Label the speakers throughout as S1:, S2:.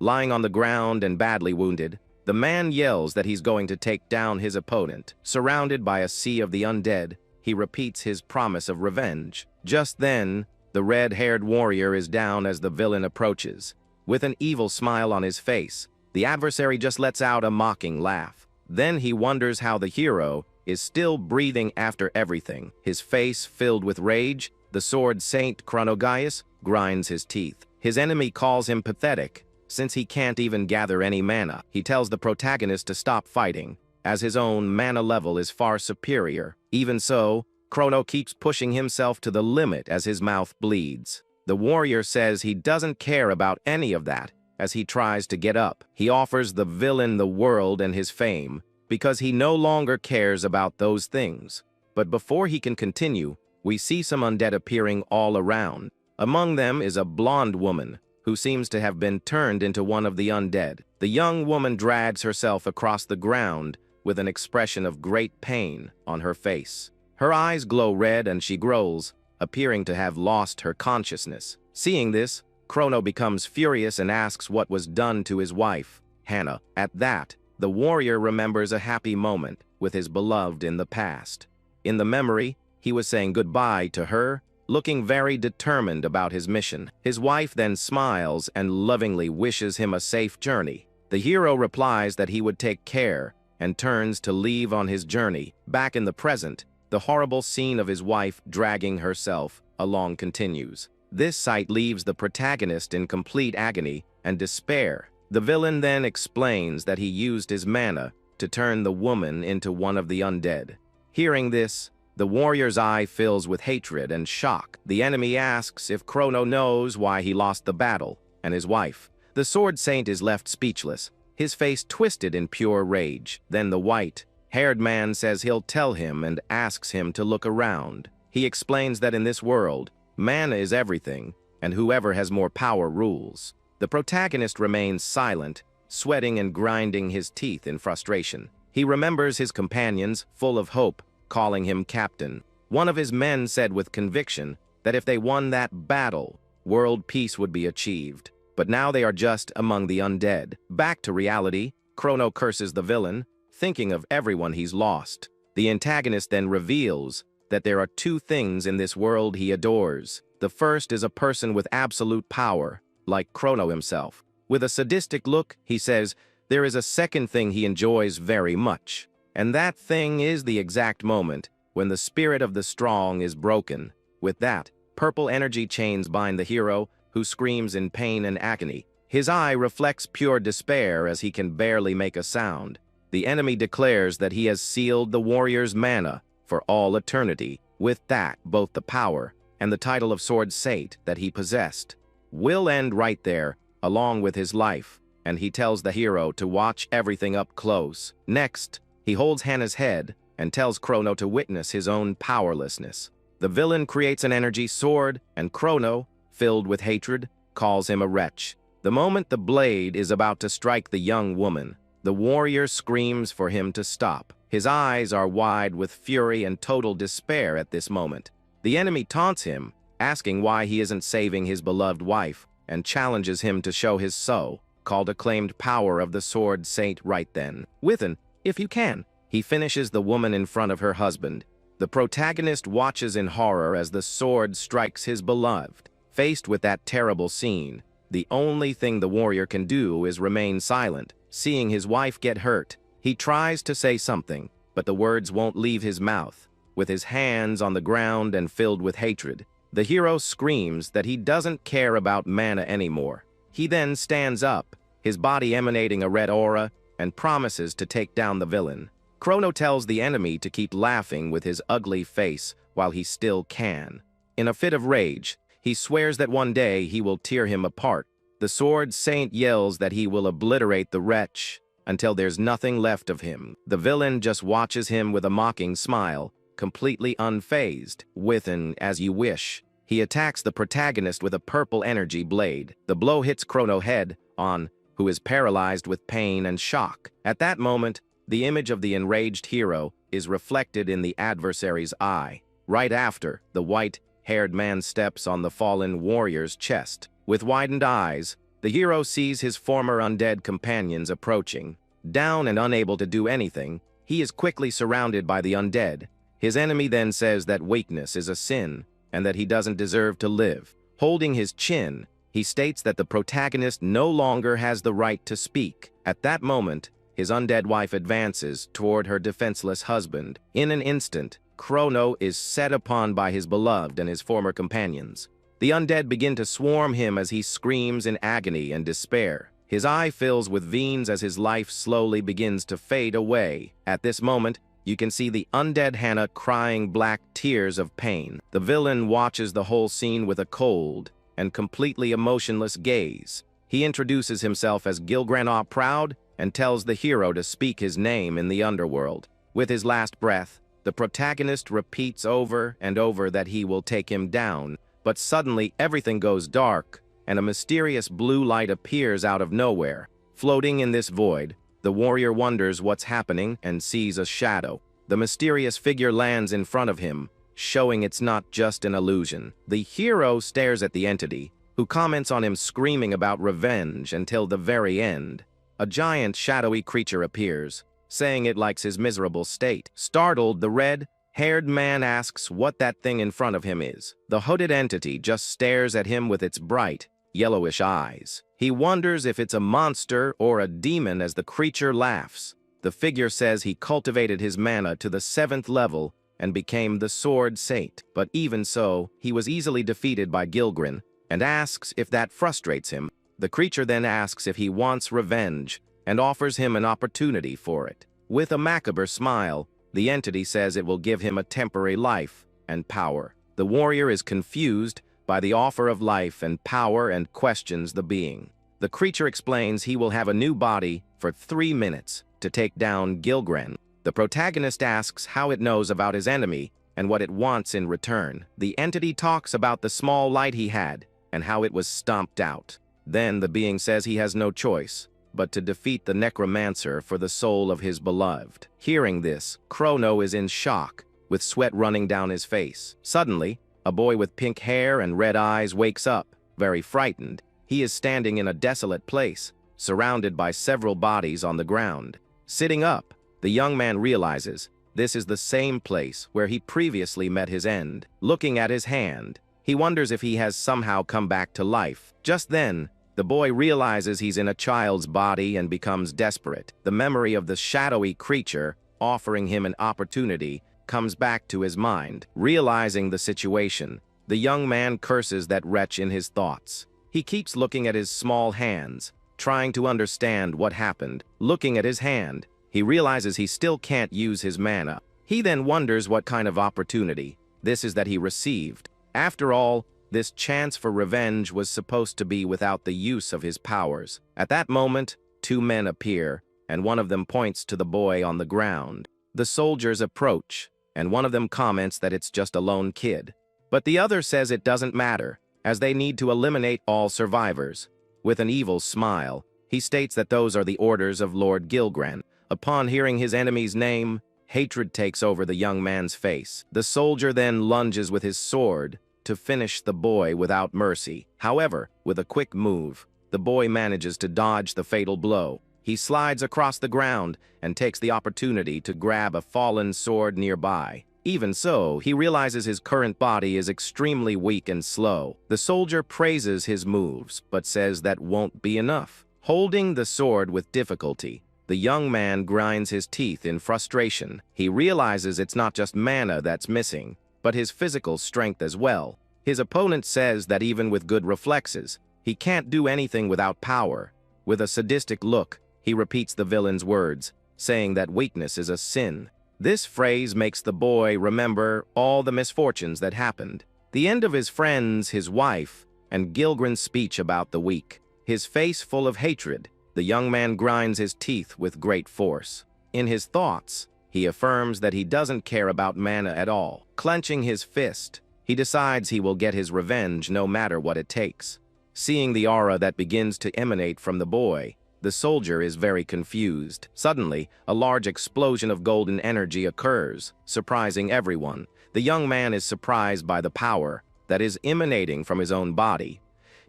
S1: Lying on the ground and badly wounded, the man yells that he's going to take down his opponent. Surrounded by a sea of the undead, he repeats his promise of revenge. Just then, the red-haired warrior is down as the villain approaches. With an evil smile on his face, the adversary just lets out a mocking laugh. Then he wonders how the hero is still breathing after everything. His face filled with rage, the sword Saint Chronogaius grinds his teeth. His enemy calls him pathetic, since he can't even gather any mana. He tells the protagonist to stop fighting, as his own mana level is far superior. Even so, Chrono keeps pushing himself to the limit as his mouth bleeds. The warrior says he doesn't care about any of that as he tries to get up. He offers the villain the world and his fame, because he no longer cares about those things. But before he can continue, we see some undead appearing all around. Among them is a blonde woman, who seems to have been turned into one of the undead. The young woman drags herself across the ground with an expression of great pain on her face. Her eyes glow red and she growls, appearing to have lost her consciousness. Seeing this, Chrono becomes furious and asks what was done to his wife, Hannah. At that, the warrior remembers a happy moment with his beloved in the past. In the memory, he was saying goodbye to her, looking very determined about his mission. His wife then smiles and lovingly wishes him a safe journey. The hero replies that he would take care and turns to leave on his journey. Back in the present, the horrible scene of his wife dragging herself along continues. This sight leaves the protagonist in complete agony and despair. The villain then explains that he used his mana to turn the woman into one of the undead. Hearing this, the warrior's eye fills with hatred and shock. The enemy asks if Chrono knows why he lost the battle, and his wife. The sword saint is left speechless, his face twisted in pure rage. Then the white-haired man says he'll tell him and asks him to look around. He explains that in this world, mana is everything, and whoever has more power rules. The protagonist remains silent, sweating and grinding his teeth in frustration. He remembers his companions, full of hope, calling him captain. One of his men said with conviction that if they won that battle, world peace would be achieved. But now they are just among the undead. Back to reality, Chrono curses the villain, thinking of everyone he's lost. The antagonist then reveals that there are two things in this world he adores. The first is a person with absolute power, like Chrono himself. With a sadistic look, he says there is a second thing he enjoys very much. And that thing is the exact moment when the spirit of the strong is broken. With that, purple energy chains bind the hero, who screams in pain and agony. His eye reflects pure despair as he can barely make a sound. The enemy declares that he has sealed the warrior's mana for all eternity. With that, both the power and the title of Sword Saint that he possessed will end right there, along with his life, and he tells the hero to watch everything up close. Next, he holds Hannah's head and tells Chrono to witness his own powerlessness. The villain creates an energy sword, and Chrono, filled with hatred, calls him a wretch. The moment the blade is about to strike the young woman, the warrior screams for him to stop. His eyes are wide with fury and total despair at this moment. The enemy taunts him, asking why he isn't saving his beloved wife, and challenges him to show his so-called acclaimed power of the Sword Saint right then. With an "if you can," he finishes the woman in front of her husband. The protagonist watches in horror as the sword strikes his beloved. Faced with that terrible scene, the only thing the warrior can do is remain silent. Seeing his wife get hurt, he tries to say something, but the words won't leave his mouth. With his hands on the ground and filled with hatred, the hero screams that he doesn't care about mana anymore. He then stands up, his body emanating a red aura, and promises to take down the villain. Chrono tells the enemy to keep laughing with his ugly face while he still can. In a fit of rage, he swears that one day he will tear him apart. The Sword Saint yells that he will obliterate the wretch until there's nothing left of him. The villain just watches him with a mocking smile, completely unfazed. With an "as you wish," he attacks the protagonist with a purple energy blade. The blow hits Chrono head on, who is paralyzed with pain and shock. At that moment, the image of the enraged hero is reflected in the adversary's eye. Right after, the white-haired man steps on the fallen warrior's chest. With widened eyes, The hero sees his former undead companions approaching. Down and unable to do anything, he is quickly surrounded by the undead. His enemy then says that weakness is a sin and that he doesn't deserve to live. Holding his chin, he states that the protagonist no longer has the right to speak. At that moment, his undead wife advances toward her defenseless husband. In an instant, Chrono is set upon by his beloved and his former companions. The undead begin to swarm him as he screams in agony and despair. His eye fills with veins as his life slowly begins to fade away. At this moment, you can see the undead Hannah crying black tears of pain. The villain watches the whole scene with a cold and completely emotionless gaze. He introduces himself as Gilgran Proud and tells the hero to speak his name in the underworld. With his last breath, the protagonist repeats over and over that he will take him down, but suddenly everything goes dark, and a mysterious blue light appears out of nowhere. Floating in this void, the warrior wonders what's happening and sees a shadow. The mysterious figure lands in front of him, showing it's not just an illusion. The hero stares at the entity, who comments on him screaming about revenge until the very end. A giant shadowy creature appears, saying it likes his miserable state. Startled, the red-haired man asks what that thing in front of him is. The hooded entity just stares at him with its bright, yellowish eyes. He wonders if it's a monster or a demon as the creature laughs. The figure says he cultivated his mana to the 7th level and became the Sword Saint. But even so, he was easily defeated by Gilgran and asks if that frustrates him. The creature then asks if he wants revenge and offers him an opportunity for it. With a macabre smile, the entity says it will give him a temporary life and power. The warrior is confused by the offer of life and power and questions the being. The creature explains he will have a new body for 3 minutes to take down Gilgran. The protagonist asks how it knows about his enemy and what it wants in return. The entity talks about the small light he had and how it was stomped out. Then the being says he has no choice but to defeat the necromancer for the soul of his beloved. Hearing this, Chrono is in shock, with sweat running down his face. Suddenly, a boy with pink hair and red eyes wakes up, very frightened. He is standing in a desolate place, surrounded by several bodies on the ground. Sitting up, the young man realizes this is the same place where he previously met his end. Looking at his hand, he wonders if he has somehow come back to life. Just then, the boy realizes he's in a child's body and becomes desperate. The memory of the shadowy creature offering him an opportunity comes back to his mind. Realizing the situation, the young man curses that wretch in his thoughts. He keeps looking at his small hands, trying to understand what happened. Looking at his hand, he realizes he still can't use his mana. He then wonders what kind of opportunity this is that he received. After all, this chance for revenge was supposed to be without the use of his powers. At that moment, 2 men appear, and one of them points to the boy on the ground. The soldiers approach, and one of them comments that it's just a lone kid. But the other says it doesn't matter, as they need to eliminate all survivors. With an evil smile, he states that those are the orders of Lord Gilgran. Upon hearing his enemy's name, hatred takes over the young man's face. The soldier then lunges with his sword to finish the boy without mercy. However, with a quick move, the boy manages to dodge the fatal blow. He slides across the ground and takes the opportunity to grab a fallen sword nearby. Even so, he realizes his current body is extremely weak and slow. The soldier praises his moves, but says that won't be enough. Holding the sword with difficulty, the young man grinds his teeth in frustration. He realizes it's not just mana that's missing, but his physical strength as well. His opponent says that even with good reflexes, he can't do anything without power. With a sadistic look, he repeats the villain's words, saying that weakness is a sin. This phrase makes the boy remember all the misfortunes that happened. The end of his friends, his wife, and Gilgran's speech about the weak. His face full of hatred, the young man grinds his teeth with great force. In his thoughts, he affirms that he doesn't care about mana at all. Clenching his fist, he decides he will get his revenge no matter what it takes. Seeing the aura that begins to emanate from the boy, the soldier is very confused. Suddenly, a large explosion of golden energy occurs, surprising everyone. The young man is surprised by the power that is emanating from his own body.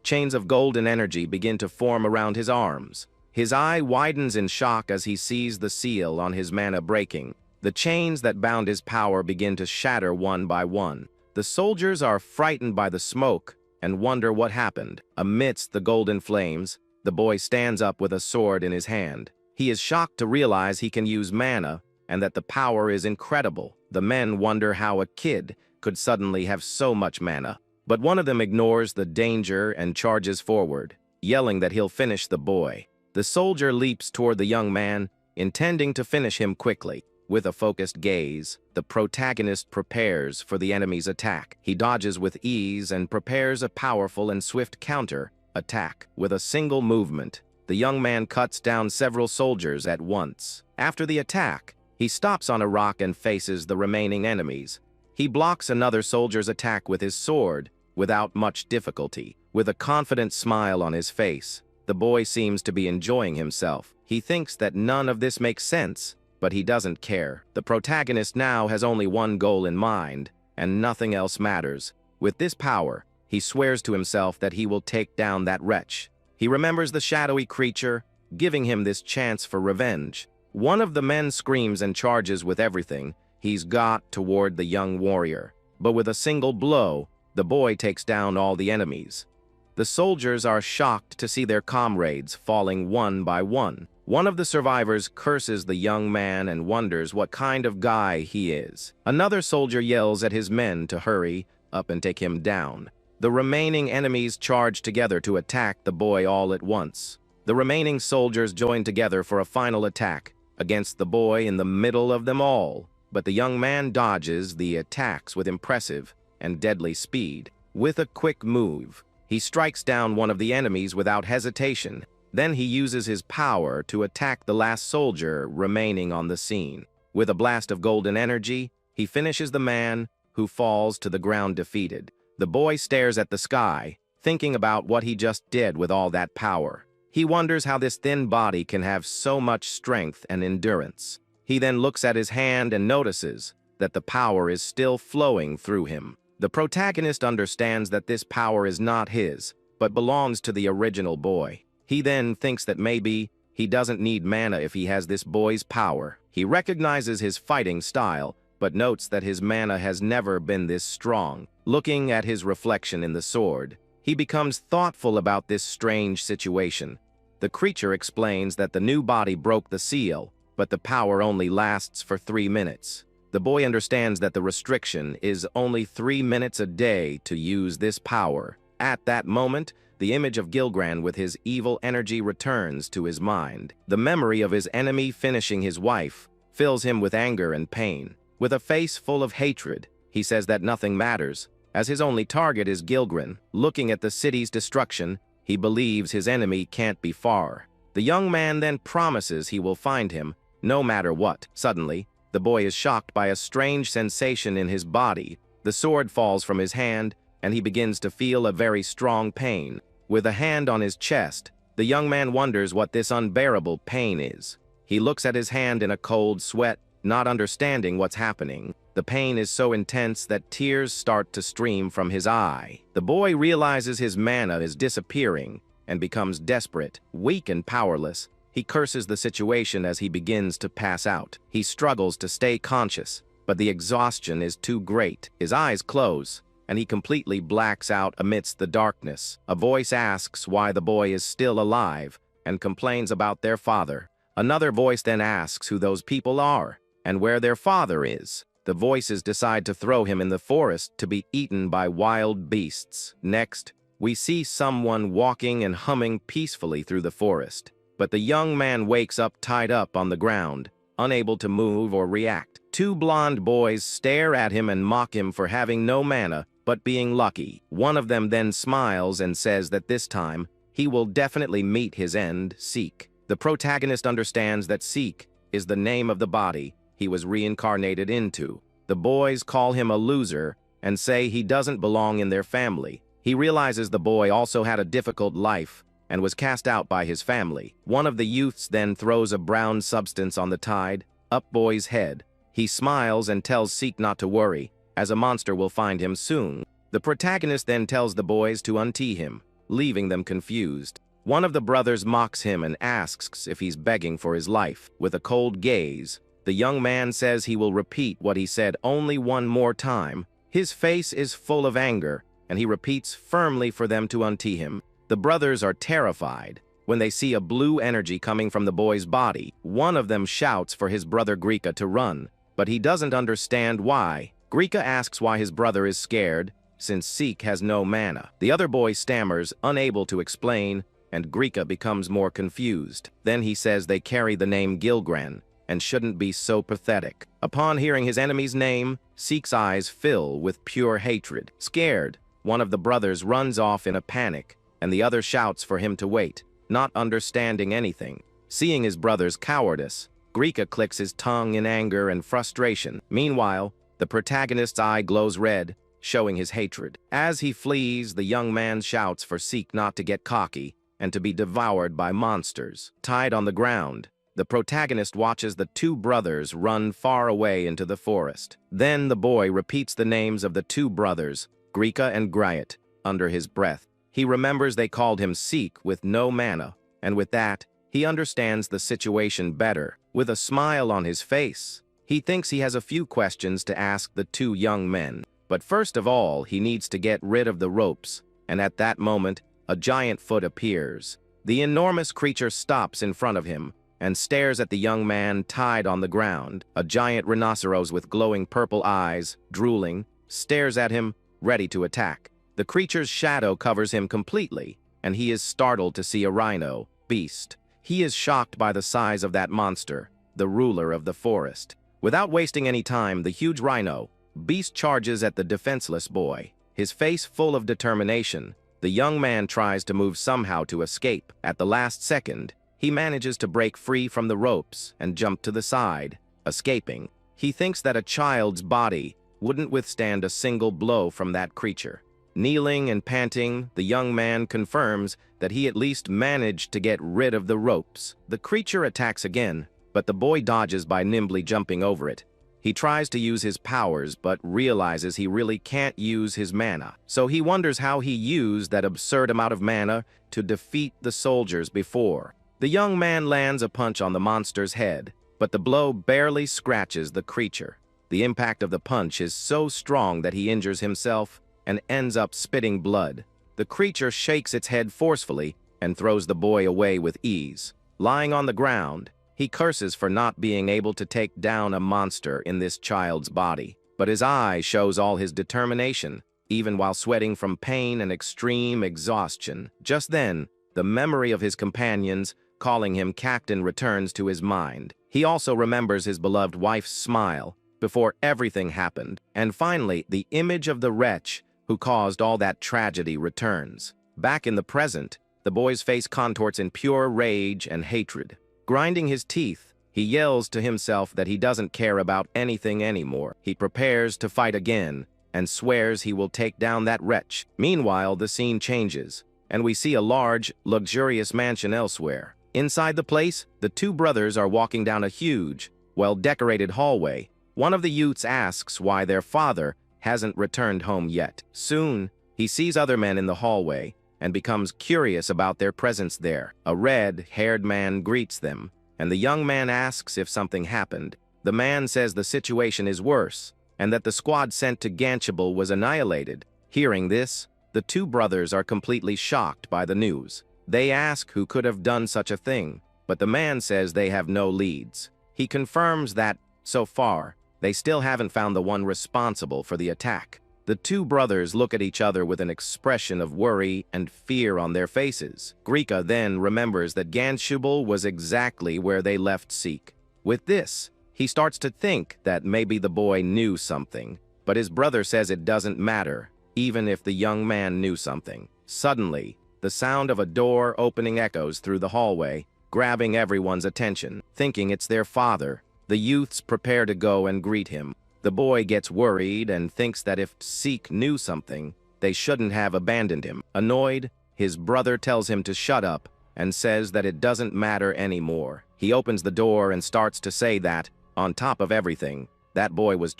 S1: Chains of golden energy begin to form around his arms. His eye widens in shock as he sees the seal on his mana breaking. The chains that bound his power begin to shatter one by one. The soldiers are frightened by the smoke and wonder what happened. Amidst the golden flames, the boy stands up with a sword in his hand. He is shocked to realize he can use mana and that the power is incredible. The men wonder how a kid could suddenly have so much mana. But one of them ignores the danger and charges forward, yelling that he'll finish the boy. The soldier leaps toward the young man, intending to finish him quickly. With a focused gaze, the protagonist prepares for the enemy's attack. He dodges with ease and prepares a powerful and swift counter-attack. With a single movement, the young man cuts down several soldiers at once. After the attack, he stops on a rock and faces the remaining enemies. He blocks another soldier's attack with his sword without much difficulty. With a confident smile on his face, the boy seems to be enjoying himself. He thinks that none of this makes sense, but he doesn't care. The protagonist now has only one goal in mind, and nothing else matters. With this power, he swears to himself that he will take down that wretch. He remembers the shadowy creature, giving him this chance for revenge. One of the men screams and charges with everything he's got toward the young warrior. But with a single blow, the boy takes down all the enemies. The soldiers are shocked to see their comrades falling one by one. One of the survivors curses the young man and wonders what kind of guy he is. Another soldier yells at his men to hurry up and take him down. The remaining enemies charge together to attack the boy all at once. The remaining soldiers join together for a final attack against the boy in the middle of them all. But the young man dodges the attacks with impressive and deadly speed. With a quick move, he strikes down one of the enemies without hesitation. Then he uses his power to attack the last soldier remaining on the scene. With a blast of golden energy, he finishes the man, who falls to the ground defeated. The boy stares at the sky, thinking about what he just did with all that power. He wonders how this thin body can have so much strength and endurance. He then looks at his hand and notices that the power is still flowing through him. The protagonist understands that this power is not his, but belongs to the original boy. He then thinks that maybe he doesn't need mana if he has this boy's power. He recognizes his fighting style, but notes that his mana has never been this strong. Looking at his reflection in the sword, he becomes thoughtful about this strange situation. The creature explains that the new body broke the seal, but the power only lasts for 3 minutes. The boy understands that the restriction is only 3 minutes a day to use this power. At that moment, the image of Gilgran with his evil energy returns to his mind. The memory of his enemy finishing his wife fills him with anger and pain. With a face full of hatred, he says that nothing matters, as his only target is Gilgran. Looking at the city's destruction, he believes his enemy can't be far. The young man then promises he will find him, no matter what. Suddenly, the boy is shocked by a strange sensation in his body. The sword falls from his hand, and he begins to feel a very strong pain. With a hand on his chest, the young man wonders what this unbearable pain is. He looks at his hand in a cold sweat, not understanding what's happening. The pain is so intense that tears start to stream from his eye. The boy realizes his mana is disappearing and becomes desperate, weak and powerless. He curses the situation as he begins to pass out. He struggles to stay conscious, but the exhaustion is too great. His eyes close, and he completely blacks out amidst the darkness. A voice asks why the boy is still alive and complains about their father. Another voice then asks who those people are and where their father is. The voices decide to throw him in the forest to be eaten by wild beasts. Next, we see someone walking and humming peacefully through the forest. But the young man wakes up tied up on the ground, unable to move or react. 2 blonde boys stare at him and mock him for having no mana, but being lucky. One of them then smiles and says that this time, he will definitely meet his end, Seek. The protagonist understands that Seek is the name of the body he was reincarnated into. The boys call him a loser and say he doesn't belong in their family. He realizes the boy also had a difficult life and was cast out by his family. One of the youths then throws a brown substance on the tied up boy's head. He smiles and tells Seek not to worry, as a monster will find him soon. The protagonist then tells the boys to untee him, leaving them confused. One of the brothers mocks him and asks if he's begging for his life. With a cold gaze, the young man says he will repeat what he said only one more time. His face is full of anger, and he repeats firmly for them to untie him. The brothers are terrified when they see a blue energy coming from the boy's body. One of them shouts for his brother Grika to run, but he doesn't understand why. Grika asks why his brother is scared, since Seek has no mana. The other boy stammers, unable to explain, and Grika becomes more confused. Then he says they carry the name Gilgran, and shouldn't be so pathetic. Upon hearing his enemy's name, Seek's eyes fill with pure hatred. Scared, one of the brothers runs off in a panic, and the other shouts for him to wait, not understanding anything. Seeing his brother's cowardice, Grika clicks his tongue in anger and frustration. Meanwhile, the protagonist's eye glows red, showing his hatred. As he flees, the young man shouts for Seek not to get cocky and to be devoured by monsters. Tied on the ground, the protagonist watches the two brothers run far away into the forest. Then the boy repeats the names of the two brothers, Grika and Gryat, under his breath. He remembers they called him Seek with no mana, and with that, he understands the situation better. With a smile on his face, he thinks he has a few questions to ask the two young men. But first of all, he needs to get rid of the ropes, and at that moment, a giant foot appears. The enormous creature stops in front of him and stares at the young man tied on the ground. A giant rhinoceros with glowing purple eyes, drooling, stares at him, ready to attack. The creature's shadow covers him completely, and he is startled to see a rhino, Beast. He is shocked by the size of that monster, the ruler of the forest. Without wasting any time, the huge rhino, Beast, charges at the defenseless boy. His face full of determination, the young man tries to move somehow to escape. At the last second, he manages to break free from the ropes and jump to the side, escaping. He thinks that a child's body wouldn't withstand a single blow from that creature. Kneeling and panting, the young man confirms that he at least managed to get rid of the ropes. The creature attacks again, but the boy dodges by nimbly jumping over it. He tries to use his powers, but realizes he really can't use his mana. So he wonders how he used that absurd amount of mana to defeat the soldiers before. The young man lands a punch on the monster's head, but the blow barely scratches the creature. The impact of the punch is so strong that he injures himself and ends up spitting blood. The creature shakes its head forcefully and throws the boy away with ease. Lying on the ground, he curses for not being able to take down a monster in this child's body. But his eye shows all his determination, even while sweating from pain and extreme exhaustion. Just then, the memory of his companions calling him captain returns to his mind. He also remembers his beloved wife's smile before everything happened. And finally, the image of the wretch who caused all that tragedy returns. Back in the present, the boy's face contorts in pure rage and hatred. Grinding his teeth, he yells to himself that he doesn't care about anything anymore. He prepares to fight again and swears he will take down that wretch. Meanwhile, the scene changes, and we see a large, luxurious mansion elsewhere. Inside the place, the two brothers are walking down a huge, well-decorated hallway. One of the youths asks why their father hasn't returned home yet. Soon, he sees other men in the hallway and becomes curious about their presence there. A red-haired man greets them, and the young man asks if something happened. The man says the situation is worse, and that the squad sent to Ganchable was annihilated. Hearing this, the two brothers are completely shocked by the news. They ask who could have done such a thing, but the man says they have no leads. He confirms that, so far, they still haven't found the one responsible for the attack. The two brothers look at each other with an expression of worry and fear on their faces. Grika then remembers that Ganshubal was exactly where they left Seek. With this, he starts to think that maybe the boy knew something, but his brother says it doesn't matter, even if the young man knew something. Suddenly, the sound of a door opening echoes through the hallway, grabbing everyone's attention. Thinking it's their father, the youths prepare to go and greet him. The boy gets worried and thinks that if Seek knew something, they shouldn't have abandoned him. Annoyed, his brother tells him to shut up and says that it doesn't matter anymore. He opens the door and starts to say that, on top of everything, that boy was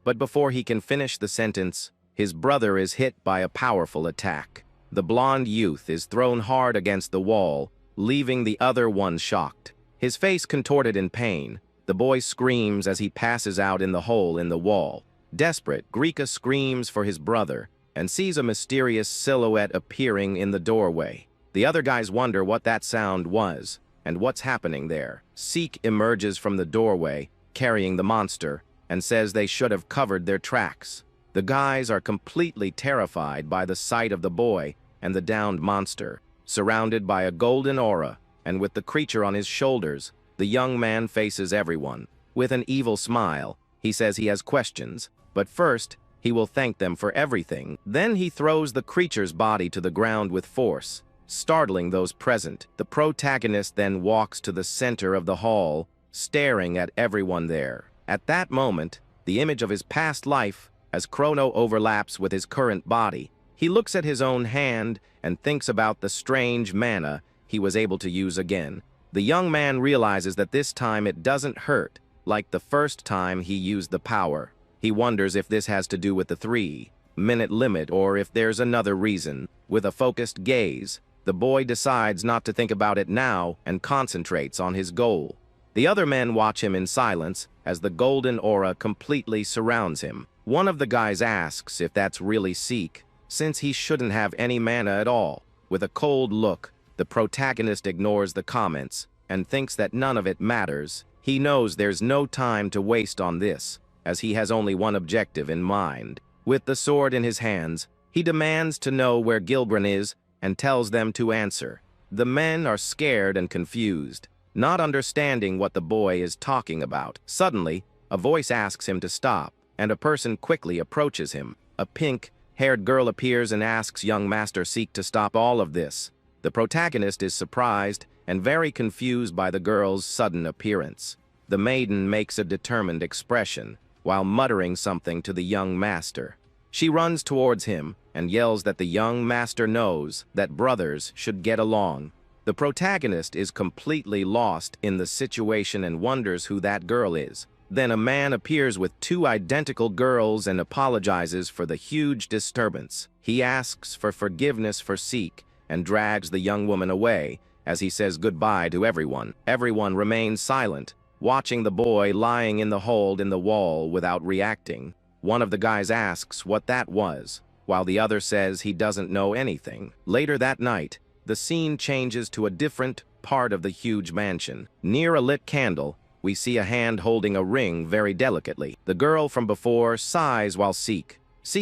S1: but before he can finish the sentence, his brother is hit by a powerful attack. The blonde youth is thrown hard against the wall, leaving the other one shocked. His face contorted in pain. The boy screams as he passes out in the hole in the wall. Desperate, Grika screams for his brother and sees a mysterious silhouette appearing in the doorway. The other guys wonder what that sound was and what's happening there. Seek emerges from the doorway, carrying the monster, and says they should have covered their tracks. The guys are completely terrified by the sight of the boy and the downed monster. Surrounded by a golden aura, and with the creature on his shoulders, the young man faces everyone. With an evil smile, he says he has questions, but first, he will thank them for everything. Then he throws the creature's body to the ground with force, startling those present. The protagonist then walks to the center of the hall, staring at everyone there. At that moment, the image of his past life, as Chrono overlaps with his current body, he looks at his own hand and thinks about the strange mana he was able to use again. The young man realizes that this time it doesn't hurt, like the first time he used the power. He wonders if this has to do with the 3-minute limit or if there's another reason. With a focused gaze, the boy decides not to think about it now and concentrates on his goal. The other men watch him in silence as the golden aura completely surrounds him. One of the guys asks if that's really Seek, since he shouldn't have any mana at all. With a cold look, the protagonist ignores the comments and thinks that none of it matters. He knows there's no time to waste on this, as he has only one objective in mind. With the sword in his hands, he demands to know where Gilbran is and tells them to answer. The men are scared and confused, not understanding what the boy is talking about. Suddenly, a voice asks him to stop, and a person quickly approaches him. A pink-haired girl appears and asks young Master Seek to stop all of this. The protagonist is surprised and very confused by the girl's sudden appearance. The maiden makes a determined expression, while muttering something to the young master. She runs towards him and yells that the young master knows that brothers should get along. The protagonist is completely lost in the situation and wonders who that girl is. Then a man appears with 2 identical girls and apologizes for the huge disturbance. He asks for forgiveness for Seek and drags the young woman away as he says goodbye to everyone. Everyone remains silent, watching the boy lying in the hole in the wall without reacting. One of the guys asks what that was, while the other says he doesn't know anything. Later that night, the scene changes to a different part of the huge mansion. Near a lit candle, we see a hand holding a ring very delicately. The girl from before sighs while Seek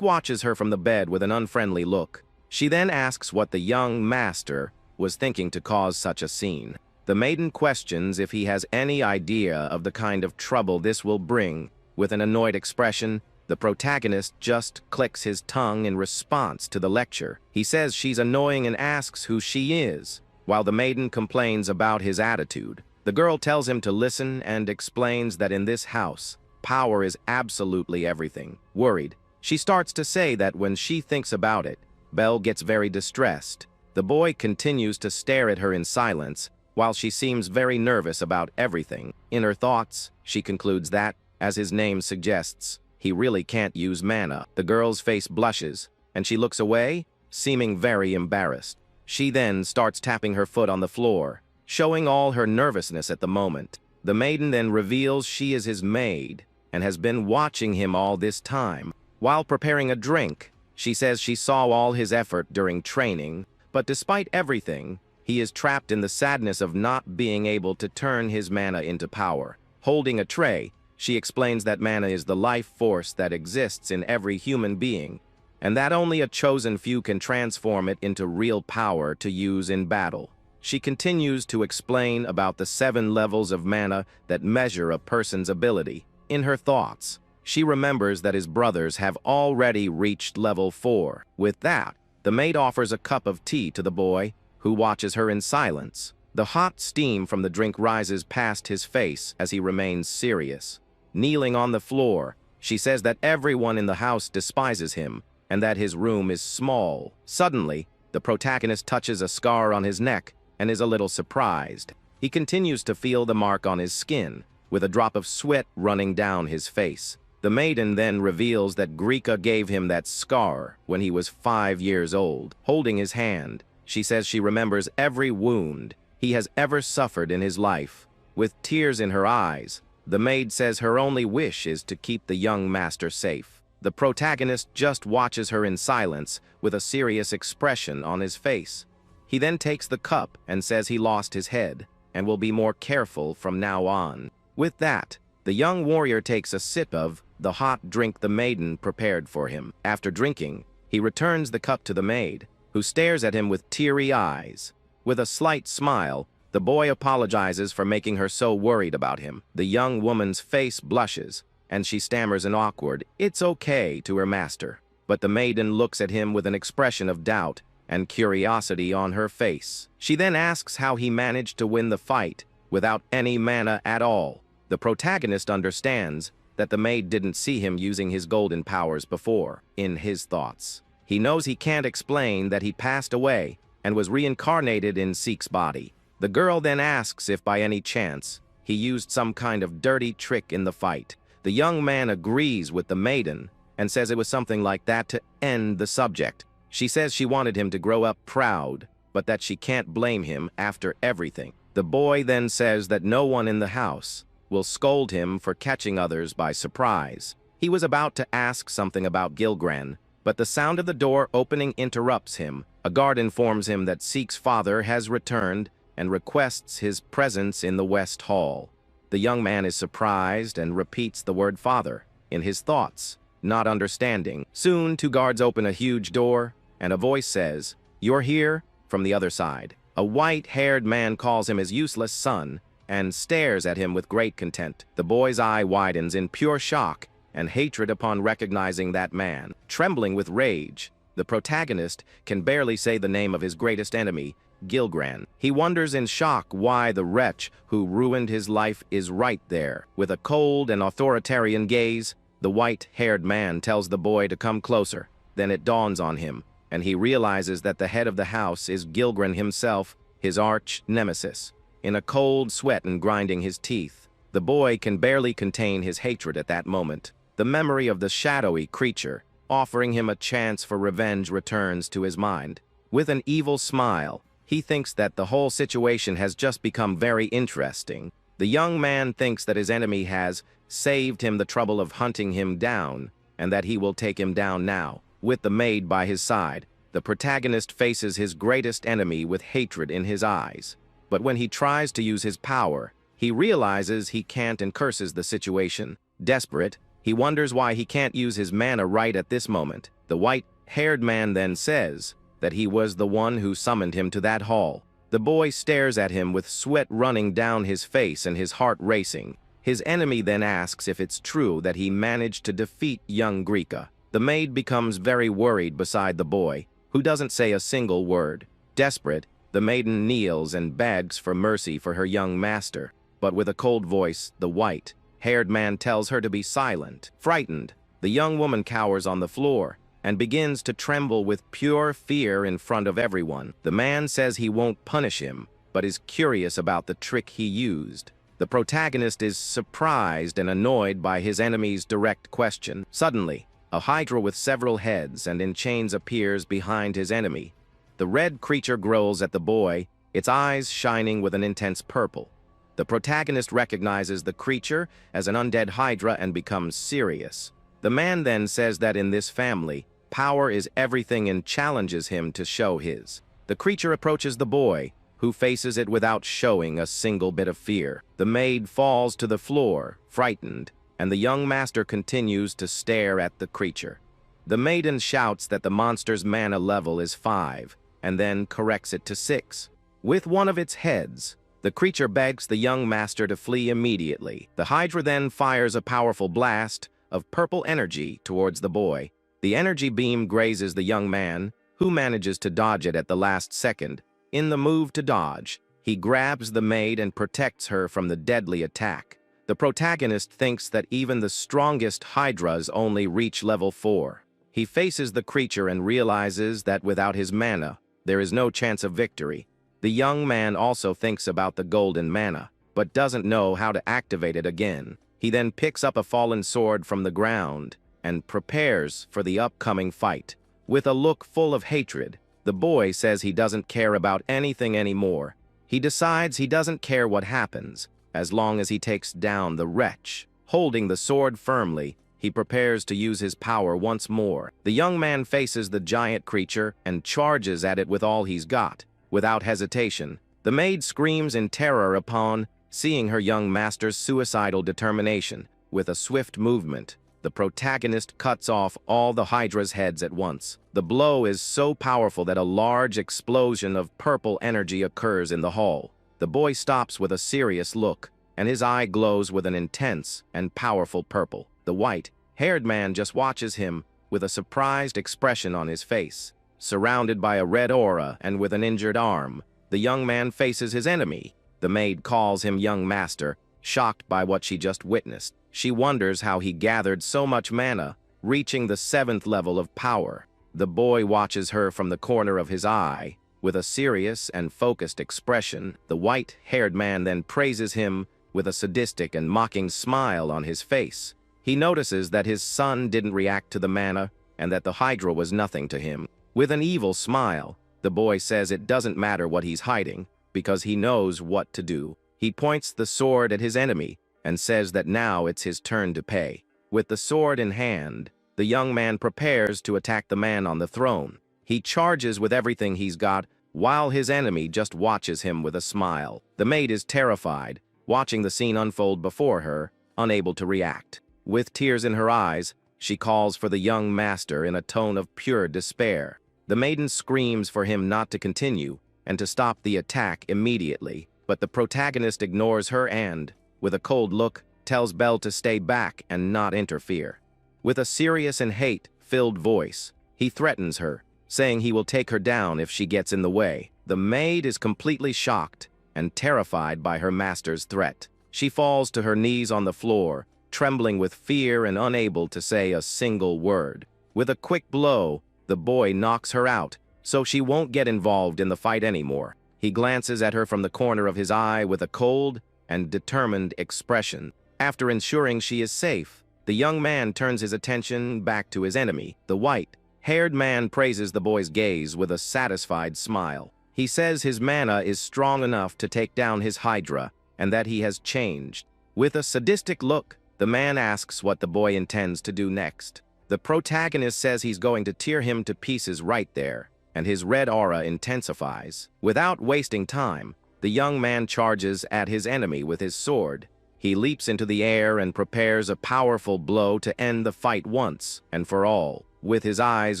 S1: watches her from the bed with an unfriendly look. She then asks what the young master was thinking to cause such a scene. The maiden questions if he has any idea of the kind of trouble this will bring. With an annoyed expression, the protagonist just clicks his tongue in response to the lecture. He says she's annoying and asks who she is, while the maiden complains about his attitude. The girl tells him to listen and explains that in this house, power is absolutely everything. Worried, she starts to say that when she thinks about it, Belle gets very distressed. The boy continues to stare at her in silence, while she seems very nervous about everything. In her thoughts, she concludes that, as his name suggests, he really can't use mana. The girl's face blushes, and she looks away, seeming very embarrassed. She then starts tapping her foot on the floor, showing all her nervousness at the moment. The maiden then reveals she is his maid and has been watching him all this time. While preparing a drink, she says she saw all his effort during training, but despite everything, he is trapped in the sadness of not being able to turn his mana into power. Holding a tray, she explains that mana is the life force that exists in every human being, and that only a chosen few can transform it into real power to use in battle. She continues to explain about the 7 levels of mana that measure a person's ability. In her thoughts, she remembers that his brothers have already reached level 4. With that, the maid offers a cup of tea to the boy, who watches her in silence. The hot steam from the drink rises past his face as he remains serious. Kneeling on the floor, she says that everyone in the house despises him and that his room is small. Suddenly, the protagonist touches a scar on his neck and is a little surprised. He continues to feel the mark on his skin, with a drop of sweat running down his face. The maiden then reveals that Grika gave him that scar when he was 5 years old. Holding his hand, she says she remembers every wound he has ever suffered in his life. With tears in her eyes, the maid says her only wish is to keep the young master safe. The protagonist just watches her in silence with a serious expression on his face. He then takes the cup and says he lost his head and will be more careful from now on. With that, the young warrior takes a sip of the hot drink the maiden prepared for him. After drinking, he returns the cup to the maid, who stares at him with teary eyes. With a slight smile, the boy apologizes for making her so worried about him. The young woman's face blushes, and she stammers an awkward, "It's okay," to her master. But the maiden looks at him with an expression of doubt and curiosity on her face. She then asks how he managed to win the fight without any mana at all. The protagonist understands that the maid didn't see him using his golden powers before. In his thoughts, he knows he can't explain that he passed away and was reincarnated in Seek's body. The girl then asks if by any chance he used some kind of dirty trick in the fight. The young man agrees with the maiden and says it was something like that to end the subject. She says she wanted him to grow up proud, but that she can't blame him after everything. The boy then says that no one in the house will scold him for catching others by surprise. He was about to ask something about Gilgran, but the sound of the door opening interrupts him. A guard informs him that Seek's father has returned and requests his presence in the West Hall. The young man is surprised and repeats the word father in his thoughts, not understanding. Soon, 2 guards open a huge door, and a voice says, "You're here?" from the other side. A white-haired man calls him his useless son and stares at him with great contempt. The boy's eye widens in pure shock and hatred upon recognizing that man. Trembling with rage, the protagonist can barely say the name of his greatest enemy, Gilgran. He wonders in shock why the wretch who ruined his life is right there. With a cold and authoritarian gaze, the white-haired man tells the boy to come closer. Then it dawns on him, and he realizes that the head of the house is Gilgran himself, his arch nemesis. In a cold sweat and grinding his teeth, the boy can barely contain his hatred at that moment. The memory of the shadowy creature offering him a chance for revenge returns to his mind. With an evil smile, he thinks that the whole situation has just become very interesting. The young man thinks that his enemy has saved him the trouble of hunting him down, and that he will take him down now. With the maid by his side, the protagonist faces his greatest enemy with hatred in his eyes. But when he tries to use his power, he realizes he can't and curses the situation. Desperate, he wonders why he can't use his mana right at this moment. The white-haired man then says that he was the one who summoned him to that hall. The boy stares at him with sweat running down his face and his heart racing. His enemy then asks if it's true that he managed to defeat young Grika. The maid becomes very worried beside the boy, who doesn't say a single word. Desperate, the maiden kneels and begs for mercy for her young master, but with a cold voice, the white-haired man tells her to be silent. Frightened, the young woman cowers on the floor and begins to tremble with pure fear in front of everyone. The man says he won't punish him, but is curious about the trick he used. The protagonist is surprised and annoyed by his enemy's direct question. Suddenly, a hydra with several heads and in chains appears behind his enemy. The red creature growls at the boy, its eyes shining with an intense purple. The protagonist recognizes the creature as an undead hydra and becomes serious. The man then says that in this family, power is everything and challenges him to show his. The creature approaches the boy, who faces it without showing a single bit of fear. The maid falls to the floor, frightened, and the young master continues to stare at the creature. The maiden shouts that the monster's mana level is 5, and then corrects it to 6. With one of its heads, the creature begs the young master to flee immediately. The hydra then fires a powerful blast of purple energy towards the boy. The energy beam grazes the young man, who manages to dodge it at the last second. In the move to dodge, he grabs the maid and protects her from the deadly attack. The protagonist thinks that even the strongest hydras only reach level 4. He faces the creature and realizes that without his mana, there is no chance of victory. The young man also thinks about the golden mana, but doesn't know how to activate it again. He then picks up a fallen sword from the ground and prepares for the upcoming fight. With a look full of hatred, the boy says he doesn't care about anything anymore. He decides he doesn't care what happens, as long as he takes down the wretch. Holding the sword firmly, he prepares to use his power once more. The young man faces the giant creature and charges at it with all he's got. Without hesitation, the maid screams in terror upon seeing her young master's suicidal determination. With a swift movement, the protagonist cuts off all the Hydra's heads at once. The blow is so powerful that a large explosion of purple energy occurs in the hall. The boy stops with a serious look, and his eye glows with an intense and powerful purple. The white-haired man just watches him with a surprised expression on his face. Surrounded by a red aura and with an injured arm, the young man faces his enemy. The maid calls him young master, shocked by what she just witnessed. She wonders how he gathered so much mana, reaching the 7th level of power. The boy watches her from the corner of his eye. With a serious and focused expression, the white-haired man then praises him with a sadistic and mocking smile on his face. He notices that his son didn't react to the mana and that the Hydra was nothing to him. With an evil smile, the boy says it doesn't matter what he's hiding, because he knows what to do. He points the sword at his enemy and says that now it's his turn to pay. With the sword in hand, the young man prepares to attack the man on the throne. He charges with everything he's got, while his enemy just watches him with a smile. The maid is terrified, watching the scene unfold before her, unable to react. With tears in her eyes, she calls for the young master in a tone of pure despair. The maiden screams for him not to continue and to stop the attack immediately, but the protagonist ignores her and, with a cold look, tells Belle to stay back and not interfere. With a serious and hate-filled voice, he threatens her, saying he will take her down if she gets in the way. The maid is completely shocked and terrified by her master's threat. She falls to her knees on the floor, trembling with fear and unable to say a single word. With a quick blow, the boy knocks her out, so she won't get involved in the fight anymore. He glances at her from the corner of his eye with a cold and determined expression. After ensuring she is safe, the young man turns his attention back to his enemy. The white-haired man praises the boy's gaze with a satisfied smile. He says his mana is strong enough to take down his Hydra, and that he has changed. With a sadistic look, the man asks what the boy intends to do next. The protagonist says he's going to tear him to pieces right there, and his red aura intensifies. Without wasting time, the young man charges at his enemy with his sword. He leaps into the air and prepares a powerful blow to end the fight once and for all. With his eyes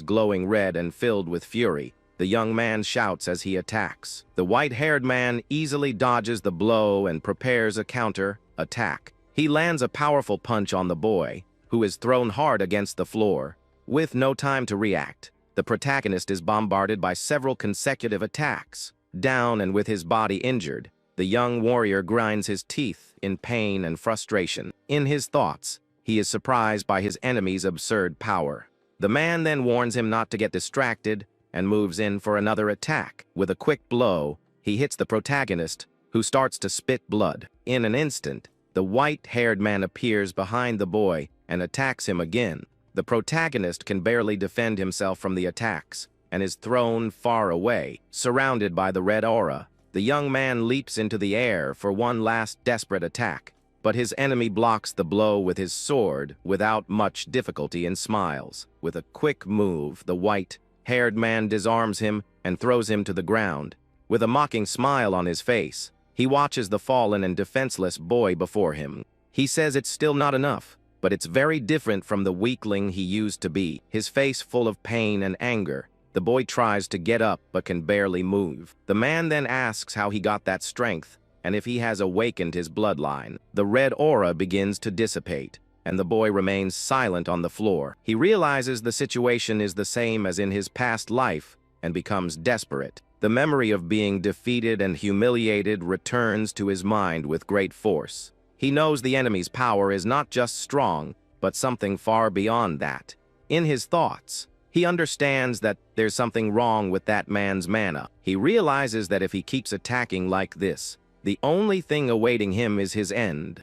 S1: glowing red and filled with fury, the young man shouts as he attacks. The white-haired man easily dodges the blow and prepares a counter-attack. He lands a powerful punch on the boy, who is thrown hard against the floor. With no time to react, the protagonist is bombarded by several consecutive attacks. Down and with his body injured, the young warrior grinds his teeth in pain and frustration. In his thoughts, he is surprised by his enemy's absurd power. The man then warns him not to get distracted and moves in for another attack. With a quick blow, he hits the protagonist, who starts to spit blood. In an instant, the white-haired man appears behind the boy and attacks him again. The protagonist can barely defend himself from the attacks and is thrown far away. Surrounded by the red aura, the young man leaps into the air for one last desperate attack, but his enemy blocks the blow with his sword without much difficulty and smiles. With a quick move, the white-haired man disarms him and throws him to the ground. With a mocking smile on his face, he watches the fallen and defenseless boy before him. He says it's still not enough, but it's very different from the weakling he used to be. His face full of pain and anger, the boy tries to get up but can barely move. The man then asks how he got that strength and if he has awakened his bloodline. The red aura begins to dissipate, and the boy remains silent on the floor. He realizes the situation is the same as in his past life and becomes desperate. The memory of being defeated and humiliated returns to his mind with great force. He knows the enemy's power is not just strong, but something far beyond that. In his thoughts, he understands that there's something wrong with that man's mana. He realizes that if he keeps attacking like this, the only thing awaiting him is his end.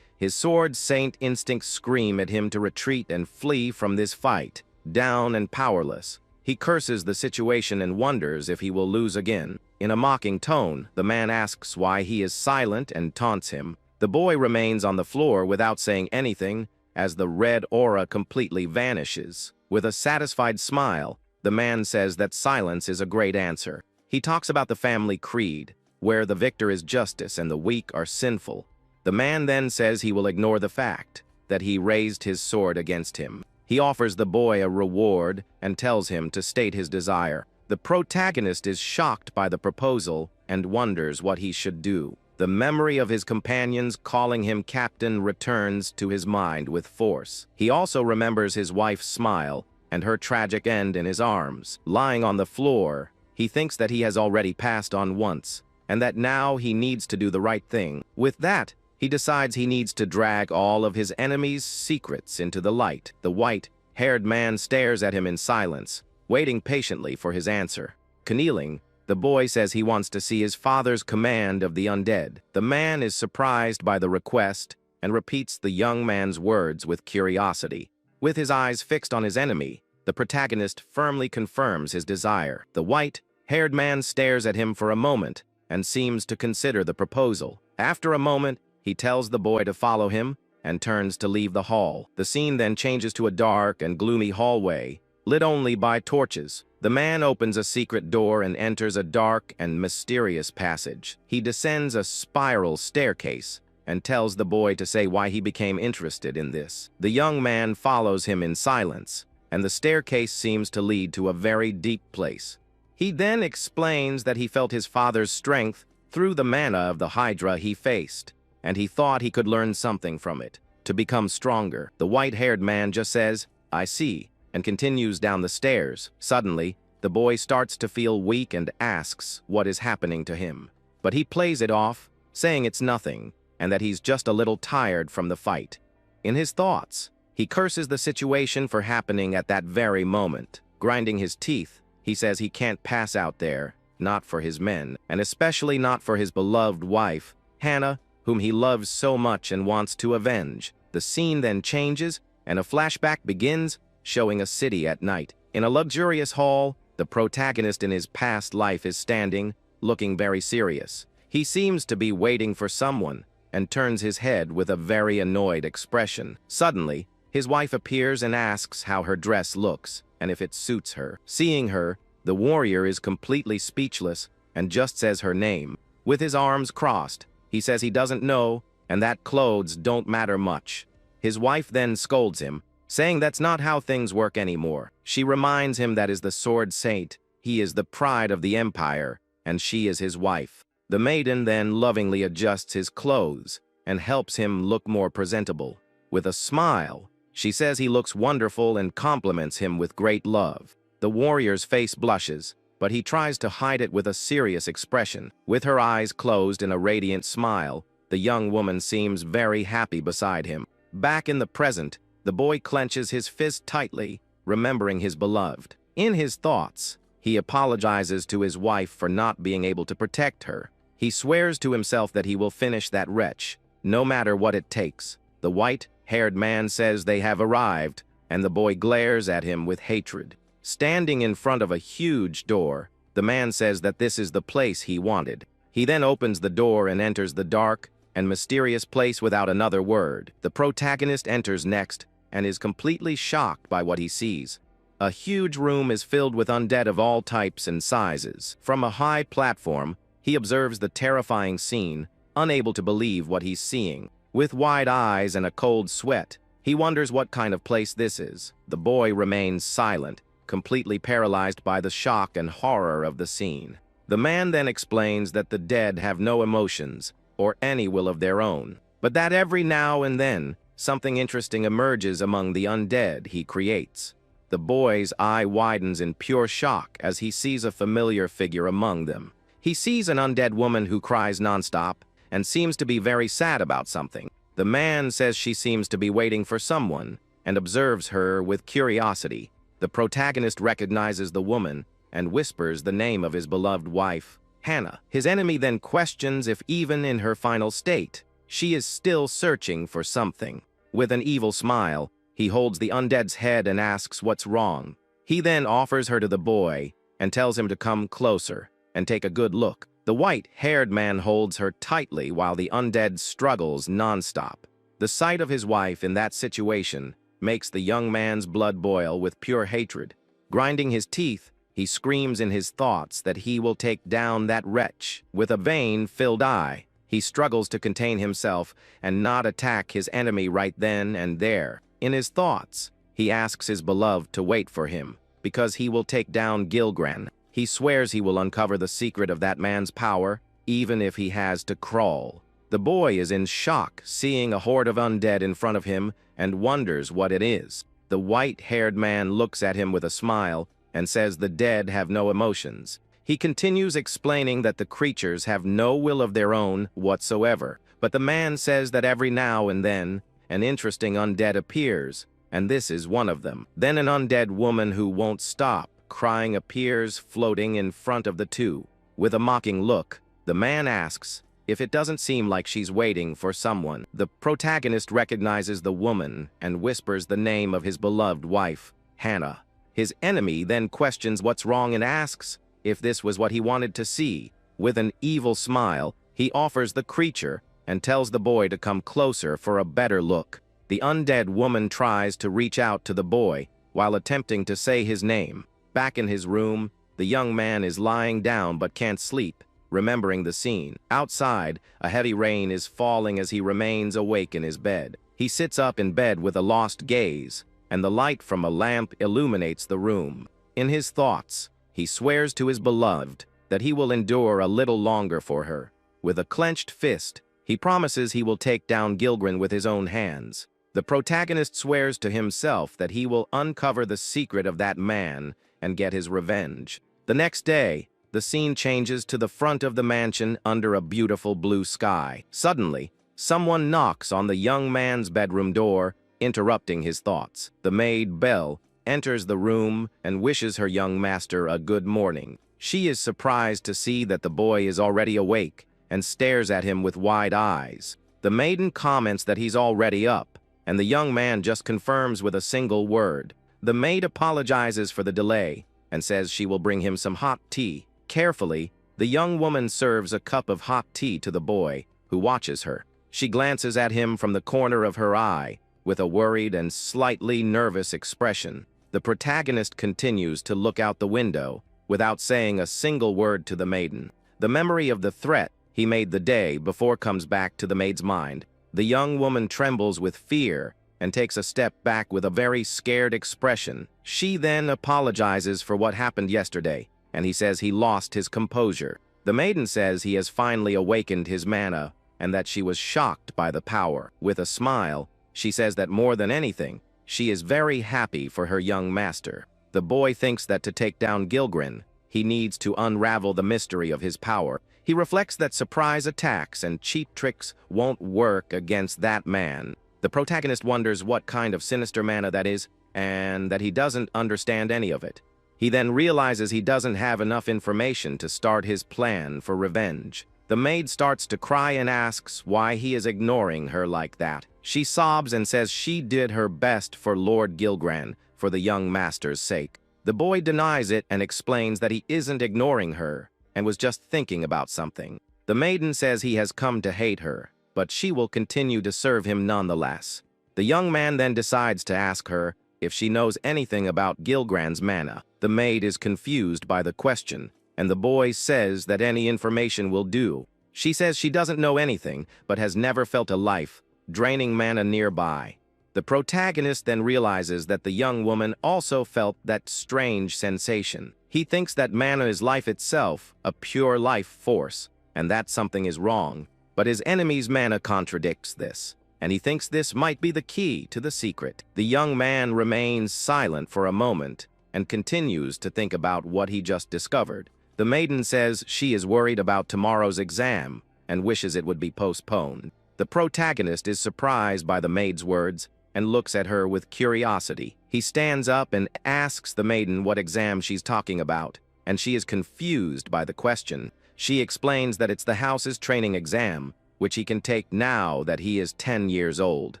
S1: His sword saint instincts scream at him to retreat and flee from this fight, down and powerless. He curses the situation and wonders if he will lose again. In a mocking tone, the man asks why he is silent and taunts him. The boy remains on the floor without saying anything as the red aura completely vanishes. With a satisfied smile, the man says that silence is a great answer. He talks about the family creed, where the victor is justice and the weak are sinful. The man then says he will ignore the fact that he raised his sword against him. He offers the boy a reward and tells him to state his desire. The protagonist is shocked by the proposal and wonders what he should do. The memory of his companions calling him captain returns to his mind with force. He also remembers his wife's smile and her tragic end in his arms. Lying on the floor, he thinks that he has already passed on once, and that now he needs to do the right thing. With that, he decides he needs to drag all of his enemies' secrets into the light. The white-haired man stares at him in silence, waiting patiently for his answer. Kneeling, the boy says he wants to see his father's command of the undead. The man is surprised by the request and repeats the young man's words with curiosity. With his eyes fixed on his enemy, the protagonist firmly confirms his desire. The white-haired man stares at him for a moment and seems to consider the proposal. After a moment, he tells the boy to follow him and turns to leave the hall. The scene then changes to a dark and gloomy hallway, lit only by torches. The man opens a secret door and enters a dark and mysterious passage. He descends a spiral staircase and tells the boy to say why he became interested in this. The young man follows him in silence, and the staircase seems to lead to a very deep place. He then explains that he felt his father's strength through the mana of the Hydra he faced, and he thought he could learn something from it to become stronger. The white-haired man just says, "I see," and continues down the stairs. Suddenly, the boy starts to feel weak and asks what is happening to him. But he plays it off, saying it's nothing, and that he's just a little tired from the fight. In his thoughts, he curses the situation for happening at that very moment. Grinding his teeth, he says he can't pass out there, not for his men, and especially not for his beloved wife, Hannah, whom he loves so much and wants to avenge. The scene then changes, and a flashback begins, showing a city at night. In a luxurious hall, the protagonist in his past life is standing, looking very serious. He seems to be waiting for someone, and turns his head with a very annoyed expression. Suddenly, his wife appears and asks how her dress looks, and if it suits her. Seeing her, the warrior is completely speechless, and just says her name. With his arms crossed, he says he doesn't know, and that clothes don't matter much. His wife then scolds him, saying that's not how things work anymore. She reminds him that is the sword saint, he is the pride of the empire, and she is his wife. The maiden then lovingly adjusts his clothes and helps him look more presentable. With a smile, she says he looks wonderful and compliments him with great love. The warrior's face blushes, but he tries to hide it with a serious expression. With her eyes closed in a radiant smile, the young woman seems very happy beside him. Back in the present, the boy clenches his fist tightly, remembering his beloved. In his thoughts, he apologizes to his wife for not being able to protect her. He swears to himself that he will finish that wretch, no matter what it takes. The white-haired man says they have arrived, and the boy glares at him with hatred. Standing in front of a huge door, the man says that this is the place he wanted. He then opens the door and enters the dark and mysterious place without another word. The protagonist enters next and is completely shocked by what he sees. A huge room is filled with undead of all types and sizes. From a high platform, he observes the terrifying scene, unable to believe what he's seeing. With wide eyes and a cold sweat, he wonders what kind of place this is. The boy remains silent, completely paralyzed by the shock and horror of the scene. The man then explains that the dead have no emotions or any will of their own, but that every now and then, something interesting emerges among the undead he creates. The boy's eye widens in pure shock as he sees a familiar figure among them. He sees an undead woman who cries nonstop and seems to be very sad about something. The man says she seems to be waiting for someone and observes her with curiosity. The protagonist recognizes the woman and whispers the name of his beloved wife, Hannah. His enemy then questions if even in her final state, She is still searching for something. With an evil smile, he holds the undead's head and asks what's wrong. He then offers her to the boy and tells him to come closer and take a good look. The white-haired man holds her tightly while the undead struggles nonstop. The sight of his wife in that situation makes the young man's blood boil with pure hatred. Grinding his teeth, he screams in his thoughts that he will take down that wretch. With a vein-filled eye, he struggles to contain himself and not attack his enemy right then and there. In his thoughts, he asks his beloved to wait for him, because he will take down Gilgren. He swears he will uncover the secret of that man's power, even if he has to crawl. The boy is in shock, seeing a horde of undead in front of him, and wonders what it is. The white-haired man looks at him with a smile and says the dead have no emotions. He continues explaining that the creatures have no will of their own whatsoever, but the man says that every now and then an interesting undead appears, and this is one of them. Then an undead woman who won't stop crying appears floating in front of the two. With a mocking look, the man asks if it doesn't seem like she's waiting for someone. The protagonist recognizes the woman and whispers the name of his beloved wife, Hannah. His enemy then questions what's wrong and asks if this was what he wanted to see. With an evil smile, he offers the creature and tells the boy to come closer for a better look. The undead woman tries to reach out to the boy while attempting to say his name. Back in his room, the young man is lying down but can't sleep, remembering the scene. Outside, a heavy rain is falling as he remains awake in his bed. He sits up in bed with a lost gaze, and the light from a lamp illuminates the room. In his thoughts, he swears to his beloved that he will endure a little longer for her. With a clenched fist, he promises he will take down Gilgren with his own hands. The protagonist swears to himself that he will uncover the secret of that man and get his revenge. The next day, the scene changes to the front of the mansion under a beautiful blue sky. Suddenly, someone knocks on the young man's bedroom door, interrupting his thoughts. The maid, Belle, enters the room and wishes her young master a good morning. She is surprised to see that the boy is already awake and stares at him with wide eyes. The maiden comments that he's already up, and the young man just confirms with a single word. The maid apologizes for the delay and says she will bring him some hot tea. Carefully, the young woman serves a cup of hot tea to the boy, who watches her. She glances at him from the corner of her eye with a worried and slightly nervous expression. The protagonist continues to look out the window without saying a single word to the maiden. The memory of the threat he made the day before comes back to the maid's mind. The young woman trembles with fear and takes a step back with a very scared expression. She then apologizes for what happened yesterday, and he says he lost his composure. The maiden says he has finally awakened his mana and that she was shocked by the power. With a smile, she says that more than anything, she is very happy for her young master. The boy thinks that to take down Gilgren, he needs to unravel the mystery of his power. He reflects that surprise attacks and cheap tricks won't work against that man. The protagonist wonders what kind of sinister mana that is, and that he doesn't understand any of it. He then realizes he doesn't have enough information to start his plan for revenge. The maid starts to cry and asks why he is ignoring her like that. She sobs and says she did her best for Lord Gilgren, for the young master's sake. The boy denies it and explains that he isn't ignoring her and was just thinking about something. The maiden says he has come to hate her, but she will continue to serve him nonetheless. The young man then decides to ask her if she knows anything about Gilgren's mana. The maid is confused by the question, and the boy says that any information will do. She says she doesn't know anything, but has never felt a life draining mana nearby. The protagonist then realizes that the young woman also felt that strange sensation. He thinks that mana is life itself, a pure life force, and that something is wrong. But his enemy's mana contradicts this, and he thinks this might be the key to the secret. The young man remains silent for a moment and continues to think about what he just discovered. The maiden says she is worried about tomorrow's exam and wishes it would be postponed. The protagonist is surprised by the maid's words and looks at her with curiosity. He stands up and asks the maiden what exam she's talking about, and she is confused by the question. She explains that it's the house's training exam, which he can take now that he is 10 years old.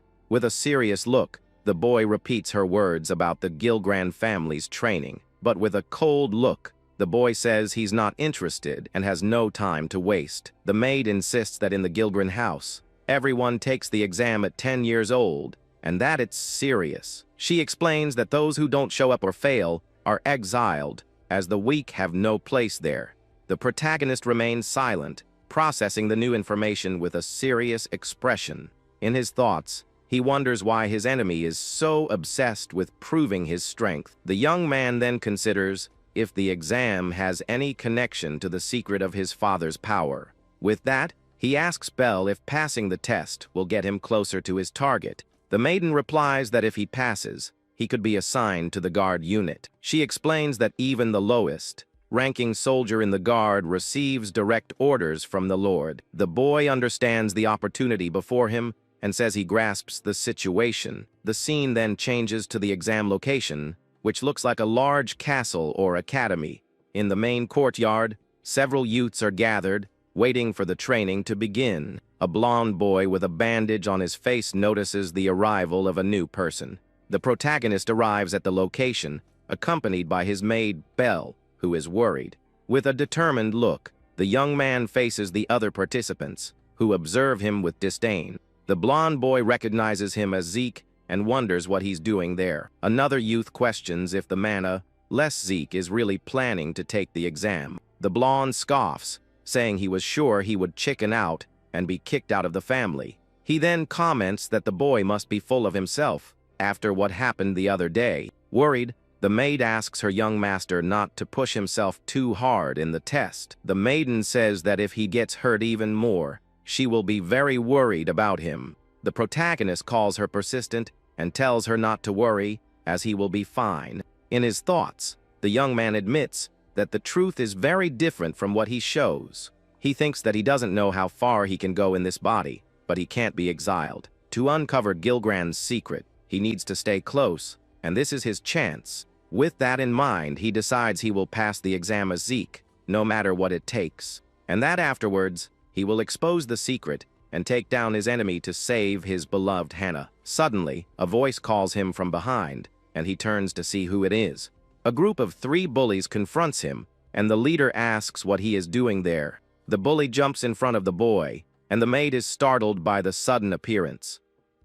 S1: With a serious look, the boy repeats her words about the Gilgran family's training, but with a cold look, the boy says he's not interested and has no time to waste. The maid insists that in the Gilgran house, everyone takes the exam at 10 years old, and that it's serious. She explains that those who don't show up or fail are exiled, as the weak have no place there. The protagonist remains silent, processing the new information with a serious expression. In his thoughts, he wonders why his enemy is so obsessed with proving his strength. The young man then considers if the exam has any connection to the secret of his father's power. With that, he asks Belle if passing the test will get him closer to his target. The maiden replies that if he passes, he could be assigned to the guard unit. She explains that even the lowest ranking soldier in the guard receives direct orders from the Lord. The boy understands the opportunity before him and says he grasps the situation. The scene then changes to the exam location, which looks like a large castle or academy. In the main courtyard, several youths are gathered, waiting for the training to begin. A blond boy with a bandage on his face notices the arrival of a new person. The protagonist arrives at the location, accompanied by his maid, Belle, who is worried. With a determined look, the young man faces the other participants, who observe him with disdain. The blond boy recognizes him as Zeke and wonders what he's doing there. Another youth questions if the manhwa less Zeke is really planning to take the exam. The blonde scoffs, saying he was sure he would chicken out and be kicked out of the family. He then comments that the boy must be full of himself after what happened the other day. Worried, the maid asks her young master not to push himself too hard in the test. The maiden says that if he gets hurt even more, she will be very worried about him. The protagonist calls her persistent and tells her not to worry, as he will be fine. In his thoughts, the young man admits that the truth is very different from what he shows. He thinks that he doesn't know how far he can go in this body, but he can't be exiled. To uncover Gilgran's secret, he needs to stay close, and this is his chance. With that in mind, he decides he will pass the exam as Zeke, no matter what it takes, and that afterwards, he will expose the secret and take down his enemy to save his beloved Hannah. Suddenly, a voice calls him from behind, and he turns to see who it is. A group of 3 bullies confronts him, and the leader asks what he is doing there. The bully jumps in front of the boy, and the maid is startled by the sudden appearance.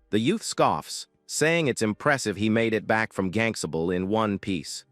S1: The youth scoffs, saying it's impressive he made it back from Gangstable in one piece.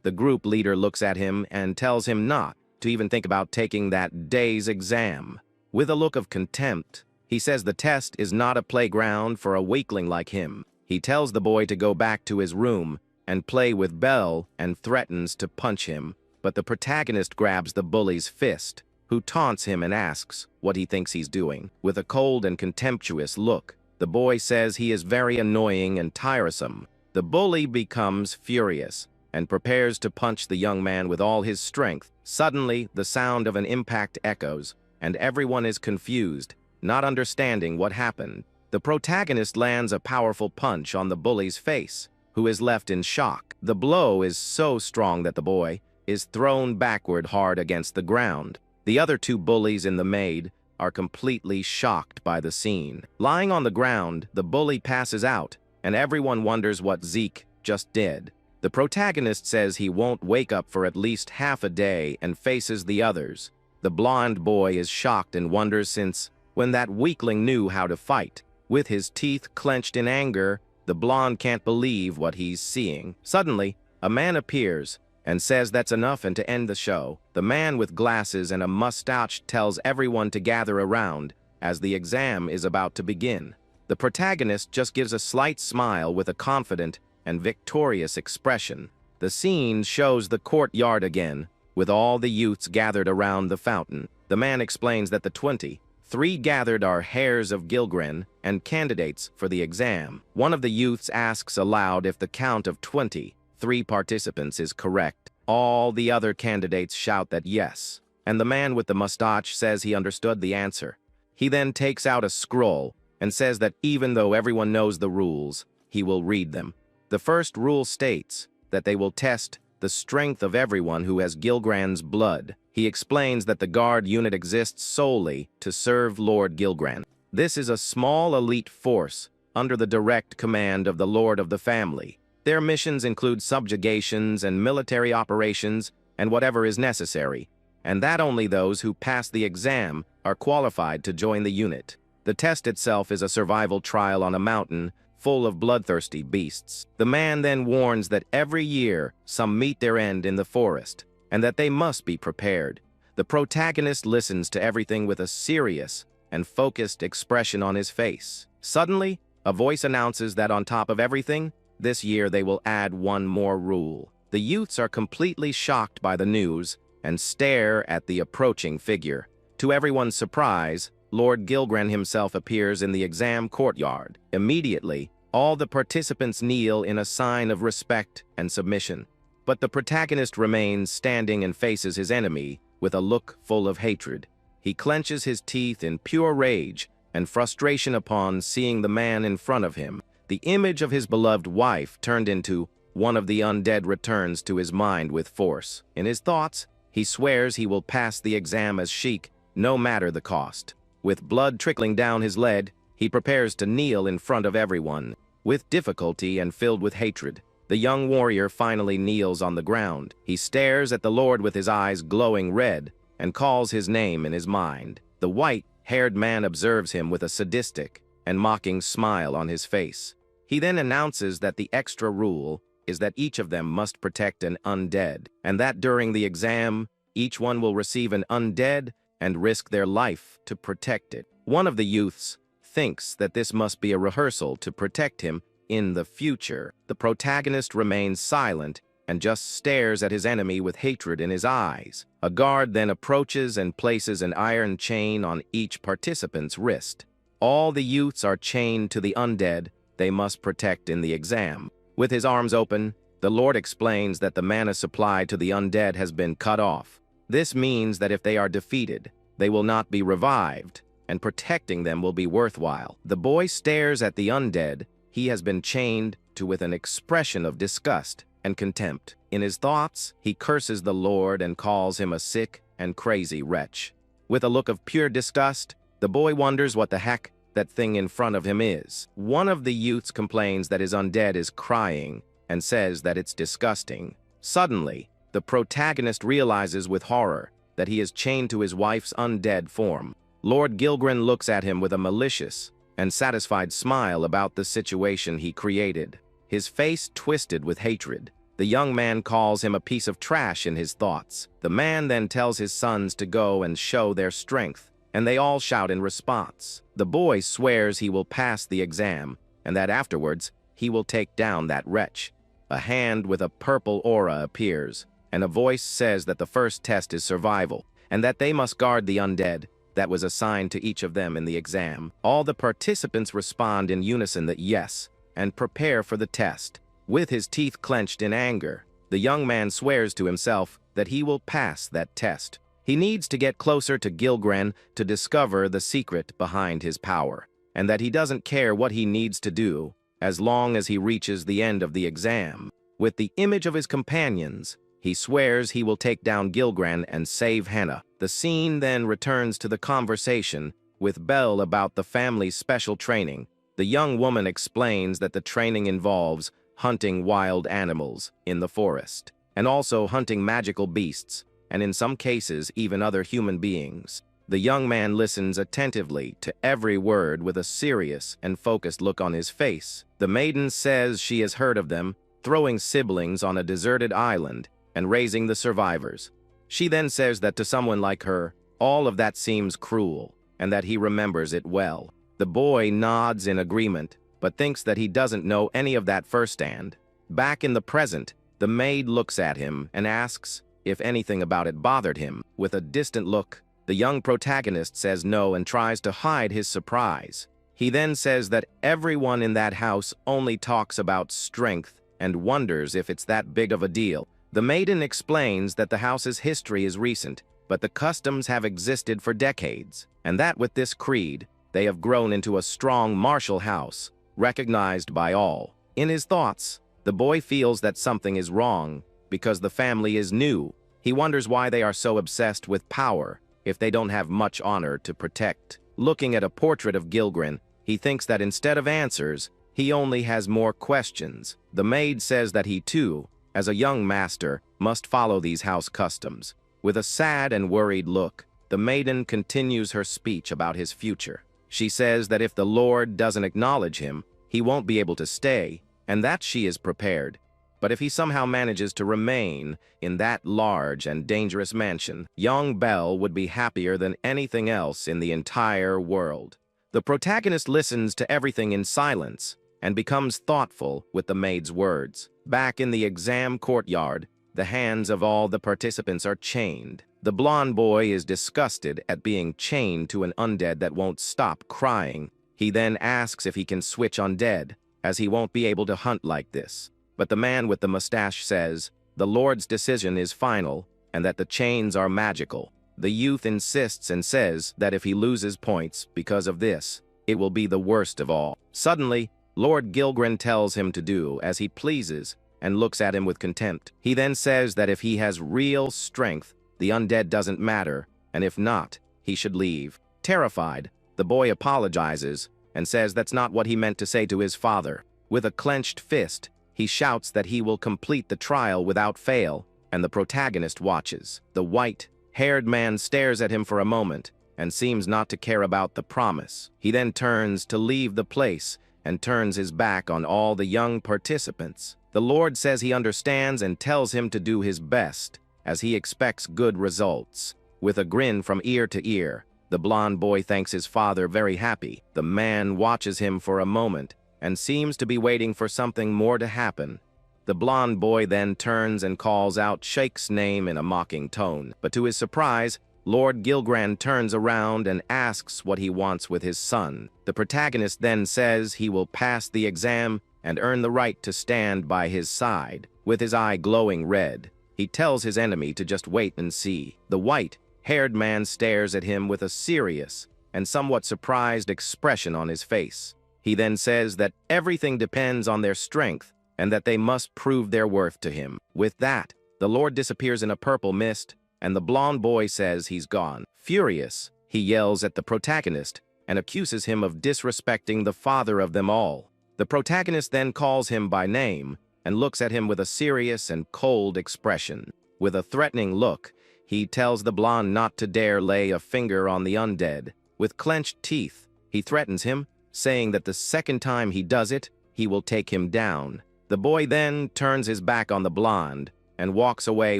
S1: The group leader looks at him and tells him not to even think about taking that day's exam. With a look of contempt, he says the test is not a playground for a weakling like him. He tells the boy to go back to his room and play with Belle and threatens to punch him, but the protagonist grabs the bully's fist, who taunts him and asks what he thinks he's doing. With a cold and contemptuous look, the boy says he is very annoying and tiresome. The bully becomes furious and prepares to punch the young man with all his strength. Suddenly, the sound of an impact echoes, and everyone is confused, not understanding what happened. The protagonist lands a powerful punch on the bully's face, who is left in shock. The blow is so strong that the boy is thrown backward hard against the ground. The other 2 bullies in the maid are completely shocked by the scene. Lying on the ground, the bully passes out, and everyone wonders what Zeke just did. The protagonist says he won't wake up for at least half a day and faces the others. The blonde boy is shocked and wonders since when that weakling knew how to fight. With his teeth clenched in anger, the blonde can't believe what he's seeing. Suddenly, a man appears and says that's enough and to end the show. The man with glasses and a mustache tells everyone to gather around as the exam is about to begin. The protagonist just gives a slight smile with a confident and victorious expression. The scene shows the courtyard again, with all the youths gathered around the fountain. The man explains that the 23 gathered are heirs of Gilgran and candidates for the exam. One of the youths asks aloud if the count of 23 participants is correct. All the other candidates shout that yes, and the man with the mustache says he understood the answer. He then takes out a scroll and says that even though everyone knows the rules, he will read them. The first rule states that they will test the strength of everyone who has Gilgran's blood. He explains that the guard unit exists solely to serve Lord Gilgran. This is a small elite force under the direct command of the Lord of the Family. Their missions include subjugations and military operations and whatever is necessary, and that only those who pass the exam are qualified to join the unit. The test itself is a survival trial on a mountain full of bloodthirsty beasts. The man then warns that every year some meet their end in the forest, and that they must be prepared. The protagonist listens to everything with a serious and focused expression on his face. Suddenly, a voice announces that on top of everything, this year they will add one more rule. The youths are completely shocked by the news and stare at the approaching figure. To everyone's surprise, Lord Gilgran himself appears in the exam courtyard. Immediately, all the participants kneel in a sign of respect and submission. But the protagonist remains standing and faces his enemy with a look full of hatred. He clenches his teeth in pure rage and frustration upon seeing the man in front of him. The image of his beloved wife turned into one of the undead returns to his mind with force. In his thoughts, he swears he will pass the exam as Sheik, no matter the cost. With blood trickling down his leg, he prepares to kneel in front of everyone. With difficulty and filled with hatred, the young warrior finally kneels on the ground. He stares at the Lord with his eyes glowing red and calls his name in his mind. The white-haired man observes him with a sadistic and mocking smile on his face. He then announces that the extra rule is that each of them must protect an undead, and that during the exam, each one will receive an undead and risk their life to protect it. One of the youths thinks that this must be a rehearsal to protect him in the future. The protagonist remains silent and just stares at his enemy with hatred in his eyes. A guard then approaches and places an iron chain on each participant's wrist. All the youths are chained to the undead they must protect in the exam. With his arms open, the Lord explains that the mana supply to the undead has been cut off. This means that if they are defeated, they will not be revived, and protecting them will be worthwhile. The boy stares at the undead he has been chained to with an expression of disgust and contempt. In his thoughts, he curses the Lord and calls him a sick and crazy wretch. With a look of pure disgust, the boy wonders what the heck that thing in front of him is. One of the youths complains that his undead is crying and says that it's disgusting. Suddenly, the protagonist realizes with horror that he is chained to his wife's undead form. Lord Gilgran looks at him with a malicious and satisfied smile about the situation he created. His face twisted with hatred. The young man calls him a piece of trash in his thoughts. The man then tells his sons to go and show their strength, and they all shout in response. The boy swears he will pass the exam, and that afterwards he will take down that wretch. A hand with a purple aura appears, and a voice says that the first test is survival, and that they must guard the undead that was assigned to each of them in the exam. All the participants respond in unison that yes, and prepare for the test. With his teeth clenched in anger, the young man swears to himself that he will pass that test. He needs to get closer to Gilgran to discover the secret behind his power, and that he doesn't care what he needs to do as long as he reaches the end of the exam. With the image of his companions, he swears he will take down Gilgran and save Hannah. The scene then returns to the conversation with Belle about the family's special training. The young woman explains that the training involves hunting wild animals in the forest, and also hunting magical beasts, and in some cases even other human beings. The young man listens attentively to every word with a serious and focused look on his face. The maiden says she has heard of them throwing siblings on a deserted island and raising the survivors. She then says that to someone like her, all of that seems cruel, and that he remembers it well. The boy nods in agreement, but thinks that he doesn't know any of that firsthand. Back in the present, the maid looks at him and asks if anything about it bothered him. With a distant look, the young protagonist says no and tries to hide his surprise. He then says that everyone in that house only talks about strength and wonders if it's that big of a deal. The maiden explains that the house's history is recent, but the customs have existed for decades, and that with this creed, they have grown into a strong martial house, recognized by all. In his thoughts, the boy feels that something is wrong because the family is new He wonders why they are so obsessed with power if they don't have much honor to protect. Looking at a portrait of Gilgren, he thinks that instead of answers, he only has more questions. The maid says that he too, as a young master, must follow these house customs. With a sad and worried look, the maiden continues her speech about his future. She says that if the Lord doesn't acknowledge him, he won't be able to stay, and that she is prepared. But if he somehow manages to remain in that large and dangerous mansion, young Belle would be happier than anything else in the entire world. The protagonist listens to everything in silence and becomes thoughtful with the maid's words. Back in the exam courtyard, the hands of all the participants are chained. The blonde boy is disgusted at being chained to an undead that won't stop crying. He then asks if he can switch undead, as he won't be able to hunt like this. But the man with the mustache says the Lord's decision is final and that the chains are magical. The youth insists and says that if he loses points because of this, it will be the worst of all. Suddenly, Lord Gilgren tells him to do as he pleases and looks at him with contempt. He then says that if he has real strength, the undead doesn't matter, and if not, he should leave. Terrified, the boy apologizes and says that's not what he meant to say to his father. With a clenched fist, he shouts that he will complete the trial without fail, and the protagonist watches. The white-haired man stares at him for a moment and seems not to care about the promise. He then turns to leave the place and turns his back on all the young participants. The Lord says he understands and tells him to do his best, as he expects good results. With a grin from ear to ear, the blonde boy thanks his father very happy. The man watches him for a moment and seems to be waiting for something more to happen. The blonde boy then turns and calls out Sheikh's name in a mocking tone. But to his surprise, Lord Gilgren turns around and asks what he wants with his son. The protagonist then says he will pass the exam and earn the right to stand by his side. With his eye glowing red, he tells his enemy to just wait and see. The white-haired man stares at him with a serious and somewhat surprised expression on his face. He then says that everything depends on their strength and that they must prove their worth to him. With that, the Lord disappears in a purple mist, and the blonde boy says he's gone. Furious, he yells at the protagonist and accuses him of disrespecting the father of them all. The protagonist then calls him by name and looks at him with a serious and cold expression. With a threatening look, he tells the blonde not to dare lay a finger on the undead. With clenched teeth, he threatens him, saying that the second time he does it, he will take him down. The boy then turns his back on the blonde and walks away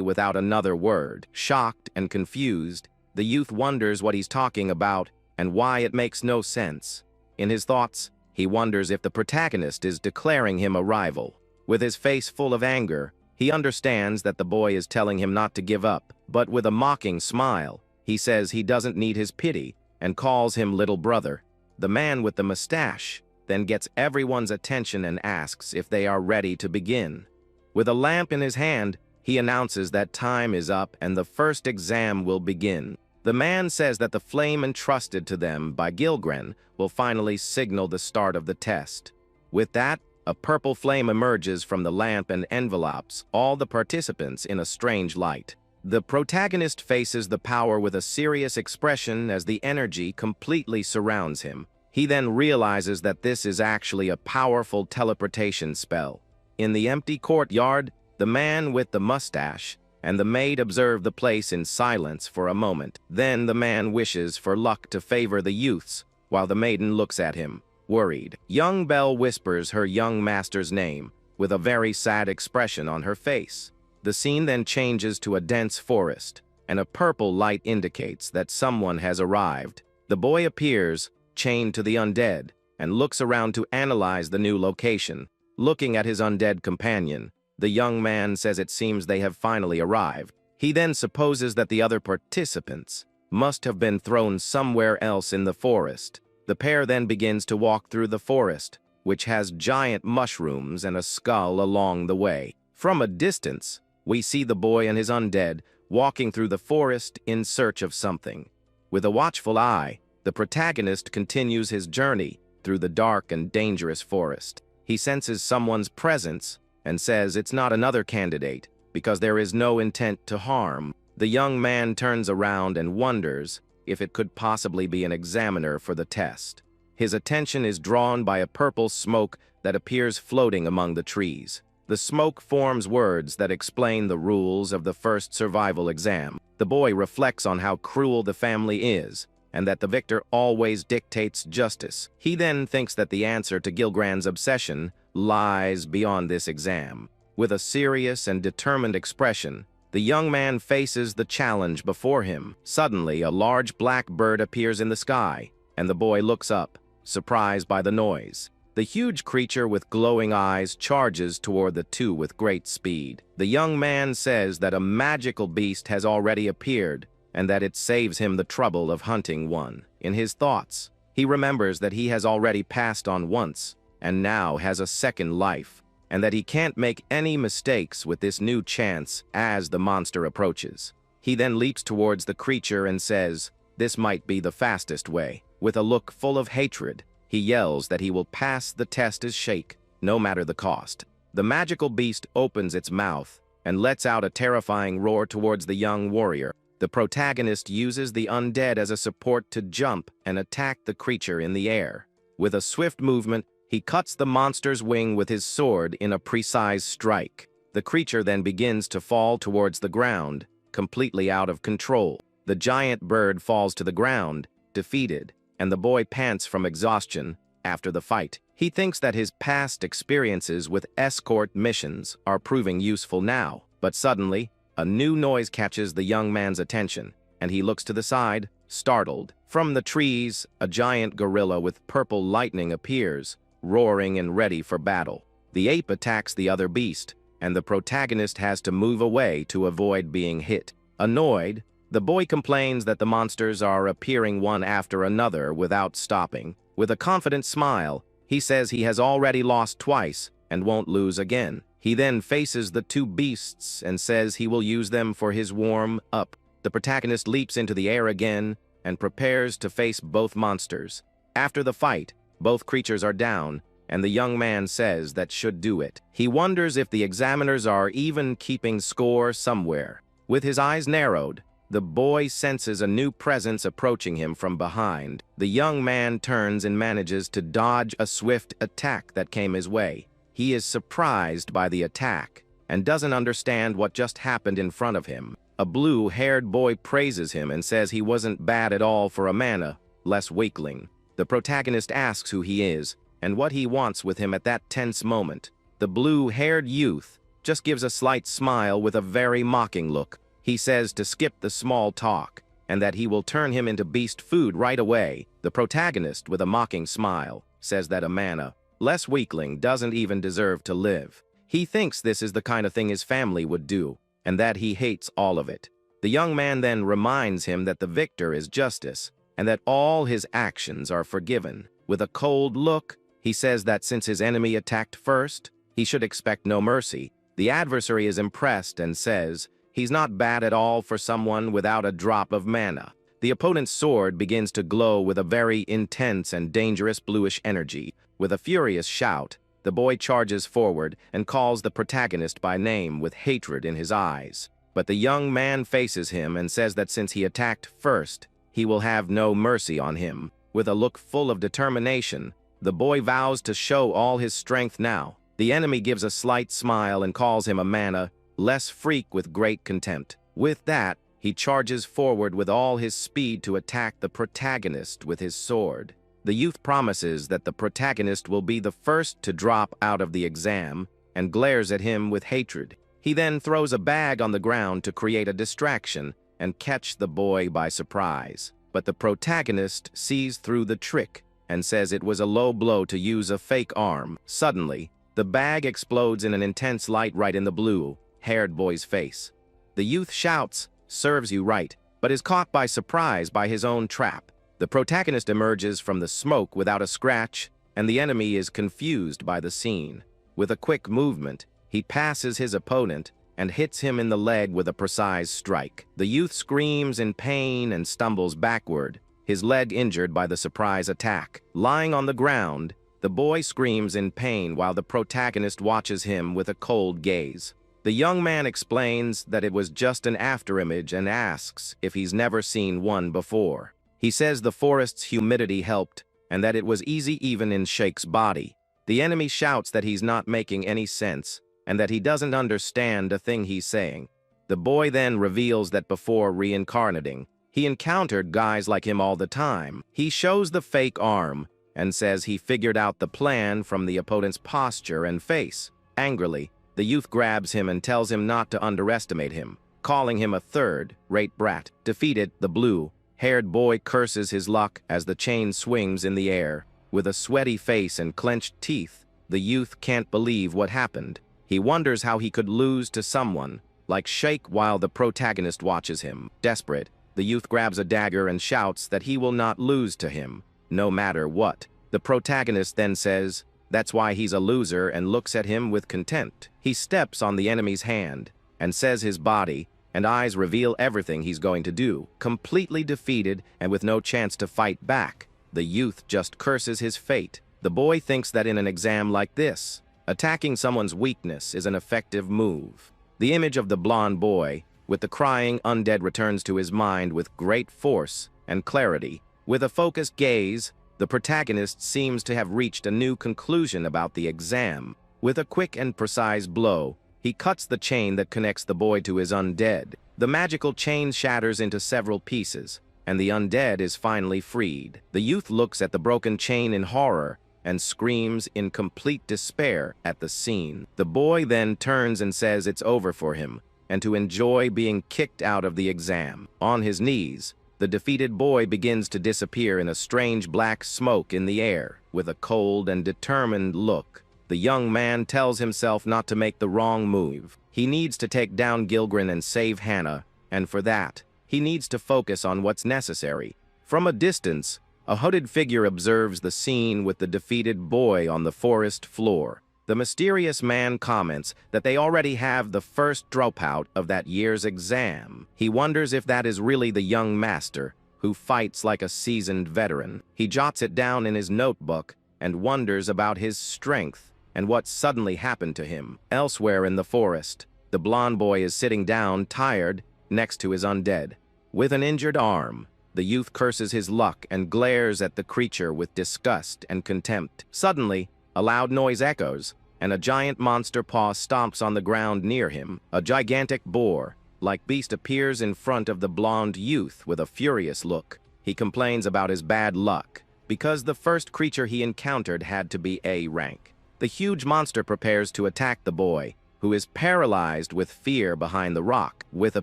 S1: without another word. Shocked and confused, the youth wonders what he's talking about and why it makes no sense. In his thoughts, he wonders if the protagonist is declaring him a rival. With his face full of anger, he understands that the boy is telling him not to give up, but with a mocking smile, he says he doesn't need his pity and calls him little brother. The man with the mustache then gets everyone's attention and asks if they are ready to begin. With a lamp in his hand, he announces that time is up and the first exam will begin. The man says that the flame entrusted to them by Gilgren will finally signal the start of the test. With that, a purple flame emerges from the lamp and envelopes all the participants in a strange light. The protagonist faces the power with a serious expression as the energy completely surrounds him. He then realizes that this is actually a powerful teleportation spell. In the empty courtyard, the man with the mustache and the maid observe the place in silence for a moment. Then the man wishes for luck to favor the youths, while the maiden looks at him, worried. Young Belle whispers her young master's name, with a very sad expression on her face. The scene then changes to a dense forest, and a purple light indicates that someone has arrived. The boy appears, chained to the undead, and looks around to analyze the new location. Looking at his undead companion, the young man says it seems they have finally arrived. He then supposes that the other participants must have been thrown somewhere else in the forest. The pair then begins to walk through the forest, which has giant mushrooms and a skull along the way. From a distance, we see the boy and his undead walking through the forest in search of something. With a watchful eye, the protagonist continues his journey through the dark and dangerous forest. He senses someone's presence and says it's not another candidate, because there is no intent to harm. The young man turns around and wonders if it could possibly be an examiner for the test. His attention is drawn by a purple smoke that appears floating among the trees. The smoke forms words that explain the rules of the first survival exam. The boy reflects on how cruel the family is, and that the victor always dictates justice. He then thinks that the answer to Gilgrand's obsession lies beyond this exam. With a serious and determined expression, the young man faces the challenge before him. Suddenly, a large black bird appears in the sky, and the boy looks up, surprised by the noise. The huge creature with glowing eyes charges toward the two with great speed. The young man says that a magical beast has already appeared, and that it saves him the trouble of hunting one. In his thoughts, he remembers that he has already passed on once, and now has a second life, and that he can't make any mistakes with this new chance as the monster approaches. He then leaps towards the creature and says, "This might be the fastest way." With a look full of hatred, he yells that he will pass the test as shake, no matter the cost. The magical beast opens its mouth and lets out a terrifying roar towards the young warrior. The protagonist uses the undead as a support to jump and attack the creature in the air. With a swift movement, he cuts the monster's wing with his sword in a precise strike. The creature then begins to fall towards the ground, completely out of control. The giant bird falls to the ground, defeated, and the boy pants from exhaustion after the fight. He thinks that his past experiences with escort missions are proving useful now, but suddenly, a new noise catches the young man's attention, and he looks to the side, startled. From the trees, a giant gorilla with purple lightning appears, roaring and ready for battle. The ape attacks the other beast, and the protagonist has to move away to avoid being hit. Annoyed, the boy complains that the monsters are appearing one after another without stopping. With a confident smile, he says he has already lost twice and won't lose again. He then faces the two beasts and says he will use them for his warm-up. The protagonist leaps into the air again and prepares to face both monsters. After the fight, both creatures are down, and the young man says that should do it. He wonders if the examiners are even keeping score somewhere. With his eyes narrowed, the boy senses a new presence approaching him from behind. The young man turns and manages to dodge a swift attack that came his way. He is surprised by the attack and doesn't understand what just happened in front of him. A blue-haired boy praises him and says he wasn't bad at all for a mana-less weakling. The protagonist asks who he is and what he wants with him at that tense moment. The blue-haired youth just gives a slight smile with a very mocking look. He says to skip the small talk and that he will turn him into beast food right away. The protagonist, with a mocking smile, says that a mana-less weakling doesn't even deserve to live. He thinks this is the kind of thing his family would do, and that he hates all of it. The young man then reminds him that the victor is justice, and that all his actions are forgiven. With a cold look, he says that since his enemy attacked first, he should expect no mercy. The adversary is impressed and says he's not bad at all for someone without a drop of mana. The opponent's sword begins to glow with a very intense and dangerous bluish energy. With a furious shout, the boy charges forward and calls the protagonist by name with hatred in his eyes. But the young man faces him and says that since he attacked first, he will have no mercy on him. With a look full of determination, the boy vows to show all his strength now. The enemy gives a slight smile and calls him a mana-less freak with great contempt. With that, he charges forward with all his speed to attack the protagonist with his sword. The youth promises that the protagonist will be the first to drop out of the exam and glares at him with hatred. He then throws a bag on the ground to create a distraction and catch the boy by surprise. But the protagonist sees through the trick and says it was a low blow to use a fake arm. Suddenly, the bag explodes in an intense light right in the blue-haired boy's face. The youth shouts, "Serves you right," but is caught by surprise by his own trap. The protagonist emerges from the smoke without a scratch, and the enemy is confused by the scene. With a quick movement, he passes his opponent and hits him in the leg with a precise strike. The youth screams in pain and stumbles backward, his leg injured by the surprise attack. Lying on the ground, the boy screams in pain while the protagonist watches him with a cold gaze. The young man explains that it was just an afterimage and asks if he's never seen one before. He says the forest's humidity helped and that it was easy even in Shake's body. The enemy shouts that he's not making any sense and that he doesn't understand a thing he's saying. The boy then reveals that before reincarnating, he encountered guys like him all the time. He shows the fake arm and says he figured out the plan from the opponent's posture and face. Angrily, the youth grabs him and tells him not to underestimate him, calling him a third-rate brat. Defeated, the blue-haired boy curses his luck as the chain swings in the air. With a sweaty face and clenched teeth, the youth can't believe what happened. He wonders how he could lose to someone like Shake while the protagonist watches him. Desperate, the youth grabs a dagger and shouts that he will not lose to him, no matter what. The protagonist then says that's why he's a loser and looks at him with contempt. He steps on the enemy's hand and says his body and eyes reveal everything he's going to do. Completely defeated and with no chance to fight back, the youth just curses his fate. The boy thinks that in an exam like this, attacking someone's weakness is an effective move. The image of the blonde boy with the crying undead returns to his mind with great force and clarity. With a focused gaze, the protagonist seems to have reached a new conclusion about the exam. With a quick and precise blow, he cuts the chain that connects the boy to his undead. The magical chain shatters into several pieces, and the undead is finally freed. The youth looks at the broken chain in horror and screams in complete despair at the scene. The boy then turns and says it's over for him, and to enjoy being kicked out of the exam. On his knees, the defeated boy begins to disappear in a strange black smoke in the air. With a cold and determined look, the young man tells himself not to make the wrong move. He needs to take down Gilgren and save Hannah, and for that, he needs to focus on what's necessary. From a distance, a hooded figure observes the scene with the defeated boy on the forest floor. The mysterious man comments that they already have the first dropout of that year's exam. He wonders if that is really the young master, who fights like a seasoned veteran. He jots it down in his notebook and wonders about his strength and what suddenly happened to him. Elsewhere in the forest, the blonde boy is sitting down, tired, next to his undead. With an injured arm, the youth curses his luck and glares at the creature with disgust and contempt. Suddenly, a loud noise echoes, and a giant monster paw stomps on the ground near him. A gigantic boar-like beast appears in front of the blonde youth with a furious look. He complains about his bad luck, because the first creature he encountered had to be A rank. The huge monster prepares to attack the boy, who is paralyzed with fear behind the rock. With a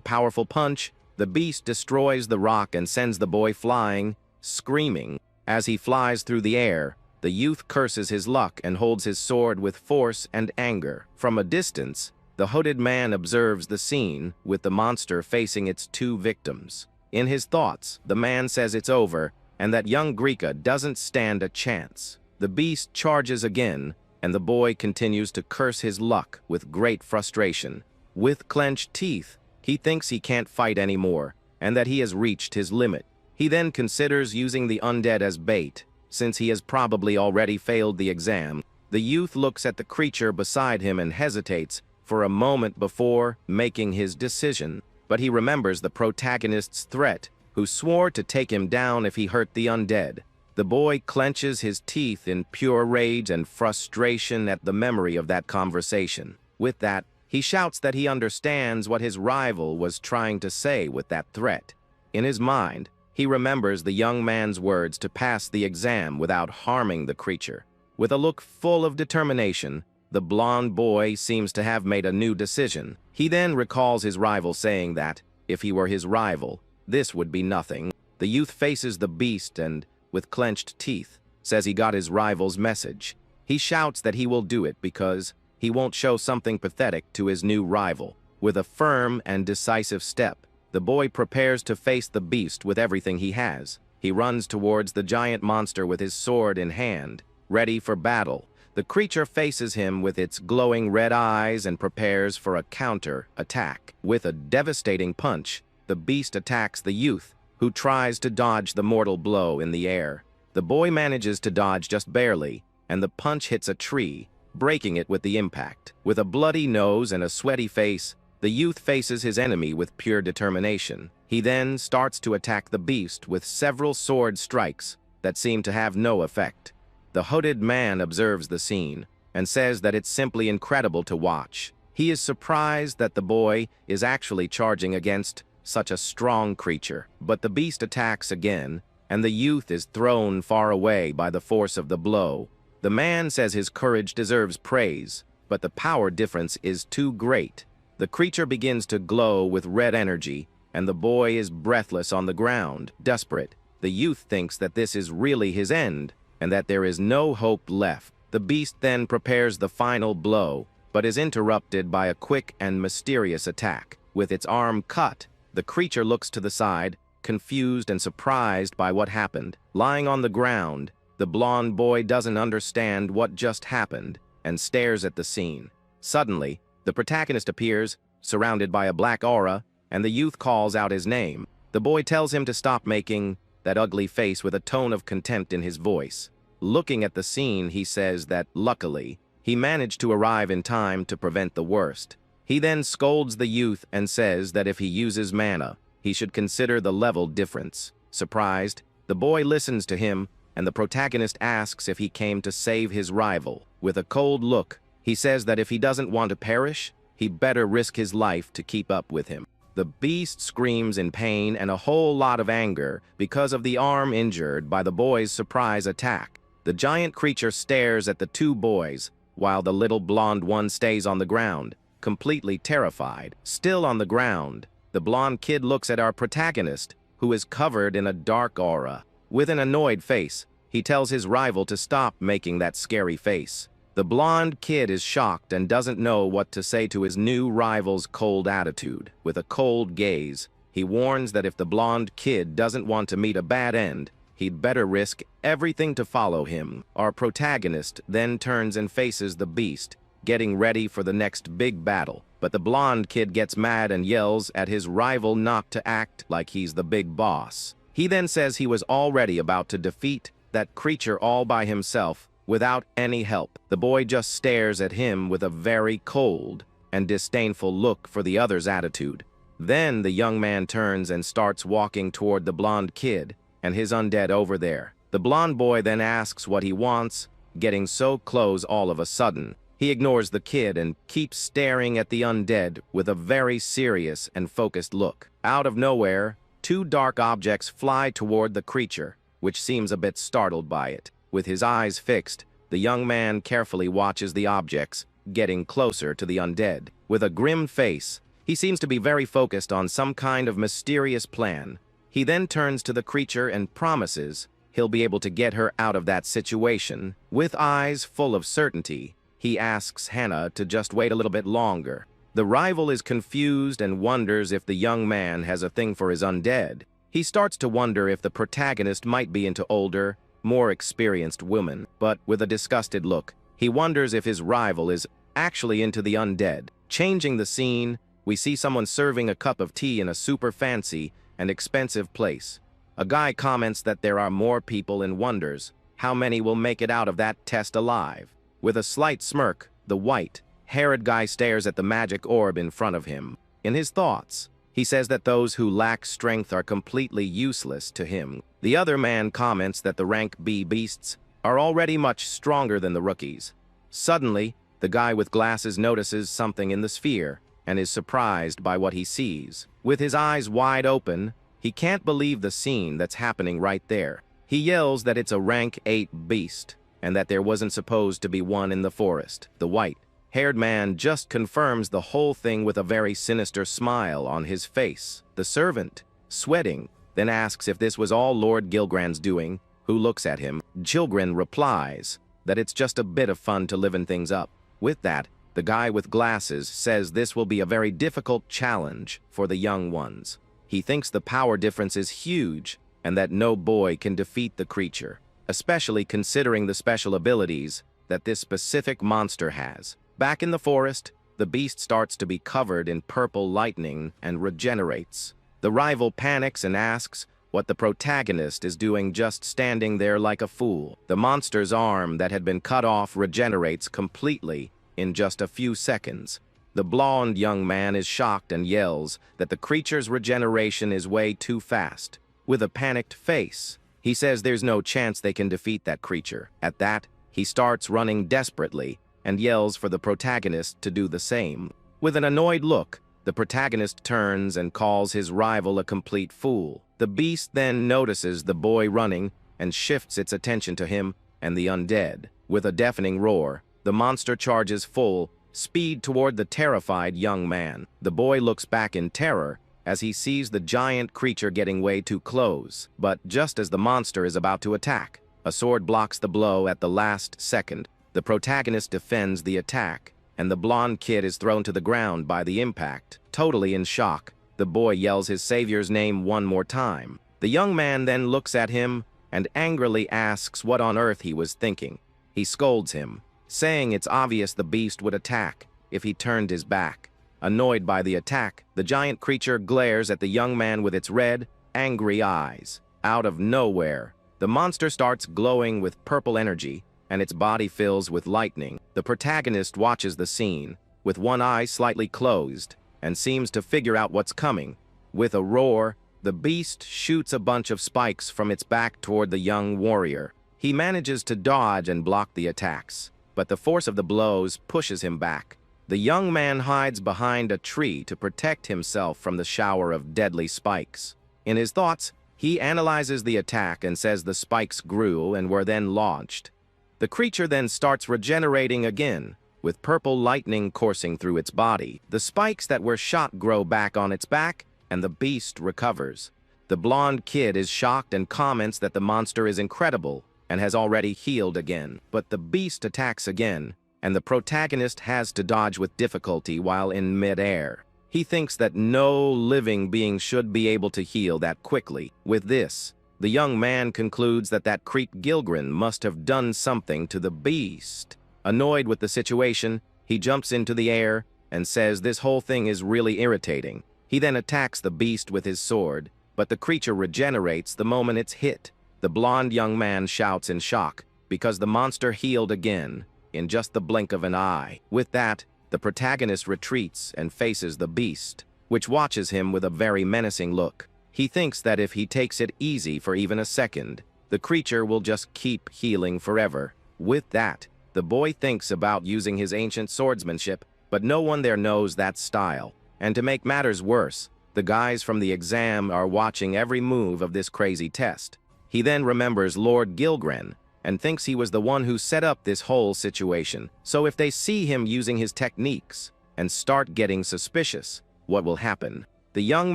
S1: powerful punch, the beast destroys the rock and sends the boy flying, screaming. As he flies through the air, the youth curses his luck and holds his sword with force and anger. From a distance, the hooded man observes the scene, with the monster facing its two victims. In his thoughts, the man says it's over, and that young Greeka doesn't stand a chance. The beast charges again, and the boy continues to curse his luck with great frustration. With clenched teeth, he thinks he can't fight anymore, and that he has reached his limit. He then considers using the undead as bait, since he has probably already failed the exam. The youth looks at the creature beside him and hesitates for a moment before making his decision. But he remembers the protagonist's threat, who swore to take him down if he hurt the undead. The boy clenches his teeth in pure rage and frustration at the memory of that conversation. With that, he shouts that he understands what his rival was trying to say with that threat. In his mind, he remembers the young man's words to pass the exam without harming the creature. With a look full of determination, the blonde boy seems to have made a new decision. He then recalls his rival saying that, if he were his rival, this would be nothing. The youth faces the beast and, with clenched teeth, says he got his rival's message. He shouts that he will do it because he won't show something pathetic to his new rival. With a firm and decisive step, the boy prepares to face the beast with everything he has. He runs towards the giant monster with his sword in hand, ready for battle. The creature faces him with its glowing red eyes and prepares for a counter-attack. With a devastating punch, the beast attacks the youth, who tries to dodge the mortal blow in the air. The boy manages to dodge just barely, and the punch hits a tree, breaking it with the impact. With a bloody nose and a sweaty face, the youth faces his enemy with pure determination. He then starts to attack the beast with several sword strikes that seem to have no effect. The hooded man observes the scene and says that it's simply incredible to watch. He is surprised that the boy is actually charging against such a strong creature. But the beast attacks again, and the youth is thrown far away by the force of the blow. The man says his courage deserves praise, but the power difference is too great. The creature begins to glow with red energy, and the boy is breathless on the ground, desperate. The youth thinks that this is really his end, and that there is no hope left. The beast then prepares the final blow, but is interrupted by a quick and mysterious attack. With its arm cut, the creature looks to the side, confused and surprised by what happened. Lying on the ground, the blonde boy doesn't understand what just happened and stares at the scene. Suddenly, the protagonist appears, surrounded by a black aura, and the youth calls out his name. The boy tells him to stop making that ugly face with a tone of contempt in his voice. Looking at the scene, he says that, luckily, he managed to arrive in time to prevent the worst. He then scolds the youth and says that if he uses mana, he should consider the level difference. Surprised, the boy listens to him, and the protagonist asks if he came to save his rival. With a cold look, he says that if he doesn't want to perish, he better risk his life to keep up with him. The beast screams in pain and a whole lot of anger because of the arm injured by the boy's surprise attack. The giant creature stares at the two boys, while the little blonde one stays on the ground, completely terrified. Still on the ground, the blonde kid looks at our protagonist, who is covered in a dark aura. With an annoyed face, he tells his rival to stop making that scary face. The blonde kid is shocked and doesn't know what to say to his new rival's cold attitude. With a cold gaze, he warns that if the blonde kid doesn't want to meet a bad end, he'd better risk everything to follow him. Our protagonist then turns and faces the beast, getting ready for the next big battle. But the blonde kid gets mad and yells at his rival not to act like he's the big boss. He then says he was already about to defeat that creature all by himself, without any help. The boy just stares at him with a very cold and disdainful look for the other's attitude. Then the young man turns and starts walking toward the blonde kid and his undead over there. The blonde boy then asks what he wants, getting so close all of a sudden. He ignores the kid and keeps staring at the undead with a very serious and focused look. Out of nowhere, two dark objects fly toward the creature, which seems a bit startled by it. With his eyes fixed, the young man carefully watches the objects, getting closer to the undead. With a grim face, he seems to be very focused on some kind of mysterious plan. He then turns to the creature and promises he'll be able to get her out of that situation. With eyes full of certainty, he asks Hannah to just wait a little bit longer. The rival is confused and wonders if the young man has a thing for his undead. He starts to wonder if the protagonist might be into older, more experienced women, but with a disgusted look, he wonders if his rival is actually into the undead. Changing the scene, we see someone serving a cup of tea in a super fancy and expensive place. A guy comments that there are more people and wonders how many will make it out of that test alive. With a slight smirk, the white-haired guy stares at the magic orb in front of him. In his thoughts, he says that those who lack strength are completely useless to him. The other man comments that the rank B beasts are already much stronger than the rookies. Suddenly, the guy with glasses notices something in the sphere and is surprised by what he sees. With his eyes wide open, he can't believe the scene that's happening right there. He yells that it's a rank 8 beast and that there wasn't supposed to be one in the forest. The white-haired man just confirms the whole thing with a very sinister smile on his face. The servant, sweating, then asks if this was all Lord Gilgran's doing, who looks at him. Gilgran replies that it's just a bit of fun to liven things up. With that, the guy with glasses says this will be a very difficult challenge for the young ones. He thinks the power difference is huge and that no boy can defeat the creature, especially considering the special abilities that this specific monster has. Back in the forest, the beast starts to be covered in purple lightning and regenerates. The rival panics and asks what the protagonist is doing just standing there like a fool. The monster's arm that had been cut off regenerates completely in just a few seconds. The blonde young man is shocked and yells that the creature's regeneration is way too fast. With a panicked face, he says there's no chance they can defeat that creature. At that, he starts running desperately and yells for the protagonist to do the same. With an annoyed look, the protagonist turns and calls his rival a complete fool. The beast then notices the boy running and shifts its attention to him and the undead. With a deafening roar, the monster charges full speed toward the terrified young man. The boy looks back in terror as he sees the giant creature getting way too close. But just as the monster is about to attack, a sword blocks the blow at the last second. The protagonist defends the attack, and the blonde kid is thrown to the ground by the impact. Totally in shock, the boy yells his savior's name one more time. The young man then looks at him and angrily asks what on earth he was thinking. He scolds him, saying it's obvious the beast would attack if he turned his back. Annoyed by the attack, the giant creature glares at the young man with its red, angry eyes. Out of nowhere, the monster starts glowing with purple energy, and its body fills with lightning. The protagonist watches the scene, with one eye slightly closed, and seems to figure out what's coming. With a roar, the beast shoots a bunch of spikes from its back toward the young warrior. He manages to dodge and block the attacks, but the force of the blows pushes him back. The young man hides behind a tree to protect himself from the shower of deadly spikes. In his thoughts, he analyzes the attack and says the spikes grew and were then launched. The creature then starts regenerating again, with purple lightning coursing through its body. The spikes that were shot grow back on its back, and the beast recovers. The blonde kid is shocked and comments that the monster is incredible and has already healed again. But the beast attacks again, and the protagonist has to dodge with difficulty while in mid-air. He thinks that no living being should be able to heal that quickly. With this, the young man concludes that Creek Gilgren must have done something to the beast. Annoyed with the situation, he jumps into the air and says this whole thing is really irritating. He then attacks the beast with his sword, but the creature regenerates the moment it's hit. The blonde young man shouts in shock because the monster healed again in just the blink of an eye. With that, the protagonist retreats and faces the beast, which watches him with a very menacing look. He thinks that if he takes it easy for even a second, the creature will just keep healing forever. With that, the boy thinks about using his ancient swordsmanship, but no one there knows that style. And to make matters worse, the guys from the exam are watching every move of this crazy test. He then remembers Lord Gilgren and thinks he was the one who set up this whole situation. So if they see him using his techniques and start getting suspicious, what will happen? The young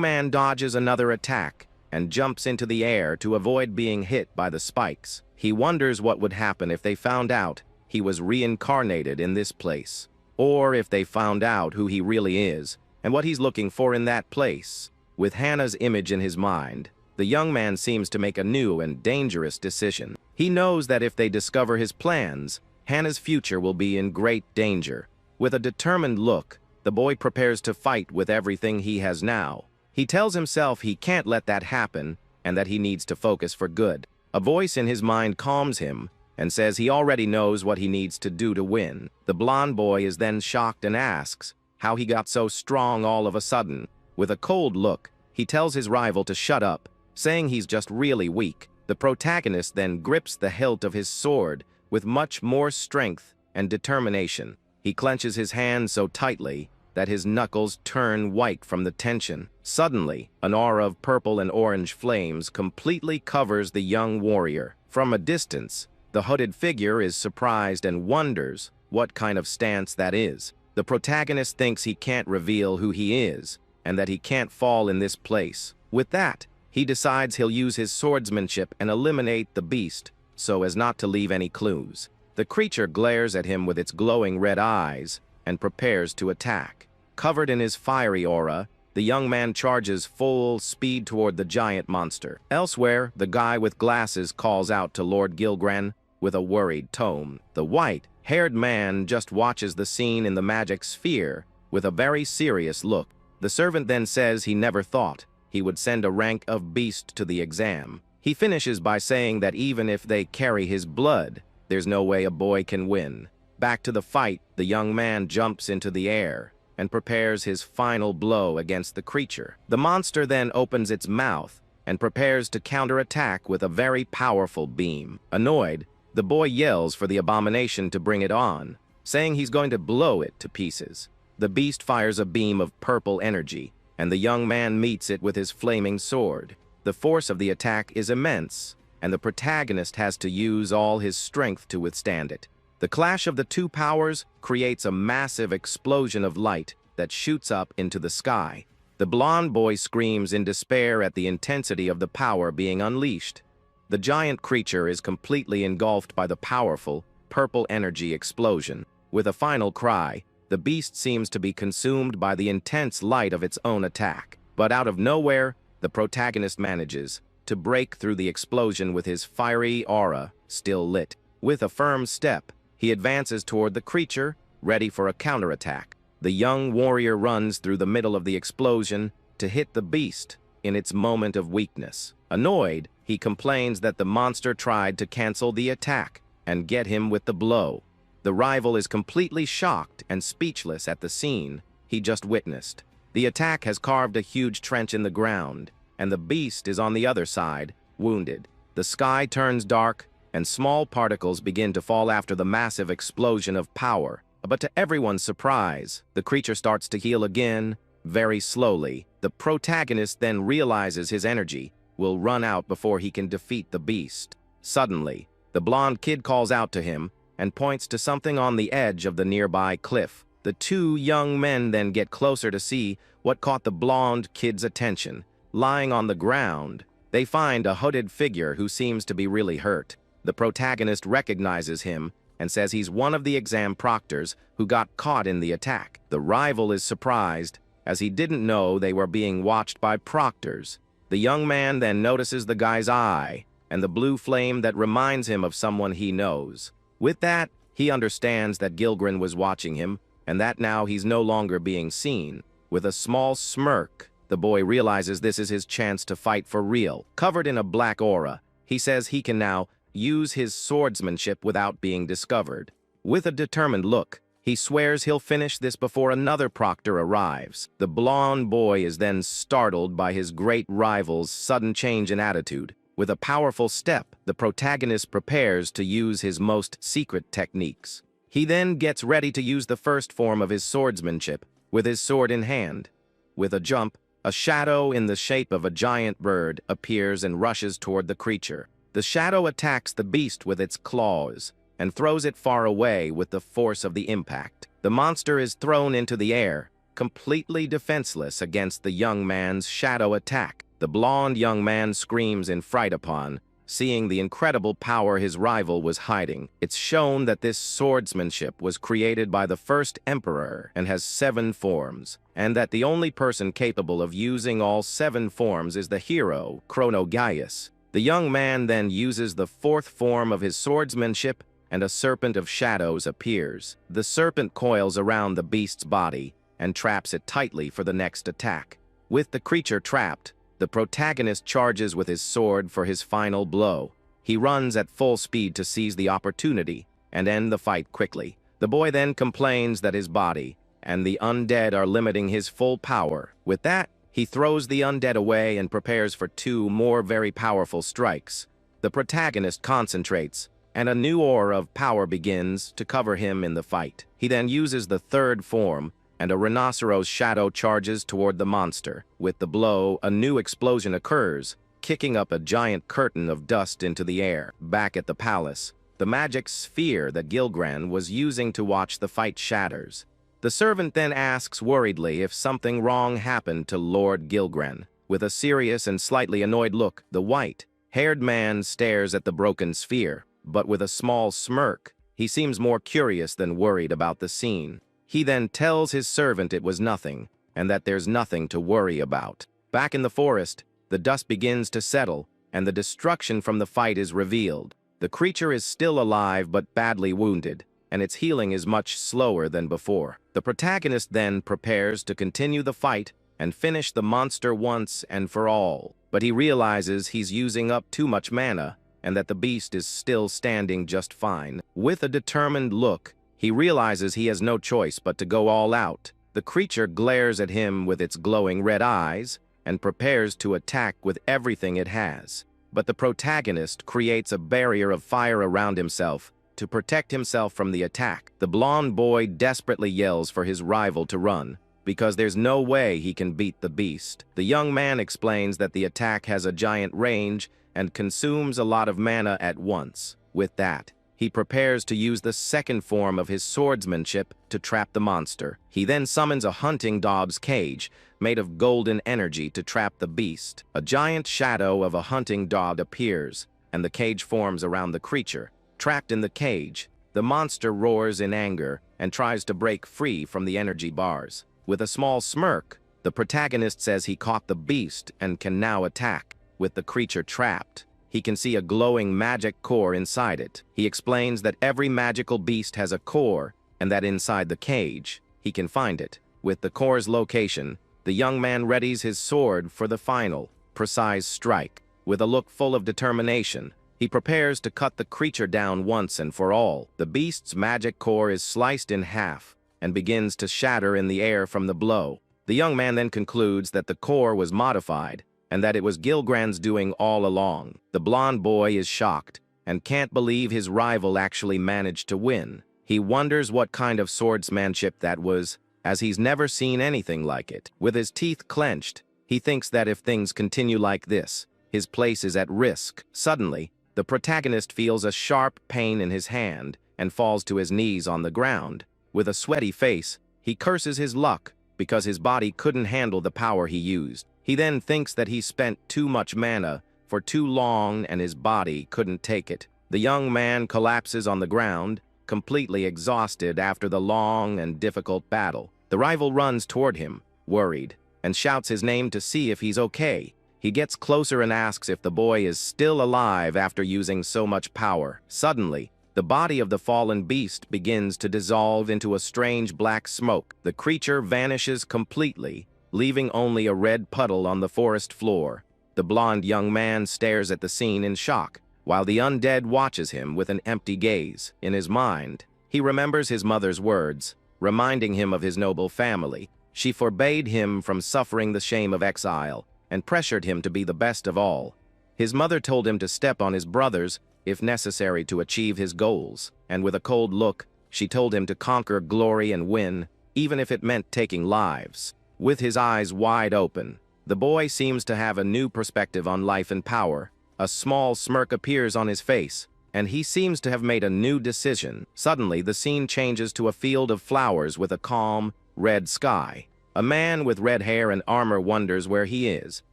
S1: man dodges another attack and jumps into the air to avoid being hit by the spikes. He wonders what would happen if they found out he was reincarnated in this place, or if they found out who he really is and what he's looking for in that place. With Hannah's image in his mind, the young man seems to make a new and dangerous decision. He knows that if they discover his plans, Hannah's future will be in great danger. With a determined look, the boy prepares to fight with everything he has now. He tells himself he can't let that happen and that he needs to focus for good. A voice in his mind calms him and says he already knows what he needs to do to win. The blonde boy is then shocked and asks how he got so strong all of a sudden. With a cold look, he tells his rival to shut up, saying he's just really weak. The protagonist then grips the hilt of his sword with much more strength and determination. He clenches his hand so tightly that his knuckles turn white from the tension. Suddenly, an aura of purple and orange flames completely covers the young warrior. From a distance, the hooded figure is surprised and wonders what kind of stance that is. The protagonist thinks he can't reveal who he is and that he can't fall in this place. With that, he decides he'll use his swordsmanship and eliminate the beast so as not to leave any clues. The creature glares at him with its glowing red eyes and prepares to attack. Covered in his fiery aura, the young man charges full speed toward the giant monster. Elsewhere, the guy with glasses calls out to Lord Gilgren with a worried tone. The white-haired man just watches the scene in the magic sphere with a very serious look. The servant then says he never thought he would send a rank of beast to the exam. He finishes by saying that even if they carry his blood, there's no way a boy can win. Back to the fight, the young man jumps into the air and prepares his final blow against the creature. The monster then opens its mouth and prepares to counterattack with a very powerful beam. Annoyed, the boy yells for the abomination to bring it on, saying he's going to blow it to pieces. The beast fires a beam of purple energy, and the young man meets it with his flaming sword. The force of the attack is immense, and the protagonist has to use all his strength to withstand it. The clash of the two powers creates a massive explosion of light that shoots up into the sky. The blonde boy screams in despair at the intensity of the power being unleashed. The giant creature is completely engulfed by the powerful, purple energy explosion. With a final cry, the beast seems to be consumed by the intense light of its own attack. But out of nowhere, the protagonist manages to break through the explosion with his fiery aura still lit. With a firm step, he advances toward the creature, ready for a counterattack. The young warrior runs through the middle of the explosion to hit the beast in its moment of weakness. Annoyed, he complains that the monster tried to cancel the attack and get him with the blow. The rival is completely shocked and speechless at the scene he just witnessed. The attack has carved a huge trench in the ground, and the beast is on the other side, wounded. The sky turns dark, and small particles begin to fall after the massive explosion of power. But to everyone's surprise, the creature starts to heal again, very slowly. The protagonist then realizes his energy will run out before he can defeat the beast. Suddenly, the blonde kid calls out to him and points to something on the edge of the nearby cliff. The two young men then get closer to see what caught the blonde kid's attention. Lying on the ground, they find a hooded figure who seems to be really hurt. The protagonist recognizes him and says he's one of the exam proctors who got caught in the attack. The rival is surprised, as he didn't know they were being watched by proctors. The young man then notices the guy's eye and the blue flame that reminds him of someone he knows. With that, he understands that Gilgren was watching him and that now he's no longer being seen. With a small smirk, the boy realizes this is his chance to fight for real. Covered in a black aura, he says he can now use his swordsmanship without being discovered. With a determined look, he swears he'll finish this before another proctor arrives. The blonde boy is then startled by his great rival's sudden change in attitude. With a powerful step, the protagonist prepares to use his most secret techniques. He then gets ready to use the first form of his swordsmanship, with his sword in hand. With a jump, a shadow in the shape of a giant bird appears and rushes toward the creature. The shadow attacks the beast with its claws and throws it far away with the force of the impact. The monster is thrown into the air, completely defenseless against the young man's shadow attack. The blonde young man screams in fright upon seeing the incredible power his rival was hiding. It's shown that this swordsmanship was created by the first emperor and has 7 forms, and that the only person capable of using all 7 forms is the hero, Chronogaius. The young man then uses the 4th form of his swordsmanship, and a serpent of shadows appears. The serpent coils around the beast's body and traps it tightly for the next attack. With the creature trapped, the protagonist charges with his sword for his final blow. He runs at full speed to seize the opportunity and end the fight quickly. The boy then complains that his body and the undead are limiting his full power. With that, he throws the undead away and prepares for 2 more very powerful strikes. The protagonist concentrates, and a new aura of power begins to cover him in the fight. He then uses the 3rd form, and a rhinoceros shadow charges toward the monster. With the blow, a new explosion occurs, kicking up a giant curtain of dust into the air. Back at the palace, the magic sphere that Gilgren was using to watch the fight shatters. The servant then asks worriedly if something wrong happened to Lord Gilgren. With a serious and slightly annoyed look, the white-haired man stares at the broken sphere, but with a small smirk. He seems more curious than worried about the scene. He then tells his servant it was nothing, and that there's nothing to worry about. Back in the forest, the dust begins to settle, and the destruction from the fight is revealed. The creature is still alive but badly wounded, and its healing is much slower than before. The protagonist then prepares to continue the fight and finish the monster once and for all. But he realizes he's using up too much mana, and that the beast is still standing just fine. With a determined look, he realizes he has no choice but to go all out. The creature glares at him with its glowing red eyes, and prepares to attack with everything it has. But the protagonist creates a barrier of fire around himself to protect himself from the attack. The blonde boy desperately yells for his rival to run, because there's no way he can beat the beast. The young man explains that the attack has a giant range and consumes a lot of mana at once. With that, he prepares to use the second form of his swordsmanship to trap the monster. He then summons a hunting dog's cage made of golden energy to trap the beast. A giant shadow of a hunting dog appears, and the cage forms around the creature. Trapped in the cage, the monster roars in anger and tries to break free from the energy bars. With a small smirk, the protagonist says he caught the beast and can now attack. With the creature trapped, he can see a glowing magic core inside it. He explains that every magical beast has a core, and that inside the cage, he can find it. With the core's location, the young man readies his sword for the final, precise strike. With a look full of determination, he prepares to cut the creature down once and for all. The beast's magic core is sliced in half and begins to shatter in the air from the blow. The young man then concludes that the core was modified and that it was Gilgrand's doing all along. The blonde boy is shocked and can't believe his rival actually managed to win. He wonders what kind of swordsmanship that was, as he's never seen anything like it. With his teeth clenched, he thinks that if things continue like this, his place is at risk. Suddenly, the protagonist feels a sharp pain in his hand and falls to his knees on the ground. With a sweaty face, he curses his luck because his body couldn't handle the power he used. He then thinks that he spent too much mana for too long and his body couldn't take it. The young man collapses on the ground, completely exhausted after the long and difficult battle. The rival runs toward him, worried, and shouts his name to see if he's okay. He gets closer and asks if the boy is still alive after using so much power. Suddenly, the body of the fallen beast begins to dissolve into a strange black smoke. The creature vanishes completely, leaving only a red puddle on the forest floor. The blonde young man stares at the scene in shock, while the undead watches him with an empty gaze. In his mind, he remembers his mother's words, reminding him of his noble family. She forbade him from suffering the shame of exile and pressured him to be the best of all. His mother told him to step on his brothers if necessary to achieve his goals, and with a cold look, she told him to conquer glory and win, even if it meant taking lives. With his eyes wide open, the boy seems to have a new perspective on life and power. A small smirk appears on his face, and he seems to have made a new decision. Suddenly, the scene changes to a field of flowers with a calm, red sky. A man with red hair and armor wonders where he is,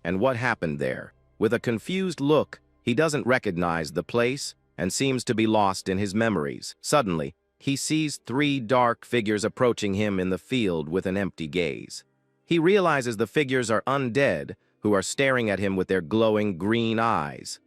S1: and what happened there. With a confused look, he doesn't recognize the place, and seems to be lost in his memories. Suddenly, he sees 3 dark figures approaching him in the field with an empty gaze. He realizes the figures are undead, who are staring at him with their glowing green eyes.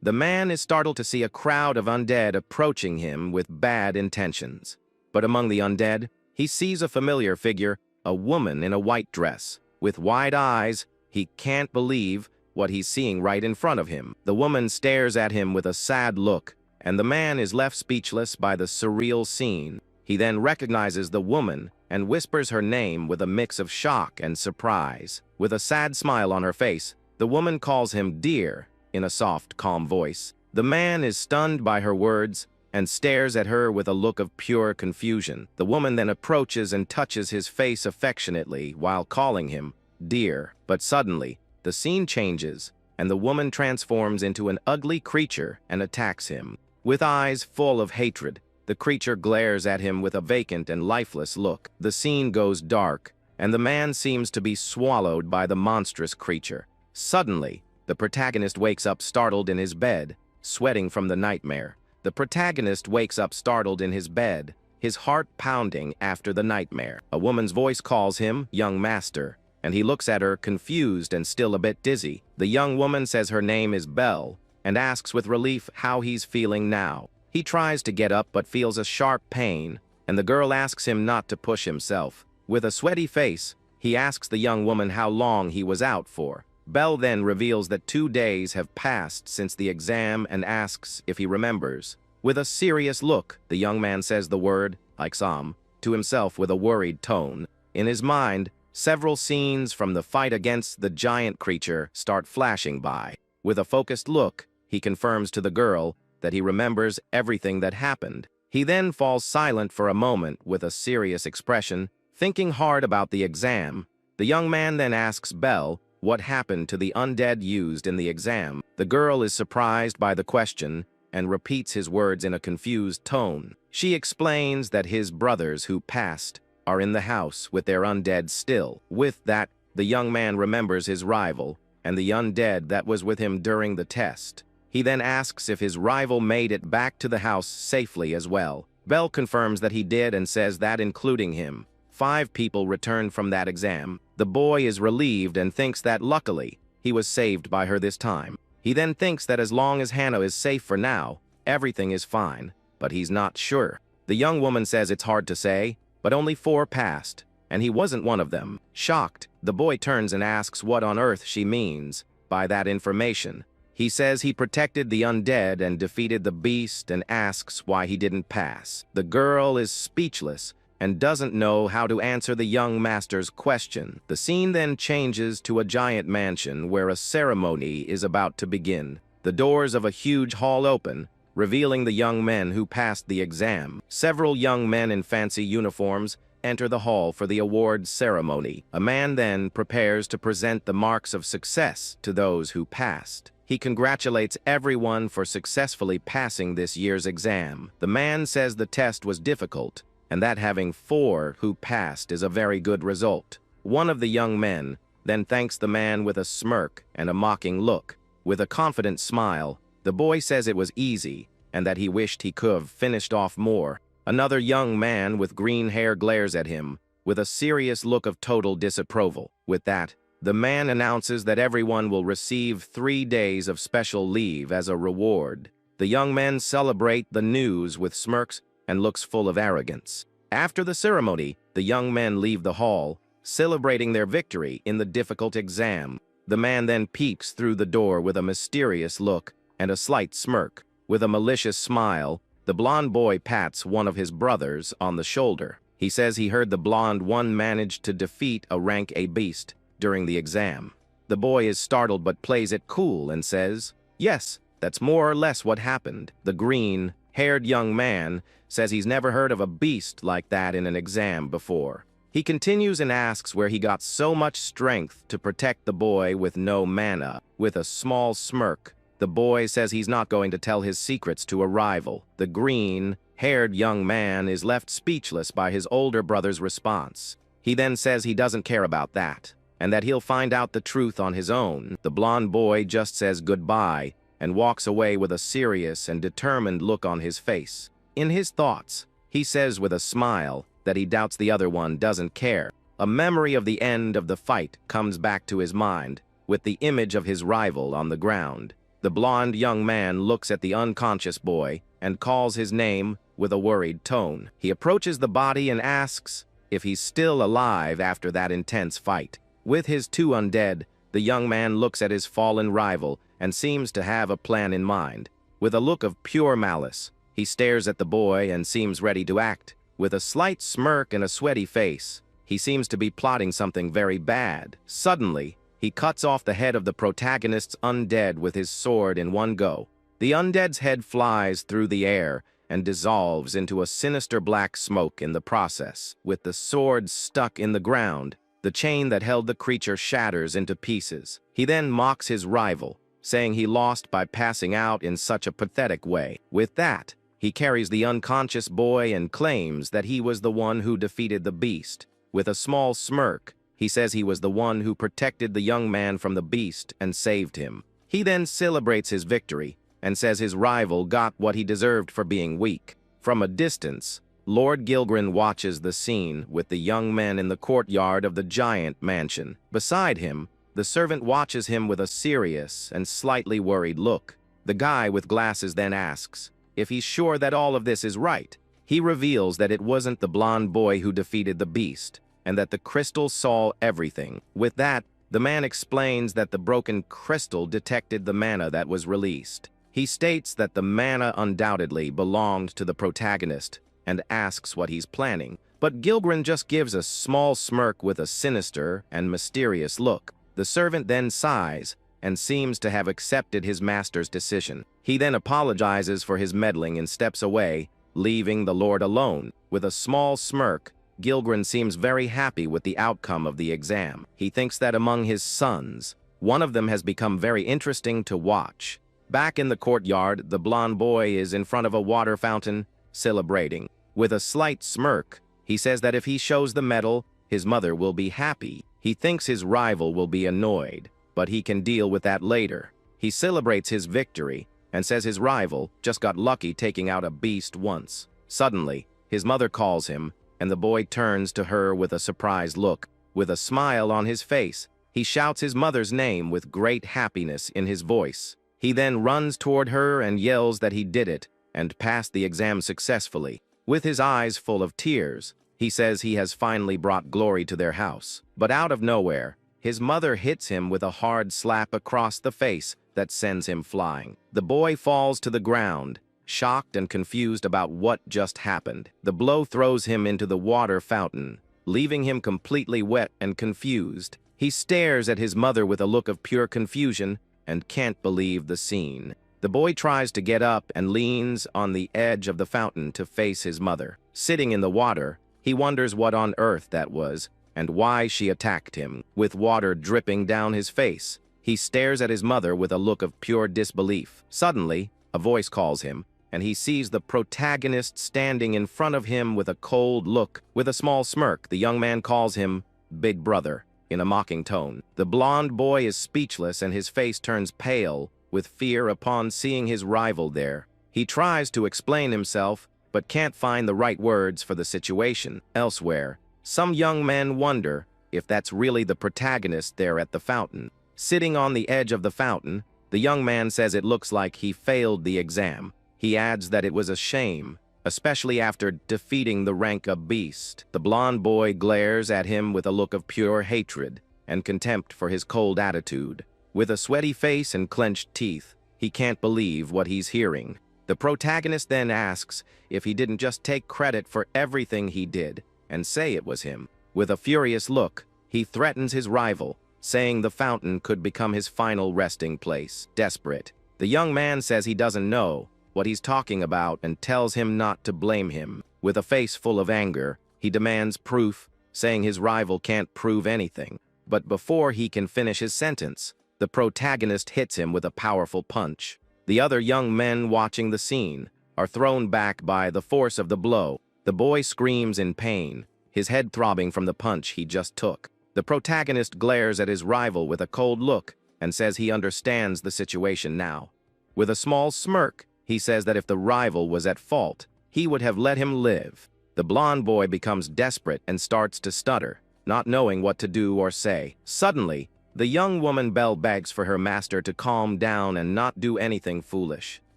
S1: The man is startled to see a crowd of undead approaching him with bad intentions. But among the undead, he sees a familiar figure, a woman in a white dress. With wide eyes, he can't believe what he's seeing right in front of him. The woman stares at him with a sad look, and the man is left speechless by the surreal scene. He then recognizes the woman and whispers her name with a mix of shock and surprise. With a sad smile on her face, the woman calls him dear in a soft, calm voice. The man is stunned by her words and stares at her with a look of pure confusion. The woman then approaches and touches his face affectionately while calling him dear. But suddenly, the scene changes, and the woman transforms into an ugly creature and attacks him. With eyes full of hatred, the creature glares at him with a vacant and lifeless look. The scene goes dark, and the man seems to be swallowed by the monstrous creature. Suddenly, the protagonist wakes up startled in his bed, sweating from the nightmare. The protagonist wakes up startled in his bed, his heart pounding after the nightmare. A woman's voice calls him young master, and he looks at her confused and still a bit dizzy. The young woman says her name is Belle, and asks with relief how he's feeling now. He tries to get up but feels a sharp pain, and the girl asks him not to push himself. With a sweaty face, He asks the young woman how long he was out for. Bell then reveals that 2 days have passed since the exam and asks if he remembers. With a serious look, the young man says the word, exam, to himself with a worried tone. In his mind, several scenes from the fight against the giant creature start flashing by. With a focused look, he confirms to the girl that he remembers everything that happened. He then falls silent for a moment with a serious expression, thinking hard about the exam. The young man then asks Belle what happened to the undead used in the exam. The girl is surprised by the question and repeats his words in a confused tone. She explains that his brothers who passed are in the house with their undead still. With that, the young man remembers his rival and the undead that was with him during the test. He then asks if his rival made it back to the house safely as well. Bell confirms that he did and says that including him, 5 people returned from that exam. The boy is relieved and thinks that luckily, he was saved by her this time. He then thinks that as long as Hannah is safe for now, everything is fine, but he's not sure. The young woman says it's hard to say, but only 4 passed, and he wasn't one of them. Shocked, the boy turns and asks what on earth she means by that information. He says he protected the undead and defeated the beast and asks why he didn't pass. The girl is speechless and doesn't know how to answer the young master's question. The scene then changes to a giant mansion where a ceremony is about to begin. The doors of a huge hall open, revealing the young men who passed the exam. Several young men in fancy uniforms enter the hall for the awards ceremony. A man then prepares to present the marks of success to those who passed. He congratulates everyone for successfully passing this year's exam. The man says the test was difficult, and that having 4 who passed is a very good result. One of the young men then thanks the man with a smirk and a mocking look. With a confident smile, the boy says it was easy and that he wished he could have finished off more. Another young man with green hair glares at him with a serious look of total disapproval. With that, the man announces that everyone will receive 3 days of special leave as a reward. The young men celebrate the news with smirks and looks full of arrogance. After the ceremony, the young men leave the hall, celebrating their victory in the difficult exam. The man then peeks through the door with a mysterious look and a slight smirk. With a malicious smile, the blonde boy pats one of his brothers on the shoulder. He says he heard the blonde one managed to defeat a rank A beast during the exam. The boy is startled but plays it cool and says, "Yes, that's more or less what happened." The green-haired young man says he's never heard of a beast like that in an exam before. He continues and asks where he got so much strength to protect the boy with no mana. With a small smirk, the boy says he's not going to tell his secrets to a rival. The green-haired young man is left speechless by his older brother's response. He then says he doesn't care about that, and that he'll find out the truth on his own. The blonde boy just says goodbye and walks away with a serious and determined look on his face. In his thoughts, he says with a smile that he doubts the other one doesn't care. A memory of the end of the fight comes back to his mind, with the image of his rival on the ground. The blonde young man looks at the unconscious boy and calls his name with a worried tone. He approaches the body and asks if he's still alive after that intense fight. With his 2 undead, the young man looks at his fallen rival and seems to have a plan in mind. With a look of pure malice, he stares at the boy and seems ready to act. With a slight smirk and a sweaty face, he seems to be plotting something very bad. Suddenly, he cuts off the head of the protagonist's undead with his sword in one go. The undead's head flies through the air and dissolves into a sinister black smoke in the process. With the sword stuck in the ground, the chain that held the creature shatters into pieces. He then mocks his rival, saying he lost by passing out in such a pathetic way. With that, he carries the unconscious boy and claims that he was the one who defeated the beast. With a small smirk, he says he was the one who protected the young man from the beast and saved him. He then celebrates his victory and says his rival got what he deserved for being weak. From a distance, Lord Gilgren watches the scene with the young men in the courtyard of the giant mansion. Beside him, the servant watches him with a serious and slightly worried look. The guy with glasses then asks if he's sure that all of this is right. He reveals that it wasn't the blonde boy who defeated the beast, and that the crystal saw everything. With that, the man explains that the broken crystal detected the mana that was released. He states that the mana undoubtedly belonged to the protagonist and asks what he's planning. But Gilgren just gives a small smirk with a sinister and mysterious look. The servant then sighs and seems to have accepted his master's decision. He then apologizes for his meddling and steps away, leaving the lord alone. With a small smirk, Gilgren seems very happy with the outcome of the exam. He thinks that among his sons, one of them has become very interesting to watch. Back in the courtyard, the blonde boy is in front of a water fountain, celebrating. With a slight smirk, he says that if he shows the medal, his mother will be happy. He thinks his rival will be annoyed, but he can deal with that later. He celebrates his victory and says his rival just got lucky taking out a beast once. Suddenly, his mother calls him, and the boy turns to her with a surprised look. With a smile on his face, he shouts his mother's name with great happiness in his voice. He then runs toward her and yells that he did it and passed the exam successfully. With his eyes full of tears, he says he has finally brought glory to their house. But out of nowhere, his mother hits him with a hard slap across the face that sends him flying. The boy falls to the ground, shocked and confused about what just happened. The blow throws him into the water fountain, leaving him completely wet and confused. He stares at his mother with a look of pure confusion and can't believe the scene. The boy tries to get up and leans on the edge of the fountain to face his mother. Sitting in the water, he wonders what on earth that was and why she attacked him. With water dripping down his face, he stares at his mother with a look of pure disbelief. Suddenly, a voice calls him, and he sees the protagonist standing in front of him with a cold look. With a small smirk, the young man calls him Big Brother in a mocking tone. The blonde boy is speechless and his face turns pale with fear upon seeing his rival there. He tries to explain himself, but can't find the right words for the situation. Elsewhere, some young men wonder if that's really the protagonist there at the fountain. Sitting on the edge of the fountain, the young man says it looks like he failed the exam. He adds that it was a shame, especially after defeating the rank of beast. The blonde boy glares at him with a look of pure hatred and contempt for his cold attitude. With a sweaty face and clenched teeth, he can't believe what he's hearing. The protagonist then asks if he didn't just take credit for everything he did and say it was him. With a furious look, he threatens his rival, saying the fountain could become his final resting place. Desperate, the young man says he doesn't know what he's talking about and tells him not to blame him. With a face full of anger, he demands proof, saying his rival can't prove anything. But before he can finish his sentence, the protagonist hits him with a powerful punch. The other young men watching the scene are thrown back by the force of the blow. The boy screams in pain, his head throbbing from the punch he just took. The protagonist glares at his rival with a cold look and says he understands the situation now. With a small smirk, he says that if the rival was at fault, he would have let him live. The blonde boy becomes desperate and starts to stutter, not knowing what to do or say. Suddenly, the young woman begs for her master to calm down and not do anything foolish.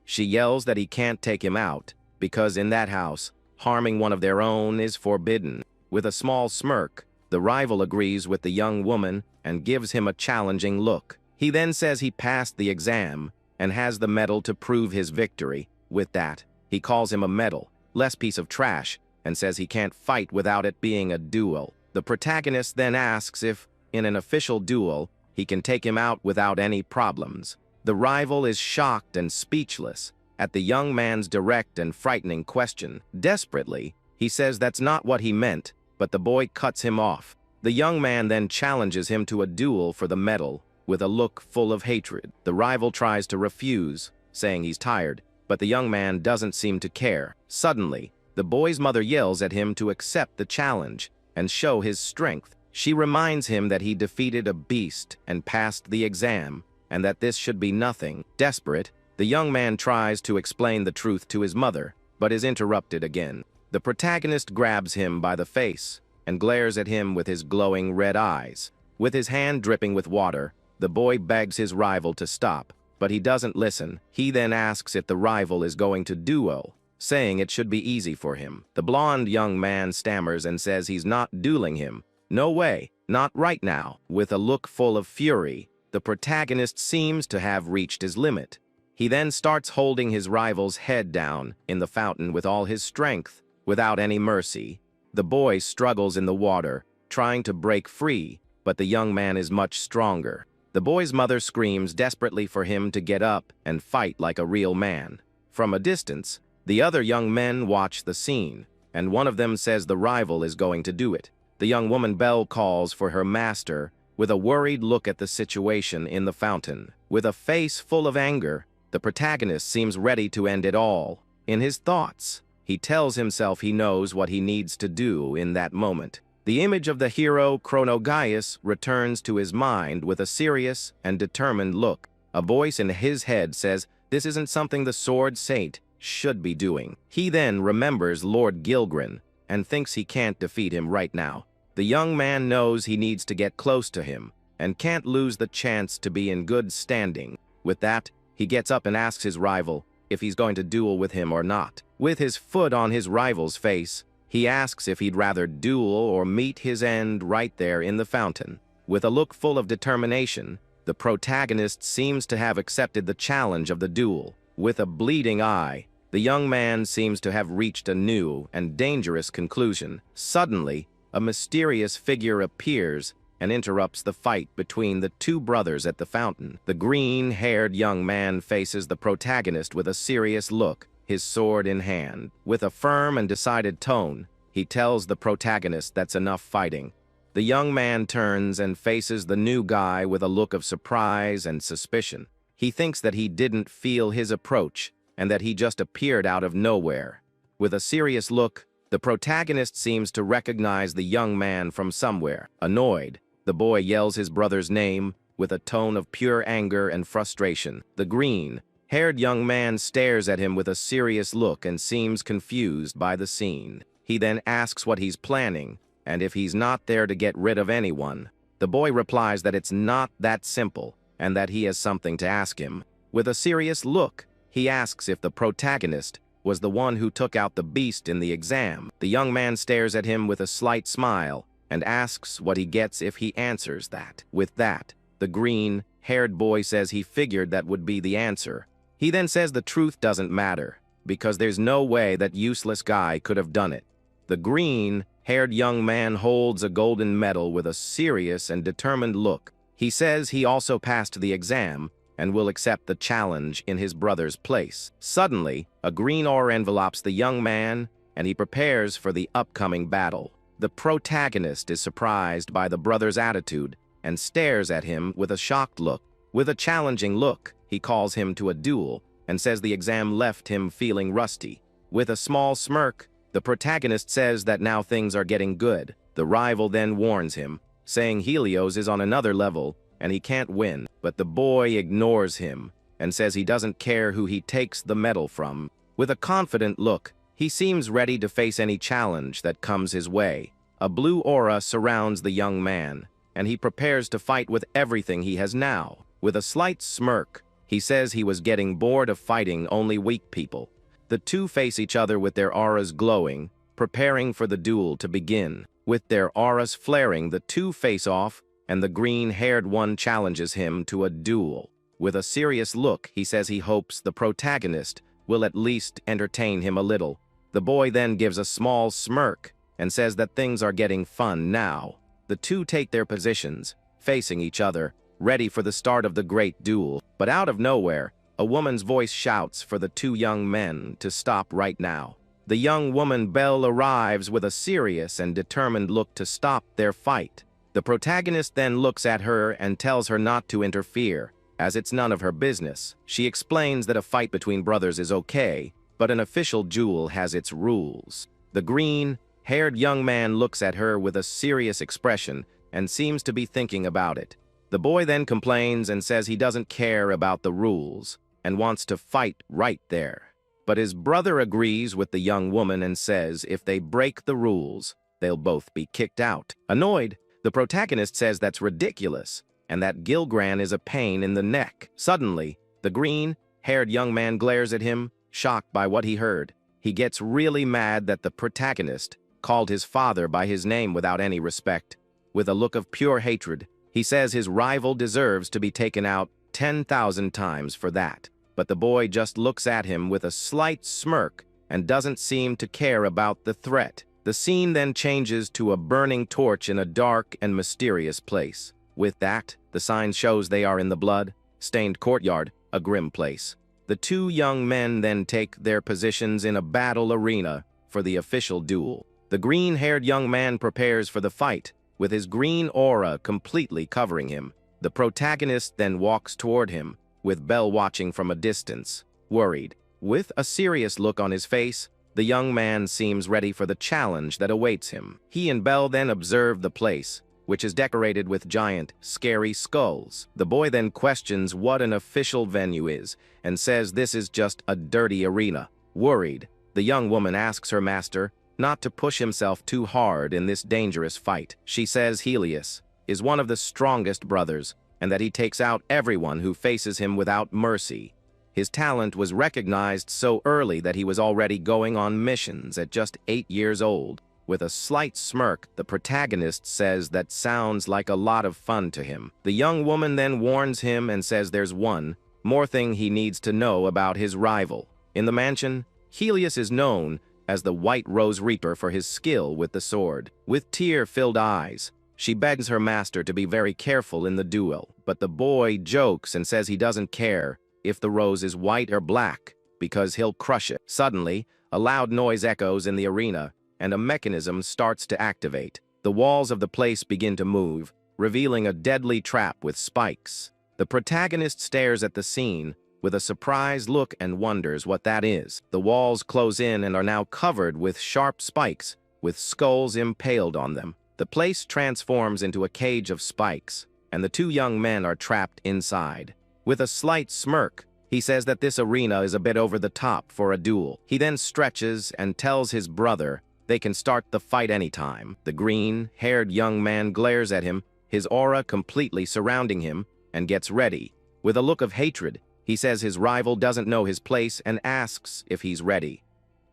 S1: She yells that he can't take him out, because in that house, harming one of their own is forbidden. With a small smirk, the rival agrees with the young woman and gives him a challenging look. He then says he passed the exam and has the medal to prove his victory. With that, he calls him a medal, less piece of trash, and says he can't fight without it being a duel. The protagonist then asks if, in an official duel, he can take him out without any problems. The rival is shocked and speechless at the young man's direct and frightening question. Desperately, he says that's not what he meant, but the boy cuts him off. The young man then challenges him to a duel for the medal with a look full of hatred. The rival tries to refuse, saying he's tired, but the young man doesn't seem to care. Suddenly, the boy's mother yells at him to accept the challenge and show his strength. She reminds him that he defeated a beast and passed the exam, and that this should be nothing. Desperate, the young man tries to explain the truth to his mother, but is interrupted again. The protagonist grabs him by the face and glares at him with his glowing red eyes. With his hand dripping with water, the boy begs his rival to stop, but he doesn't listen. He then asks if the rival is going to duel, saying it should be easy for him. The blonde young man stammers and says he's not dueling him. No way, not right now. With a look full of fury, the protagonist seems to have reached his limit. He then starts holding his rival's head down in the fountain with all his strength, without any mercy. The boy struggles in the water, trying to break free, but the young man is much stronger. The boy's mother screams desperately for him to get up and fight like a real man. From a distance, the other young men watch the scene, and one of them says the rival is going to do it. The young woman Belle calls for her master, with a worried look at the situation in the fountain. With a face full of anger, the protagonist seems ready to end it all. In his thoughts, he tells himself he knows what he needs to do in that moment. The image of the hero Chronogaius returns to his mind with a serious and determined look. A voice in his head says, "This isn't something the Sword Saint should be doing." He then remembers Lord Gilgren and thinks he can't defeat him right now. The young man knows he needs to get close to him and can't lose the chance to be in good standing. With that, he gets up and asks his rival if he's going to duel with him or not. With his foot on his rival's face, he asks if he'd rather duel or meet his end right there in the fountain. With a look full of determination, the protagonist seems to have accepted the challenge of the duel. With a bleeding eye, the young man seems to have reached a new and dangerous conclusion. Suddenly, a mysterious figure appears and interrupts the fight between the two brothers at the fountain. The green-haired young man faces the protagonist with a serious look, his sword in hand. With a firm and decided tone, he tells the protagonist that's enough fighting. The young man turns and faces the new guy with a look of surprise and suspicion. He thinks that he didn't feel his approach and that he just appeared out of nowhere. With a serious look, the protagonist seems to recognize the young man from somewhere. Annoyed, the boy yells his brother's name with a tone of pure anger and frustration. The green-haired young man stares at him with a serious look and seems confused by the scene. He then asks what he's planning, and if he's not there to get rid of anyone. The boy replies that it's not that simple, and that he has something to ask him. With a serious look, he asks if the protagonist was the one who took out the beast in the exam. The young man stares at him with a slight smile, and asks what he gets if he answers that. With that, the green-haired boy says he figured that would be the answer. He then says the truth doesn't matter, because there's no way that useless guy could have done it. The green-haired young man holds a golden medal with a serious and determined look. He says he also passed the exam and will accept the challenge in his brother's place. Suddenly, a green aura envelopes the young man, and he prepares for the upcoming battle. The protagonist is surprised by the brother's attitude and stares at him with a shocked look. With a challenging look, he calls him to a duel and says the exam left him feeling rusty. With a small smirk, the protagonist says that now things are getting good. The rival then warns him, saying Helios is on another level and he can't win. But the boy ignores him and says he doesn't care who he takes the medal from. With a confident look, he seems ready to face any challenge that comes his way. A blue aura surrounds the young man, and he prepares to fight with everything he has now. With a slight smirk, he says he was getting bored of fighting only weak people. The two face each other with their auras glowing, preparing for the duel to begin. With their auras flaring, the two face off, and the green-haired one challenges him to a duel. With a serious look, he says he hopes the protagonist will at least entertain him a little. The boy then gives a small smirk and says that things are getting fun now. The two take their positions, facing each other, ready for the start of the great duel. But out of nowhere, a woman's voice shouts for the two young men to stop right now. The young woman Belle arrives with a serious and determined look to stop their fight. The protagonist then looks at her and tells her not to interfere, as it's none of her business. She explains that a fight between brothers is okay, but an official duel has its rules. The green-haired young man looks at her with a serious expression and seems to be thinking about it. The boy then complains and says he doesn't care about the rules and wants to fight right there. But his brother agrees with the young woman and says if they break the rules, they'll both be kicked out. Annoyed, the protagonist says that's ridiculous and that Gilgran is a pain in the neck. Suddenly, the green-haired young man glares at him, shocked by what he heard. He gets really mad that the protagonist called his father by his name without any respect. With a look of pure hatred, he says his rival deserves to be taken out 10,000 times for that. But the boy just looks at him with a slight smirk and doesn't seem to care about the threat. The scene then changes to a burning torch in a dark and mysterious place. With that, the sign shows they are in the blood-stained courtyard, a grim place. The two young men then take their positions in a battle arena for the official duel. The green-haired young man prepares for the fight, with his green aura completely covering him. The protagonist then walks toward him, with Belle watching from a distance, worried. With a serious look on his face, the young man seems ready for the challenge that awaits him. He and Belle then observe the place, which is decorated with giant, scary skulls. The boy then questions what an official venue is, and says this is just a dirty arena. Worried, the young woman asks her master not to push himself too hard in this dangerous fight. She says Helios is one of the strongest brothers, and that he takes out everyone who faces him without mercy. His talent was recognized so early that he was already going on missions at just 8 years old. With a slight smirk, the protagonist says that sounds like a lot of fun to him. The young woman then warns him and says there's one more thing he needs to know about his rival. In the mansion, Helios is known as the White Rose Reaper for his skill with the sword. With tear-filled eyes, she begs her master to be very careful in the duel, but the boy jokes and says he doesn't care if the rose is white or black, because he'll crush it. Suddenly, a loud noise echoes in the arena, and a mechanism starts to activate. The walls of the place begin to move, revealing a deadly trap with spikes. The protagonist stares at the scene with a surprised look and wonders what that is. The walls close in and are now covered with sharp spikes, with skulls impaled on them. The place transforms into a cage of spikes, and the two young men are trapped inside. With a slight smirk, he says that this arena is a bit over the top for a duel. He then stretches and tells his brother they can start the fight anytime. The green-haired young man glares at him, his aura completely surrounding him, and gets ready. With a look of hatred, he says his rival doesn't know his place and asks if he's ready.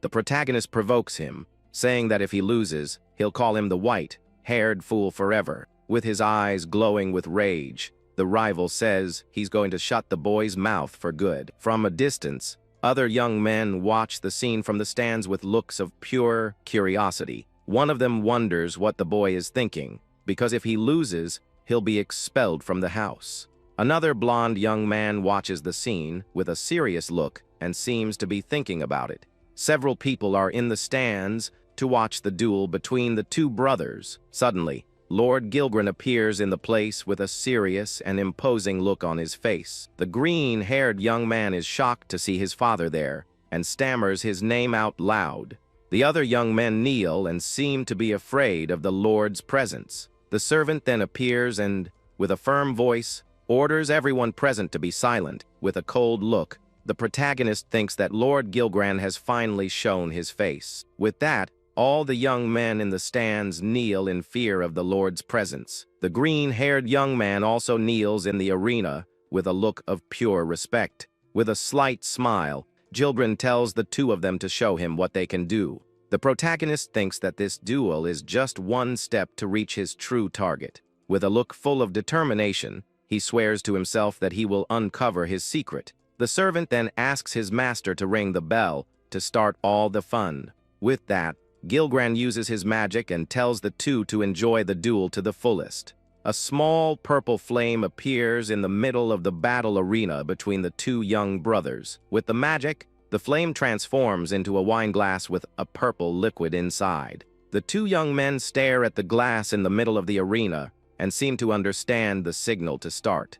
S1: The protagonist provokes him, saying that if he loses, he'll call him the white-haired fool forever. With his eyes glowing with rage, the rival says he's going to shut the boy's mouth for good. From a distance, other young men watch the scene from the stands with looks of pure curiosity. One of them wonders what the boy is thinking, because if he loses, he'll be expelled from the house. Another blonde young man watches the scene with a serious look and seems to be thinking about it. Several people are in the stands to watch the duel between the two brothers. Suddenly, Lord Gilgren appears in the place with a serious and imposing look on his face. The green-haired young man is shocked to see his father there and stammers his name out loud. The other young men kneel and seem to be afraid of the Lord's presence. The servant then appears and, with a firm voice, orders everyone present to be silent. With a cold look, the protagonist thinks that Lord Gilgren has finally shown his face. With that, all the young men in the stands kneel in fear of the Lord's presence. The green-haired young man also kneels in the arena with a look of pure respect. With a slight smile, Gilgren tells the two of them to show him what they can do. The protagonist thinks that this duel is just one step to reach his true target. With a look full of determination, he swears to himself that he will uncover his secret. The servant then asks his master to ring the bell to start all the fun. With that, Gilgren uses his magic and tells the two to enjoy the duel to the fullest. A small purple flame appears in the middle of the battle arena between the two young brothers. With the magic, the flame transforms into a wine glass with a purple liquid inside. The two young men stare at the glass in the middle of the arena and seem to understand the signal to start.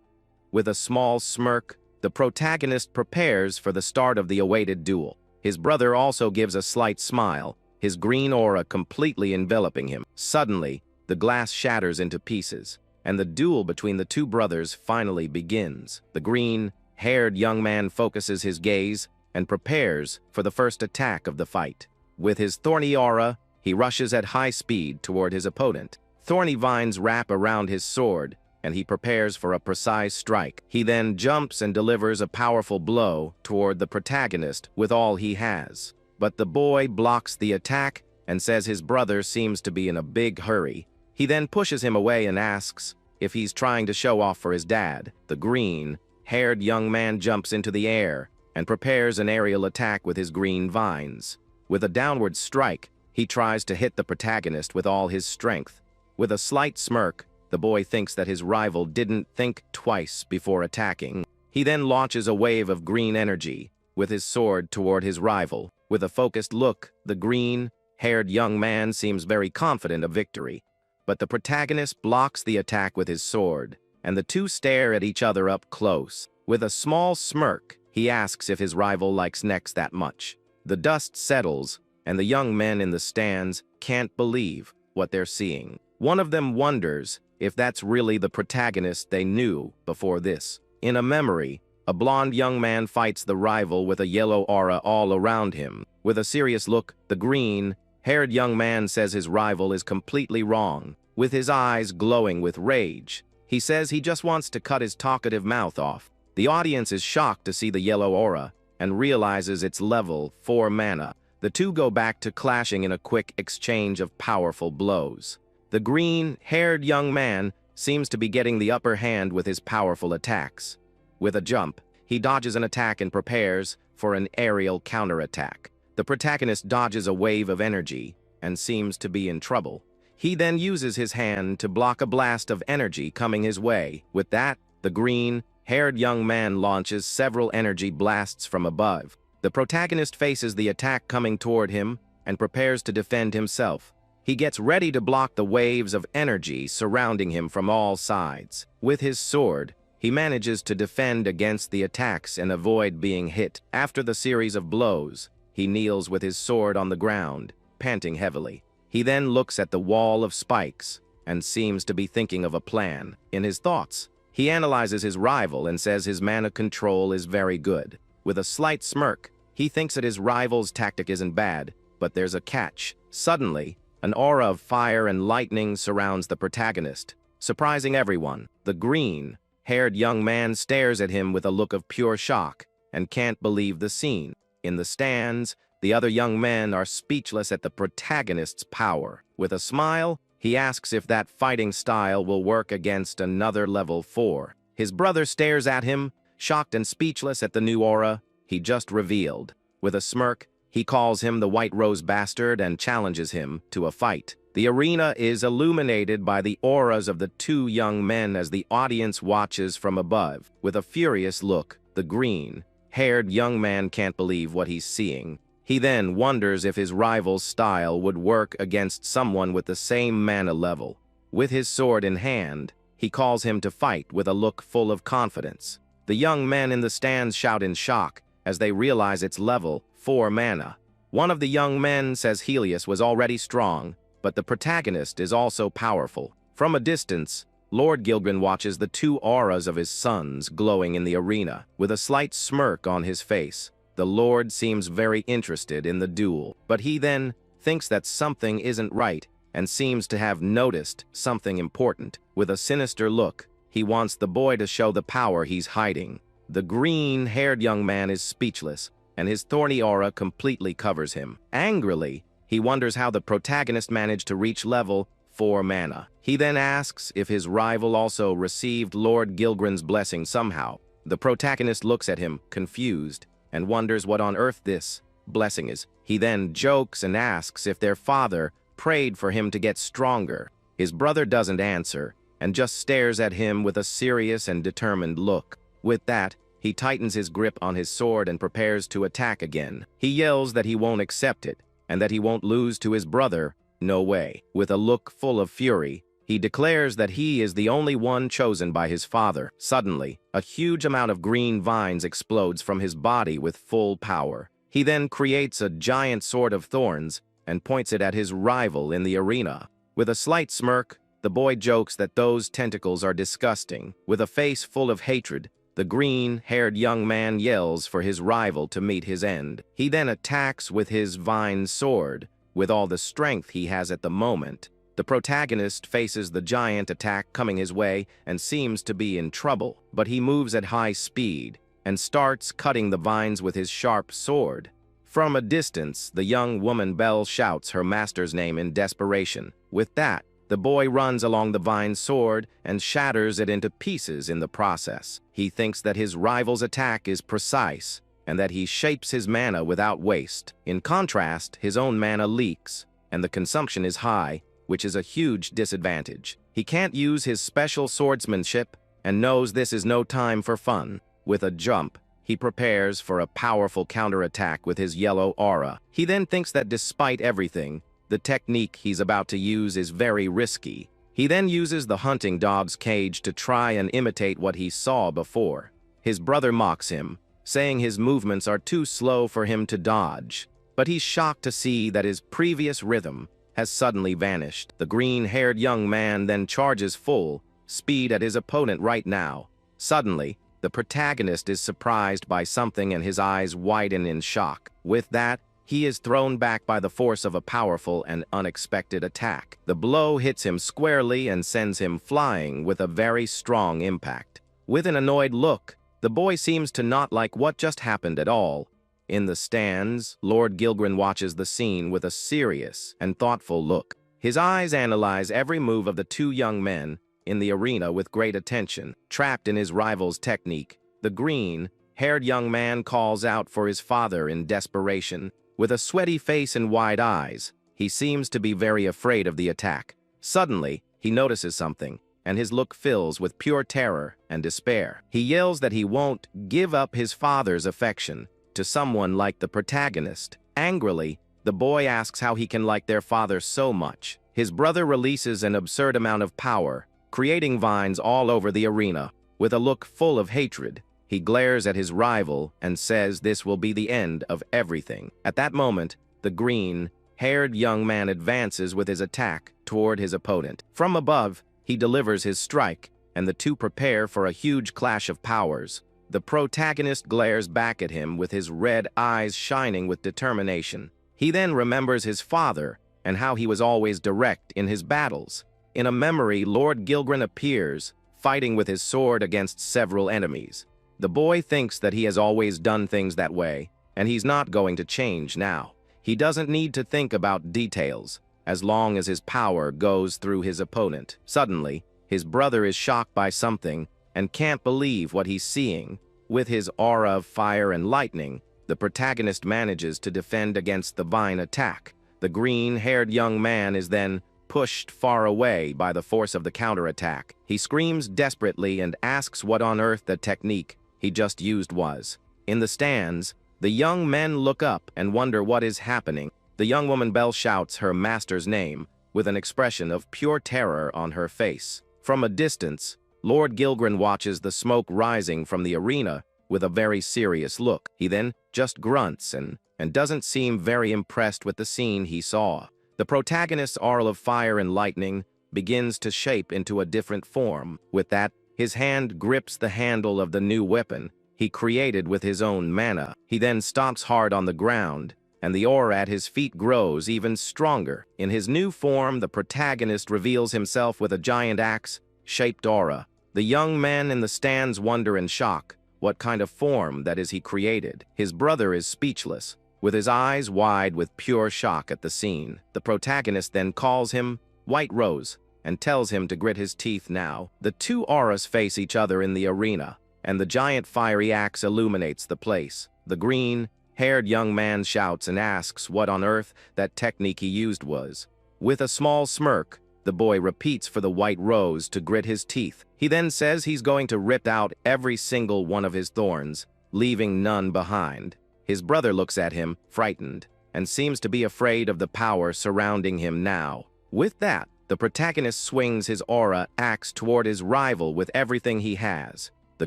S1: With a small smirk, the protagonist prepares for the start of the awaited duel. His brother also gives a slight smile, his green aura completely enveloping him. Suddenly, the glass shatters into pieces, and the duel between the two brothers finally begins. The green-haired young man focuses his gaze and prepares for the first attack of the fight. With his thorny aura, he rushes at high speed toward his opponent. Thorny vines wrap around his sword, and he prepares for a precise strike. He then jumps and delivers a powerful blow toward the protagonist with all he has. but the boy blocks the attack and says his brother seems to be in a big hurry. He then pushes him away and asks if he's trying to show off for his dad. The green-haired young man jumps into the air and prepares an aerial attack with his green vines. With a downward strike, he tries to hit the protagonist with all his strength. With a slight smirk, the boy thinks that his rival didn't think twice before attacking. He then launches a wave of green energy with his sword toward his rival. With a focused look, the green-haired young man seems very confident of victory. But the protagonist blocks the attack with his sword, and the two stare at each other up close. With a small smirk, he asks if his rival likes necks that much. The dust settles, and the young men in the stands can't believe what they're seeing. One of them wonders if that's really the protagonist they knew before this. In a memory, a blonde young man fights the rival with a yellow aura all around him. With a serious look, the green-haired young man says his rival is completely wrong. With his eyes glowing with rage, he says he just wants to cut his talkative mouth off. The audience is shocked to see the yellow aura and realizes it's level 4 mana. The two go back to clashing in a quick exchange of powerful blows. The green-haired young man seems to be getting the upper hand with his powerful attacks. With a jump, he dodges an attack and prepares for an aerial counterattack. The protagonist dodges a wave of energy and seems to be in trouble. He then uses his hand to block a blast of energy coming his way. With that, the green-haired young man launches several energy blasts from above. The protagonist faces the attack coming toward him and prepares to defend himself. He gets ready to block the waves of energy surrounding him from all sides. With his sword, he manages to defend against the attacks and avoid being hit. After the series of blows, he kneels with his sword on the ground, panting heavily. He then looks at the wall of spikes and seems to be thinking of a plan. In his thoughts, he analyzes his rival and says his mana control is very good. With a slight smirk, he thinks that his rival's tactic isn't bad, but there's a catch. Suddenly, an aura of fire and lightning surrounds the protagonist, surprising everyone. The green-haired young man stares at him with a look of pure shock and can't believe the scene. In the stands, the other young men are speechless at the protagonist's power. With a smile, he asks if that fighting style will work against another level 4. His brother stares at him, shocked and speechless at the new aura he just revealed. With a smirk, he calls him the White Rose Bastard and challenges him to a fight. The arena is illuminated by the auras of the two young men as the audience watches from above. With a furious look, the green-haired young man can't believe what he's seeing. He then wonders if his rival's style would work against someone with the same mana level. With his sword in hand, he calls him to fight with a look full of confidence. The young men in the stands shout in shock as they realize it's level 4 mana. One of the young men says Helios was already strong, but the protagonist is also powerful. From a distance, Lord Gilgren watches the two auras of his sons glowing in the arena. With a slight smirk on his face, the Lord seems very interested in the duel, but he then thinks that something isn't right and seems to have noticed something important. With a sinister look, he wants the boy to show the power he's hiding. The green-haired young man is speechless, and his thorny aura completely covers him. Angrily, he wonders how the protagonist managed to reach level 4 mana. He then asks if his rival also received Lord Gilgren's blessing somehow. The protagonist looks at him, confused, and wonders what on earth this blessing is. He then jokes and asks if their father prayed for him to get stronger. His brother doesn't answer, and just stares at him with a serious and determined look. With that, he tightens his grip on his sword and prepares to attack again. He yells that he won't accept it, and that he won't lose to his brother. No way. With a look full of fury, he declares that he is the only one chosen by his father. Suddenly, a huge amount of green vines explodes from his body with full power. He then creates a giant sword of thorns and points it at his rival in the arena. With a slight smirk, the boy jokes that those tentacles are disgusting. With a face full of hatred, the green-haired young man yells for his rival to meet his end. He then attacks with his vine sword, with all the strength he has at the moment. The protagonist faces the giant attack coming his way and seems to be in trouble, but he moves at high speed and starts cutting the vines with his sharp sword. From a distance, the young woman Belle shouts her master's name in desperation. With that, the boy runs along the vine's sword and shatters it into pieces in the process. He thinks that his rival's attack is precise and that he shapes his mana without waste. In contrast, his own mana leaks, and the consumption is high, which is a huge disadvantage. He can't use his special swordsmanship and knows this is no time for fun. With a jump, he prepares for a powerful counterattack with his yellow aura. He then thinks that despite everything, the technique he's about to use is very risky. He then uses the hunting dog's cage to try and imitate what he saw before. His brother mocks him, saying his movements are too slow for him to dodge. But he's shocked to see that his previous rhythm has suddenly vanished. The green-haired young man then charges full speed at his opponent right now. Suddenly, the protagonist is surprised by something and his eyes widen in shock. With that, he is thrown back by the force of a powerful and unexpected attack. The blow hits him squarely and sends him flying with a very strong impact. With an annoyed look, the boy seems to not like what just happened at all. In the stands, Lord Gilgren watches the scene with a serious and thoughtful look. His eyes analyze every move of the two young men in the arena with great attention. Trapped in his rival's technique, the green-haired young man calls out for his father in desperation. With a sweaty face and wide eyes, he seems to be very afraid of the attack. Suddenly, he notices something, and his look fills with pure terror and despair. He yells that he won't give up his father's affection to someone like the protagonist. Angrily, the boy asks how he can like their father so much. His brother releases an absurd amount of power, creating vines all over the arena. With a look full of hatred, he glares at his rival and says this will be the end of everything. At that moment, the green-haired young man advances with his attack toward his opponent. From above, he delivers his strike, and the two prepare for a huge clash of powers. The protagonist glares back at him with his red eyes shining with determination. He then remembers his father and how he was always direct in his battles. In a memory, Lord Gilgren appears, fighting with his sword against several enemies. The boy thinks that he has always done things that way, and he's not going to change now. He doesn't need to think about details, as long as his power goes through his opponent. Suddenly, his brother is shocked by something and can't believe what he's seeing. With his aura of fire and lightning, the protagonist manages to defend against the vine attack. The green-haired young man is then pushed far away by the force of the counterattack. He screams desperately and asks what on earth the technique he just used was. In the stands, the young men look up and wonder what is happening. The young woman Belle shouts her master's name with an expression of pure terror on her face. From a distance, Lord Gilgren watches the smoke rising from the arena with a very serious look. He then just grunts and doesn't seem very impressed with the scene he saw. The protagonist's aura of fire and lightning begins to shape into a different form. With that, his hand grips the handle of the new weapon he created with his own mana. He then stomps hard on the ground, and the aura at his feet grows even stronger. In his new form, the protagonist reveals himself with a giant axe-shaped aura. The young men in the stands wonder in shock what kind of form that is he created. His brother is speechless, with his eyes wide with pure shock at the scene. The protagonist then calls him White Rose and tells him to grit his teeth now. The two auras face each other in the arena, and the giant fiery axe illuminates the place. The green-haired young man shouts and asks what on earth that technique he used was. With a small smirk, the boy repeats for the White Rose to grit his teeth. He then says he's going to rip out every single one of his thorns, leaving none behind. His brother looks at him, frightened, and seems to be afraid of the power surrounding him now. With that, the protagonist swings his aura axe toward his rival with everything he has. The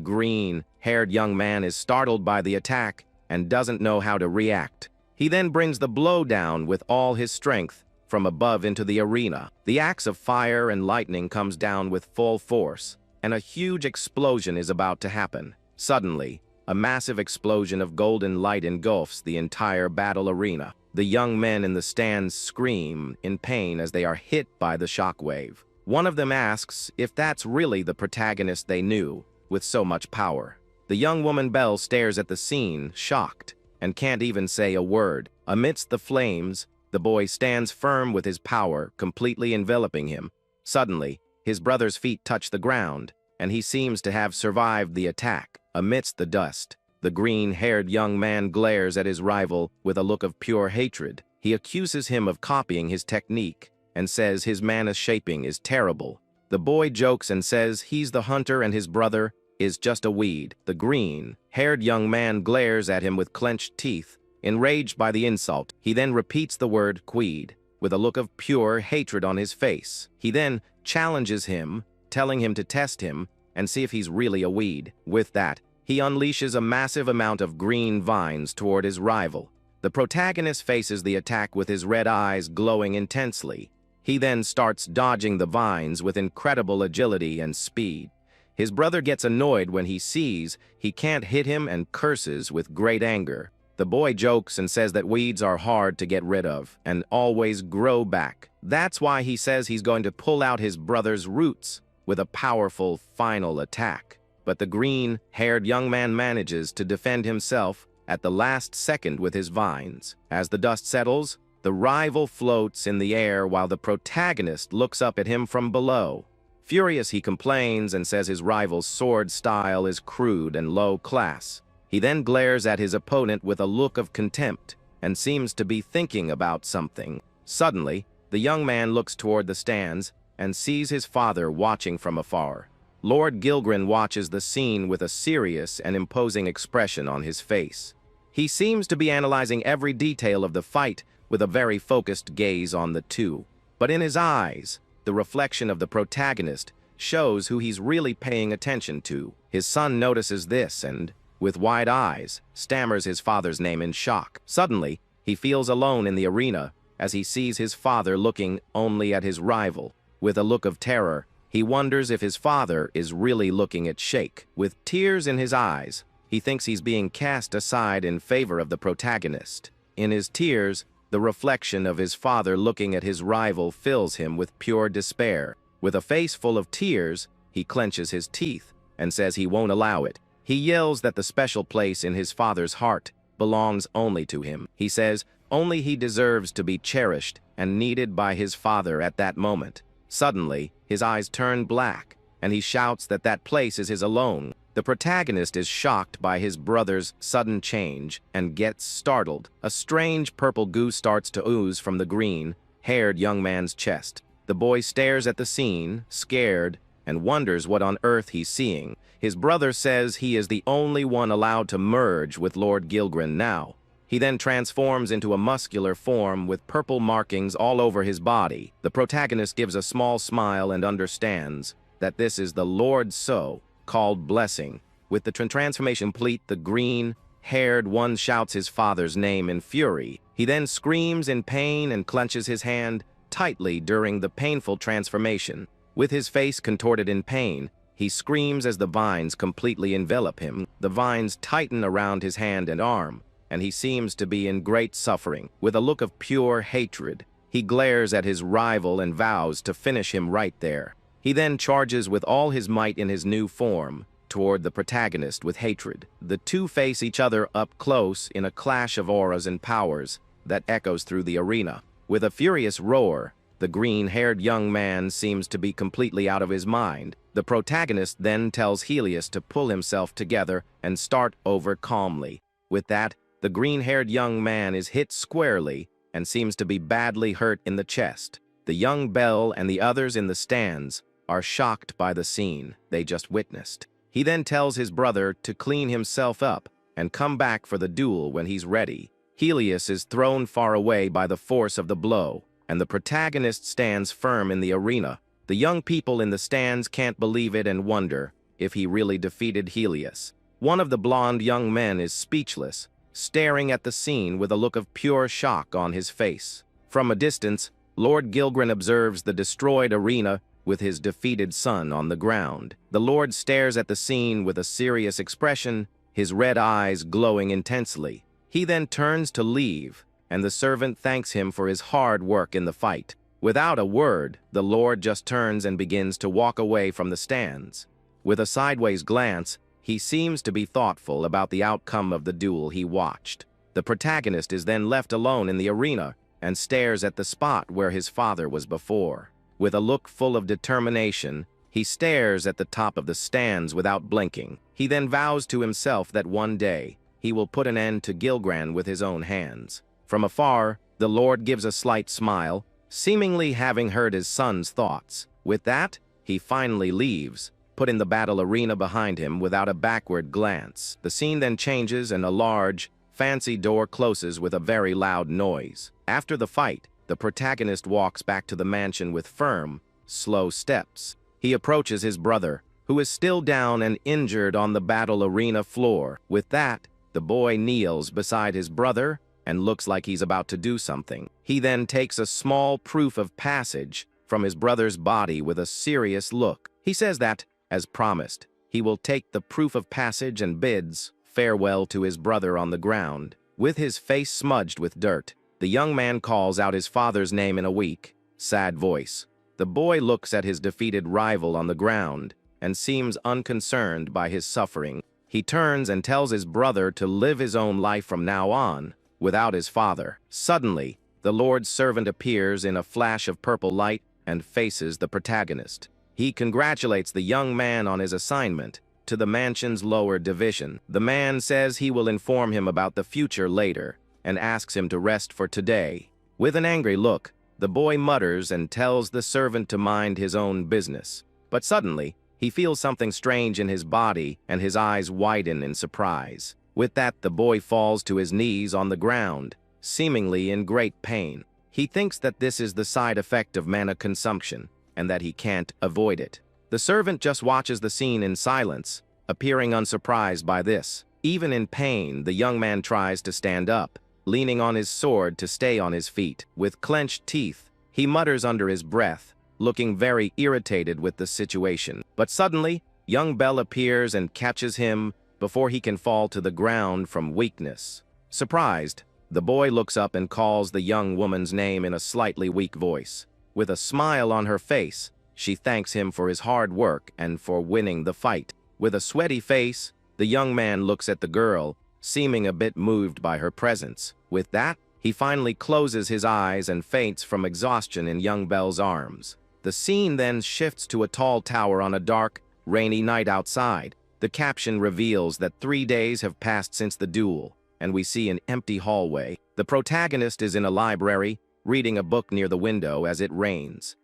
S1: green-haired young man is startled by the attack and doesn't know how to react. He then brings the blow down with all his strength from above into the arena. The axe of fire and lightning comes down with full force, and a huge explosion is about to happen. Suddenly, a massive explosion of golden light engulfs the entire battle arena. The young men in the stands scream in pain as they are hit by the shockwave. One of them asks if that's really the protagonist they knew, with so much power. The young woman Belle stares at the scene, shocked. and can't even say a word. Amidst the flames, the boy stands firm with his power completely enveloping him. Suddenly, his brother's feet touch the ground, and he seems to have survived the attack. Amidst the dust, the green-haired young man glares at his rival with a look of pure hatred. He accuses him of copying his technique and says his mana shaping is terrible. The boy jokes and says he's the hunter and his brother is just a weed. The green-haired young man glares at him with clenched teeth, enraged by the insult. He then repeats the word "queed" with a look of pure hatred on his face. He then challenges him, telling him to test him and see if he's really a weed. With that, he unleashes a massive amount of green vines toward his rival. The protagonist faces the attack with his red eyes glowing intensely. He then starts dodging the vines with incredible agility and speed. His brother gets annoyed when he sees he can't hit him and curses with great anger. The boy jokes and says that weeds are hard to get rid of and always grow back. That's why he says he's going to pull out his brother's roots with a powerful final attack. But the green-haired young man manages to defend himself at the last second with his vines. As the dust settles, the rival floats in the air while the protagonist looks up at him from below. Furious, he complains and says his rival's sword style is crude and low class. He then glares at his opponent with a look of contempt and seems to be thinking about something. Suddenly, the young man looks toward the stands and sees his father watching from afar. Lord Gilgren watches the scene with a serious and imposing expression on his face. He seems to be analyzing every detail of the fight with a very focused gaze on the two. But in his eyes, the reflection of the protagonist shows who he's really paying attention to. His son notices this and, with wide eyes, stammers his father's name in shock. Suddenly, he feels alone in the arena as he sees his father looking only at his rival. With a look of terror, he wonders if his father is really looking at Sheikh. With tears in his eyes, he thinks he's being cast aside in favor of the protagonist. In his tears, the reflection of his father looking at his rival fills him with pure despair. With a face full of tears, he clenches his teeth and says he won't allow it. He yells that the special place in his father's heart belongs only to him. He says only he deserves to be cherished and needed by his father at that moment. Suddenly, his eyes turn black, and he shouts that that place is his alone. The protagonist is shocked by his brother's sudden change and gets startled. A strange purple goo starts to ooze from the green-haired young man's chest. The boy stares at the scene, scared, and wonders what on earth he's seeing. His brother says he is the only one allowed to merge with Lord Gilgren now. He then transforms into a muscular form with purple markings all over his body. The protagonist gives a small smile and understands that this is the Lord so-called blessing. With the transformation complete, the green-haired one shouts his father's name in fury. He then screams in pain and clenches his hand tightly during the painful transformation. With his face contorted in pain, he screams as the vines completely envelop him. The vines tighten around his hand and arm, and he seems to be in great suffering. With a look of pure hatred, he glares at his rival and vows to finish him right there. He then charges with all his might in his new form toward the protagonist with hatred. The two face each other up close in a clash of auras and powers that echoes through the arena. With a furious roar, the green-haired young man seems to be completely out of his mind. The protagonist then tells Helios to pull himself together and start over calmly. With that, the green-haired young man is hit squarely and seems to be badly hurt in the chest. The young belle and the others in the stands are shocked by the scene they just witnessed. He then tells his brother to clean himself up and come back for the duel when he's ready. Helios is thrown far away by the force of the blow, and the protagonist stands firm in the arena. The young people in the stands can't believe it and wonder if he really defeated Helios. One of the blonde young men is speechless, staring at the scene with a look of pure shock on his face. From a distance, Lord Gilgren observes the destroyed arena with his defeated son on the ground. The Lord stares at the scene with a serious expression, his red eyes glowing intensely. He then turns to leave, and the servant thanks him for his hard work in the fight. Without a word, the Lord just turns and begins to walk away from the stands. With a sideways glance, he seems to be thoughtful about the outcome of the duel he watched. The protagonist is then left alone in the arena and stares at the spot where his father was before. With a look full of determination, he stares at the top of the stands without blinking. He then vows to himself that one day he will put an end to Gilgran with his own hands. From afar, the Lord gives a slight smile, seemingly having heard his son's thoughts. With that, he finally leaves, putting the battle arena behind him without a backward glance. The scene then changes and a large, fancy door closes with a very loud noise. After the fight, the protagonist walks back to the mansion with firm, slow steps. He approaches his brother, who is still down and injured on the battle arena floor. With that, the boy kneels beside his brother and looks like he's about to do something. He then takes a small proof of passage from his brother's body with a serious look. He says that, as promised, he will take the proof of passage and bids farewell to his brother on the ground. With his face smudged with dirt, the young man calls out his father's name in a weak, sad voice. The boy looks at his defeated rival on the ground and seems unconcerned by his suffering. He turns and tells his brother to live his own life from now on, without his father. Suddenly, the Lord's servant appears in a flash of purple light and faces the protagonist. He congratulates the young man on his assignment to the mansion's lower division. The man says he will inform him about the future later and asks him to rest for today. With an angry look, the boy mutters and tells the servant to mind his own business. But suddenly, he feels something strange in his body and his eyes widen in surprise. With that, the boy falls to his knees on the ground, seemingly in great pain. He thinks that this is the side effect of mana consumption and that he can't avoid it. The servant just watches the scene in silence, appearing unsurprised by this. Even in pain, the young man tries to stand up, leaning on his sword to stay on his feet. With clenched teeth, he mutters under his breath, looking very irritated with the situation. But suddenly, young Belle appears and catches him before he can fall to the ground from weakness. Surprised, the boy looks up and calls the young woman's name in a slightly weak voice. With a smile on her face, she thanks him for his hard work and for winning the fight. With a sweaty face, the young man looks at the girl, seeming a bit moved by her presence. With that, he finally closes his eyes and faints from exhaustion in young Belle's arms. The scene then shifts to a tall tower on a dark, rainy night outside. The caption reveals that 3 days have passed since the duel, and we see an empty hallway. The protagonist is in a library, reading a book near the window as it rains.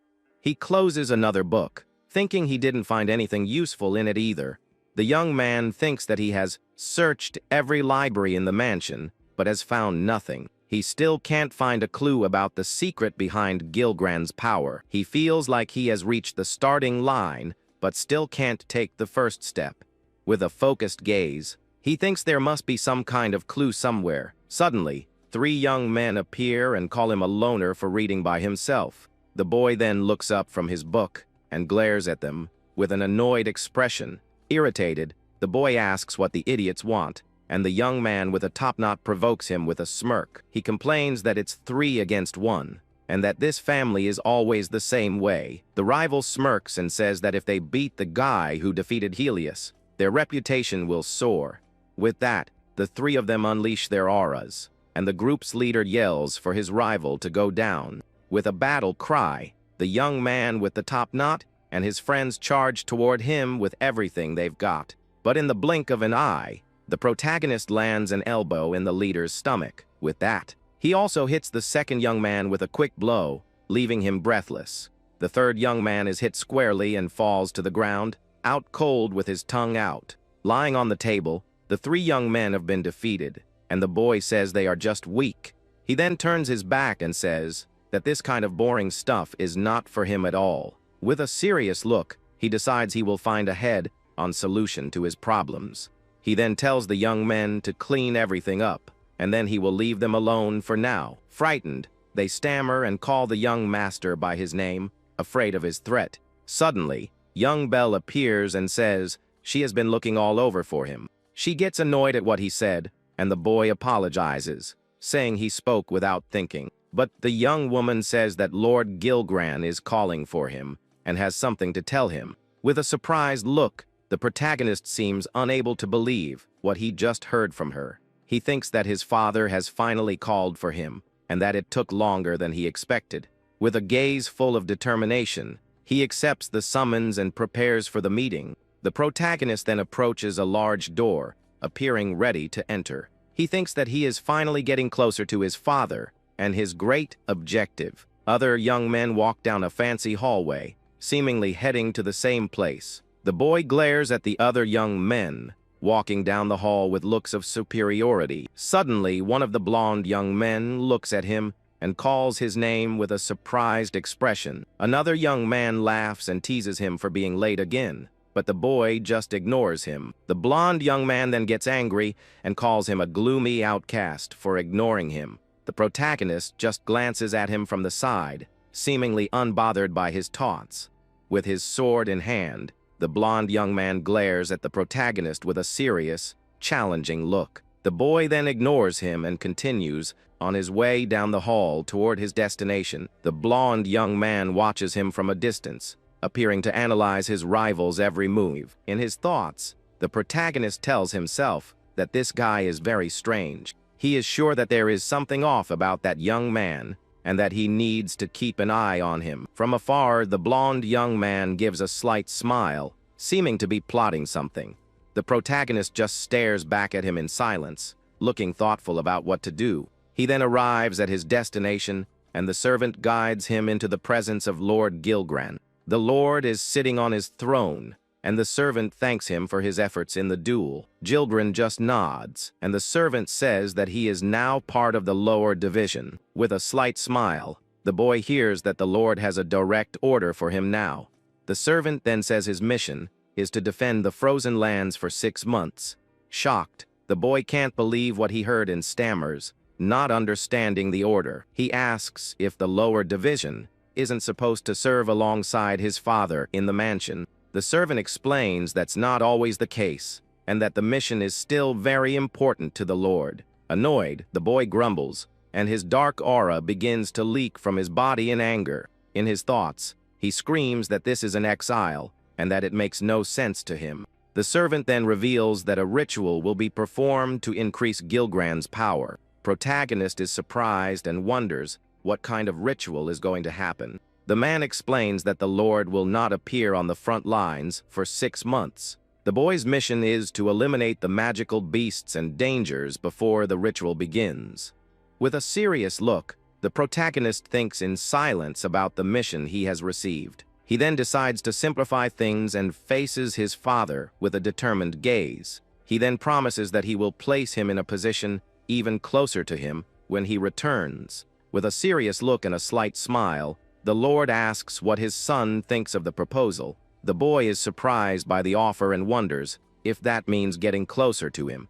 S1: He closes another book, thinking he didn't find anything useful in it either. The young man thinks that he has searched every library in the mansion, but has found nothing. He still can't find a clue about the secret behind Gilgran's power. He feels like he has reached the starting line, but still can't take the first step. With a focused gaze, he thinks there must be some kind of clue somewhere. Suddenly, 3 young men appear and call him a loner for reading by himself. The boy then looks up from his book and glares at them with an annoyed expression. Irritated, the boy asks what the idiots want, and the young man with a top knot provokes him with a smirk. He complains that it's 3 against 1, and that this family is always the same way. The rival smirks and says that if they beat the guy who defeated Helios, their reputation will soar. With that, the 3 of them unleash their auras, and the group's leader yells for his rival to go down. With a battle cry, the young man with the top knot and his friends charge toward him with everything they've got. But in the blink of an eye, the protagonist lands an elbow in the leader's stomach. With that, he also hits the second young man with a quick blow, leaving him breathless. The third young man is hit squarely and falls to the ground, out cold with his tongue out. Lying on the table, the 3 young men have been defeated, and the boy says they are just weak. He then turns his back and says that this kind of boring stuff is not for him at all. With a serious look, he decides he will find a head-on solution to his problems. He then tells the young men to clean everything up, and then he will leave them alone for now. Frightened, they stammer and call the young master by his name, afraid of his threat. Suddenly, young Belle appears and says she has been looking all over for him. She gets annoyed at what he said, and the boy apologizes, saying he spoke without thinking. But the young woman says that Lord Gilgran is calling for him and has something to tell him. With a surprised look, the protagonist seems unable to believe what he just heard from her. He thinks that his father has finally called for him, and that it took longer than he expected. With a gaze full of determination, he accepts the summons and prepares for the meeting. The protagonist then approaches a large door, appearing ready to enter. He thinks that he is finally getting closer to his father and his great objective. Other young men walk down a fancy hallway, seemingly heading to the same place. The boy glares at the other young men, walking down the hall with looks of superiority. Suddenly, one of the blonde young men looks at him and calls his name with a surprised expression. Another young man laughs and teases him for being late again, but the boy just ignores him. The blonde young man then gets angry and calls him a gloomy outcast for ignoring him. The protagonist just glances at him from the side, seemingly unbothered by his taunts. With his sword in hand, the blonde young man glares at the protagonist with a serious, challenging look. The boy then ignores him and continues on his way down the hall toward his destination. The blonde young man watches him from a distance, appearing to analyze his rival's every move. In his thoughts, the protagonist tells himself that this guy is very strange. He is sure that there is something off about that young man, and that he needs to keep an eye on him. From afar, the blonde young man gives a slight smile, seeming to be plotting something. The protagonist just stares back at him in silence, looking thoughtful about what to do. He then arrives at his destination, and the servant guides him into the presence of Lord Gilgran. The Lord is sitting on his throne, and the servant thanks him for his efforts in the duel. Gilgran just nods, and the servant says that he is now part of the lower division. With a slight smile, the boy hears that the Lord has a direct order for him now. The servant then says his mission is to defend the frozen lands for 6 months. Shocked, the boy can't believe what he heard and stammers, not understanding the order. He asks if the lower division isn't supposed to serve alongside his father in the mansion. The servant explains that's not always the case, and that the mission is still very important to the Lord. Annoyed, the boy grumbles, and his dark aura begins to leak from his body in anger. In his thoughts, he screams that this is an exile, and that it makes no sense to him. The servant then reveals that a ritual will be performed to increase Gilgran's power. Protagonist is surprised and wonders what kind of ritual is going to happen. The man explains that the Lord will not appear on the front lines for 6 months. The boy's mission is to eliminate the magical beasts and dangers before the ritual begins. With a serious look, the protagonist thinks in silence about the mission he has received. He then decides to simplify things and faces his father with a determined gaze. He then promises that he will place him in a position even closer to him when he returns. With a serious look and a slight smile, the Lord asks what his son thinks of the proposal. The boy is surprised by the offer and wonders if that means getting closer to him.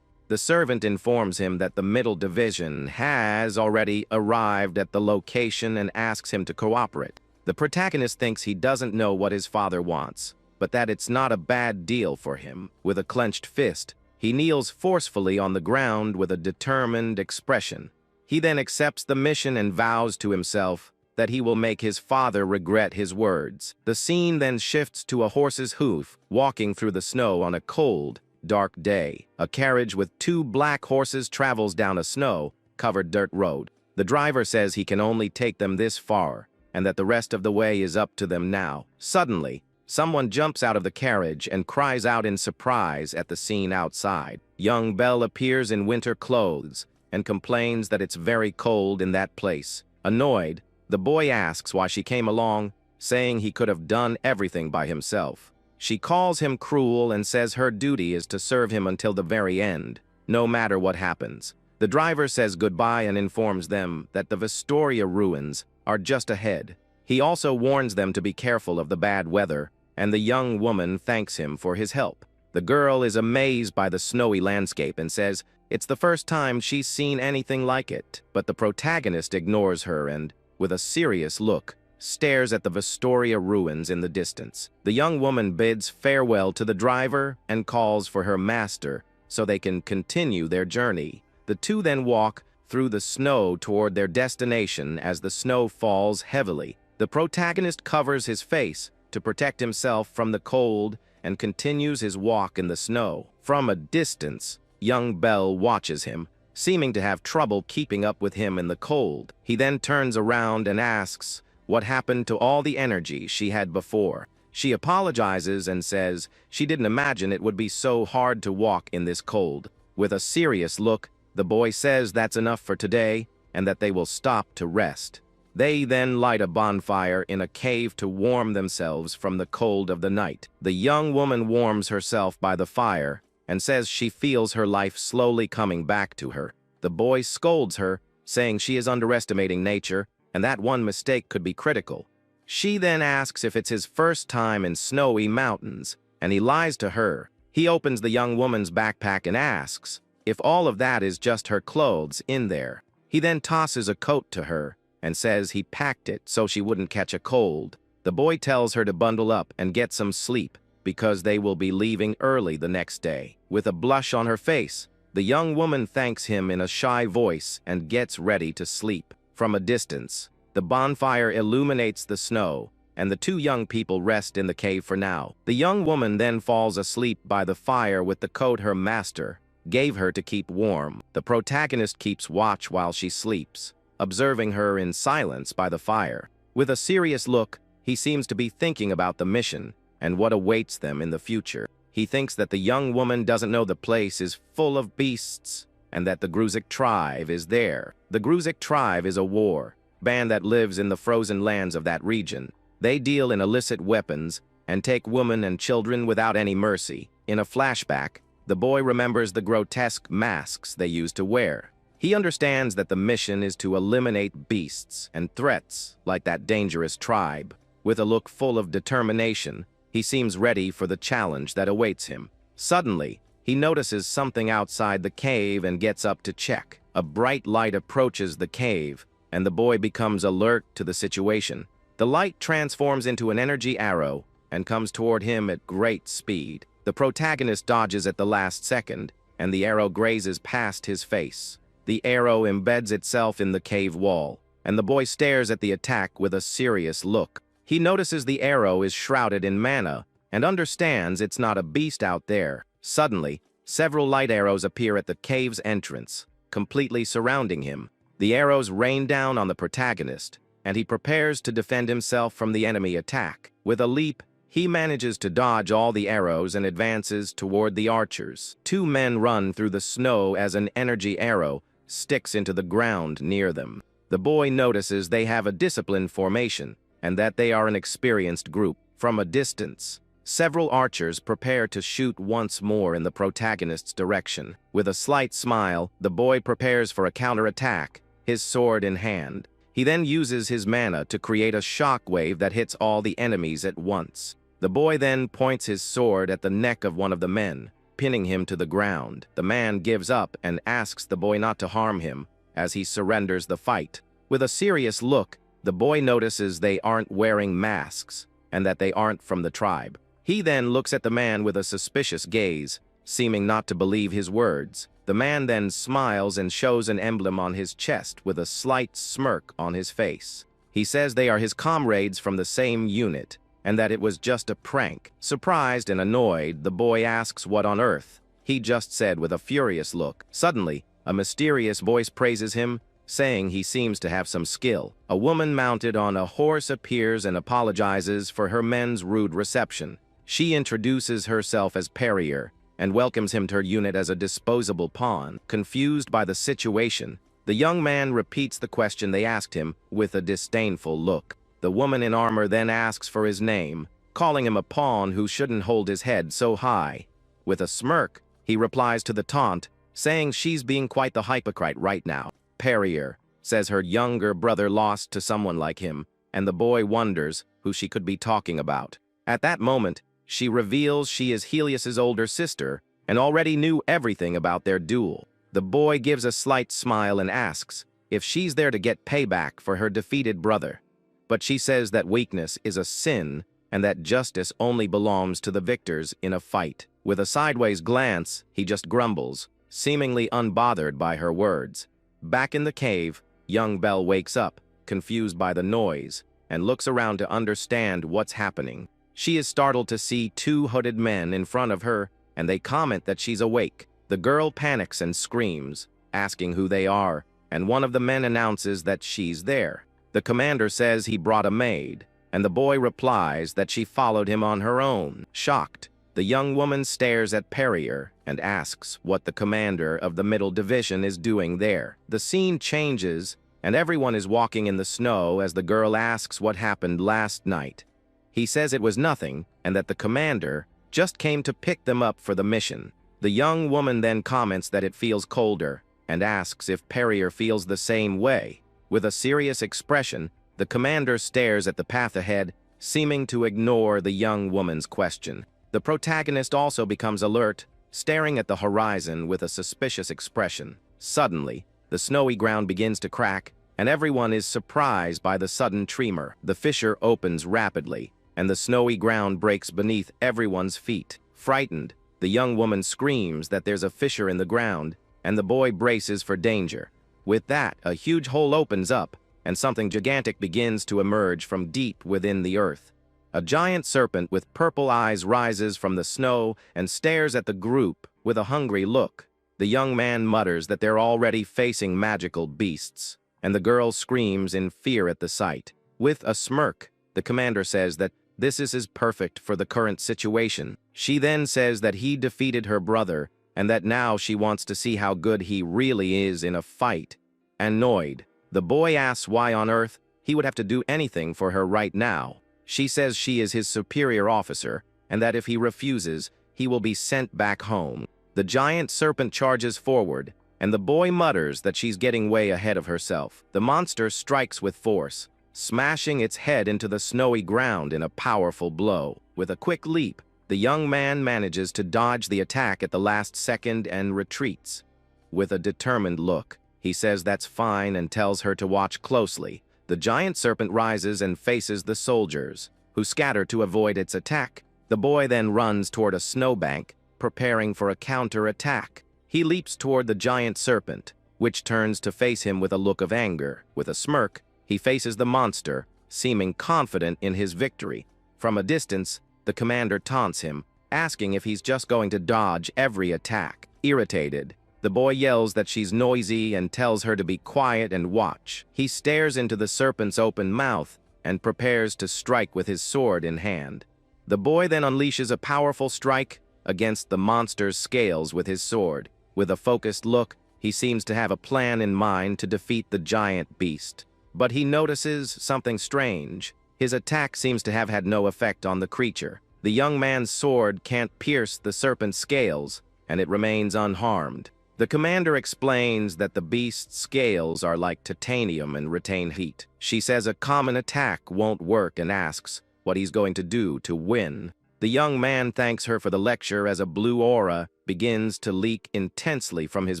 S1: The servant informs him that the middle division has already arrived at the location and asks him to cooperate. The protagonist thinks he doesn't know what his father wants, but that it's not a bad deal for him. With a clenched fist, he kneels forcefully on the ground with a determined expression. He then accepts the mission and vows to himself that he will make his father regret his words. The scene then shifts to a horse's hoof, walking through the snow on a cold, dark day. A carriage with 2 black horses travels down a snow-covered dirt road. The driver says he can only take them this far, and that the rest of the way is up to them now. Suddenly, someone jumps out of the carriage and cries out in surprise at the scene outside. Young Belle appears in winter clothes and complains that it's very cold in that place. Annoyed, the boy asks why she came along, saying he could have done everything by himself. She calls him cruel and says her duty is to serve him until the very end, no matter what happens. The driver says goodbye and informs them that the Vestoria ruins are just ahead. He also warns them to be careful of the bad weather, and the young woman thanks him for his help. The girl is amazed by the snowy landscape and says it's the first time she's seen anything like it, but the protagonist ignores her and, with a serious look, stares at the Vestoria ruins in the distance. The young woman bids farewell to the driver and calls for her master so they can continue their journey. The two then walk through the snow toward their destination as the snow falls heavily. The protagonist covers his face to protect himself from the cold and continues his walk in the snow. From a distance, young Belle watches him, seeming to have trouble keeping up with him in the cold. He then turns around and asks what happened to all the energy she had before. She apologizes and says she didn't imagine it would be so hard to walk in this cold. With a serious look, the boy says that's enough for today and that they will stop to rest. They then light a bonfire in a cave to warm themselves from the cold of the night. The young woman warms herself by the fire and says she feels her life slowly coming back to her. The boy scolds her, saying she is underestimating nature and that one mistake could be critical. She then asks if it's his first time in snowy mountains, and he lies to her. He opens the young woman's backpack and asks if all of that is just her clothes in there. He then tosses a coat to her and says he packed it so she wouldn't catch a cold. The boy tells her to bundle up and get some sleep because they will be leaving early the next day. With a blush on her face, the young woman thanks him in a shy voice and gets ready to sleep. From a distance, the bonfire illuminates the snow, and the two young people rest in the cave for now. The young woman then falls asleep by the fire with the coat her master gave her to keep warm. The protagonist keeps watch while she sleeps, observing her in silence by the fire. With a serious look, he seems to be thinking about the mission and what awaits them in the future. He thinks that the young woman doesn't know the place is full of beasts and that the Gruzik tribe is there. The Gruzik tribe is a war band that lives in the frozen lands of that region. They deal in illicit weapons and take women and children without any mercy. In a flashback, the boy remembers the grotesque masks they used to wear. He understands that the mission is to eliminate beasts and threats like that dangerous tribe. With a look full of determination, he seems ready for the challenge that awaits him. Suddenly, he notices something outside the cave and gets up to check. A bright light approaches the cave, and the boy becomes alert to the situation. The light transforms into an energy arrow and comes toward him at great speed. The protagonist dodges at the last second, and the arrow grazes past his face. The arrow embeds itself in the cave wall, and the boy stares at the attack with a serious look. He notices the arrow is shrouded in mana and understands it's not a beast out there. Suddenly, several light arrows appear at the cave's entrance, completely surrounding him. The arrows rain down on the protagonist, and he prepares to defend himself from the enemy attack. With a leap, he manages to dodge all the arrows and advances toward the archers. Two men run through the snow as an energy arrow sticks into the ground near them. The boy notices they have a disciplined formation and that they are an experienced group. From a distance, several archers prepare to shoot once more in the protagonist's direction. With a slight smile, the boy prepares for a counterattack, his sword in hand. He then uses his mana to create a shockwave that hits all the enemies at once. The boy then points his sword at the neck of one of the men, pinning him to the ground. The man gives up and asks the boy not to harm him as he surrenders the fight. With a serious look, the boy notices they aren't wearing masks and that they aren't from the tribe. He then looks at the man with a suspicious gaze, seeming not to believe his words. The man then smiles and shows an emblem on his chest with a slight smirk on his face. He says they are his comrades from the same unit, and that it was just a prank. Surprised and annoyed, the boy asks what on earth he just said with a furious look. Suddenly, a mysterious voice praises him, saying he seems to have some skill. A woman mounted on a horse appears and apologizes for her men's rude reception. She introduces herself as Perrier and welcomes him to her unit as a disposable pawn. Confused by the situation, the young man repeats the question they asked him with a disdainful look. The woman in armor then asks for his name, calling him a pawn who shouldn't hold his head so high. With a smirk, he replies to the taunt, saying she's being quite the hypocrite right now. Perrier says her younger brother lost to someone like him, and the boy wonders who she could be talking about. At that moment, she reveals she is Helios's older sister and already knew everything about their duel. The boy gives a slight smile and asks if she's there to get payback for her defeated brother. But she says that weakness is a sin and that justice only belongs to the victors in a fight. With a sideways glance, he just grumbles, seemingly unbothered by her words. Back in the cave, young Belle wakes up, confused by the noise, and looks around to understand what's happening. She is startled to see two hooded men in front of her, and they comment that she's awake. The girl panics and screams, asking who they are, and one of the men announces that she's there. The commander says he brought a maid, and the boy replies that she followed him on her own. Shocked, the young woman stares at Perrier and asks what the commander of the Middle Division is doing there. The scene changes, and everyone is walking in the snow as the girl asks what happened last night. He says it was nothing, and that the commander just came to pick them up for the mission. The young woman then comments that it feels colder, and asks if Perrier feels the same way. With a serious expression, the commander stares at the path ahead, seeming to ignore the young woman's question. The protagonist also becomes alert, staring at the horizon with a suspicious expression. Suddenly, the snowy ground begins to crack, and everyone is surprised by the sudden tremor. The fissure opens rapidly, and the snowy ground breaks beneath everyone's feet. Frightened, the young woman screams that there's a fissure in the ground, and the boy braces for danger. With that, a huge hole opens up, and something gigantic begins to emerge from deep within the earth. A giant serpent with purple eyes rises from the snow and stares at the group with a hungry look. The young man mutters that they're already facing magical beasts, and the girl screams in fear at the sight. With a smirk, the commander says that this is perfect for the current situation. She then says that he defeated her brother, and that now she wants to see how good he really is in a fight. Annoyed, the boy asks why on earth he would have to do anything for her right now. She says she is his superior officer, and that if he refuses, he will be sent back home. The giant serpent charges forward, and the boy mutters that she's getting way ahead of herself. The monster strikes with force, smashing its head into the snowy ground in a powerful blow. With a quick leap, the young man manages to dodge the attack at the last second and retreats. With a determined look, he says that's fine and tells her to watch closely. The giant serpent rises and faces the soldiers, who scatter to avoid its attack. The boy then runs toward a snowbank, preparing for a counter-attack. He leaps toward the giant serpent, which turns to face him with a look of anger. With a smirk, he faces the monster, seeming confident in his victory. From a distance, the commander taunts him, asking if he's just going to dodge every attack. Irritated, the boy yells that she's noisy and tells her to be quiet and watch. He stares into the serpent's open mouth and prepares to strike with his sword in hand. The boy then unleashes a powerful strike against the monster's scales with his sword. With a focused look, he seems to have a plan in mind to defeat the giant beast. But he notices something strange. His attack seems to have had no effect on the creature. The young man's sword can't pierce the serpent's scales, and it remains unharmed. The commander explains that the beast's scales are like titanium and retain heat. She says a common attack won't work and asks what he's going to do to win. The young man thanks her for the lecture as a blue aura begins to leak intensely from his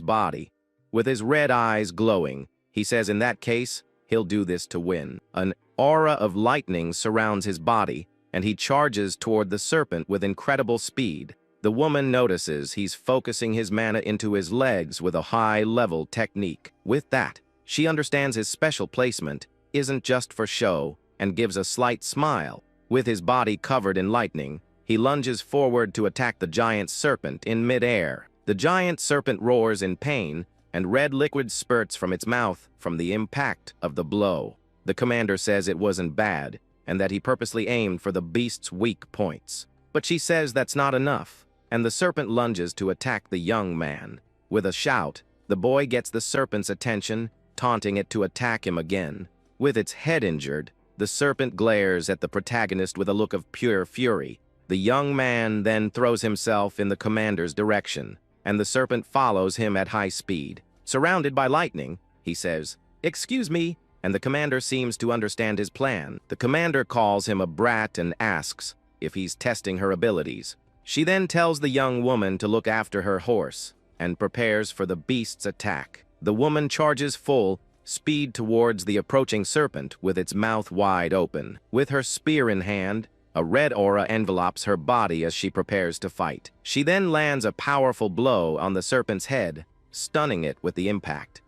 S1: body. With his red eyes glowing, he says in that case, he'll do this to win. An aura of lightning surrounds his body, and he charges toward the serpent with incredible speed. The woman notices he's focusing his mana into his legs with a high-level technique. With that, she understands his special placement isn't just for show and gives a slight smile. With his body covered in lightning, he lunges forward to attack the giant serpent in mid-air. The giant serpent roars in pain, and red liquid spurts from its mouth from the impact of the blow. The commander says it wasn't bad, and that he purposely aimed for the beast's weak points. But she says that's not enough, and the serpent lunges to attack the young man. With a shout, the boy gets the serpent's attention, taunting it to attack him again. With its head injured, the serpent glares at the protagonist with a look of pure fury. The young man then throws himself in the commander's direction, and the serpent follows him at high speed. Surrounded by lightning, he says, "Excuse me," and the commander seems to understand his plan. The commander calls him a brat and asks if he's testing her abilities. She then tells the young woman to look after her horse and prepares for the beast's attack. The woman charges full speed towards the approaching serpent with its mouth wide open. With her spear in hand, a red aura envelopes her body as she prepares to fight. She then lands a powerful blow on the serpent's head, stunning it with the impact.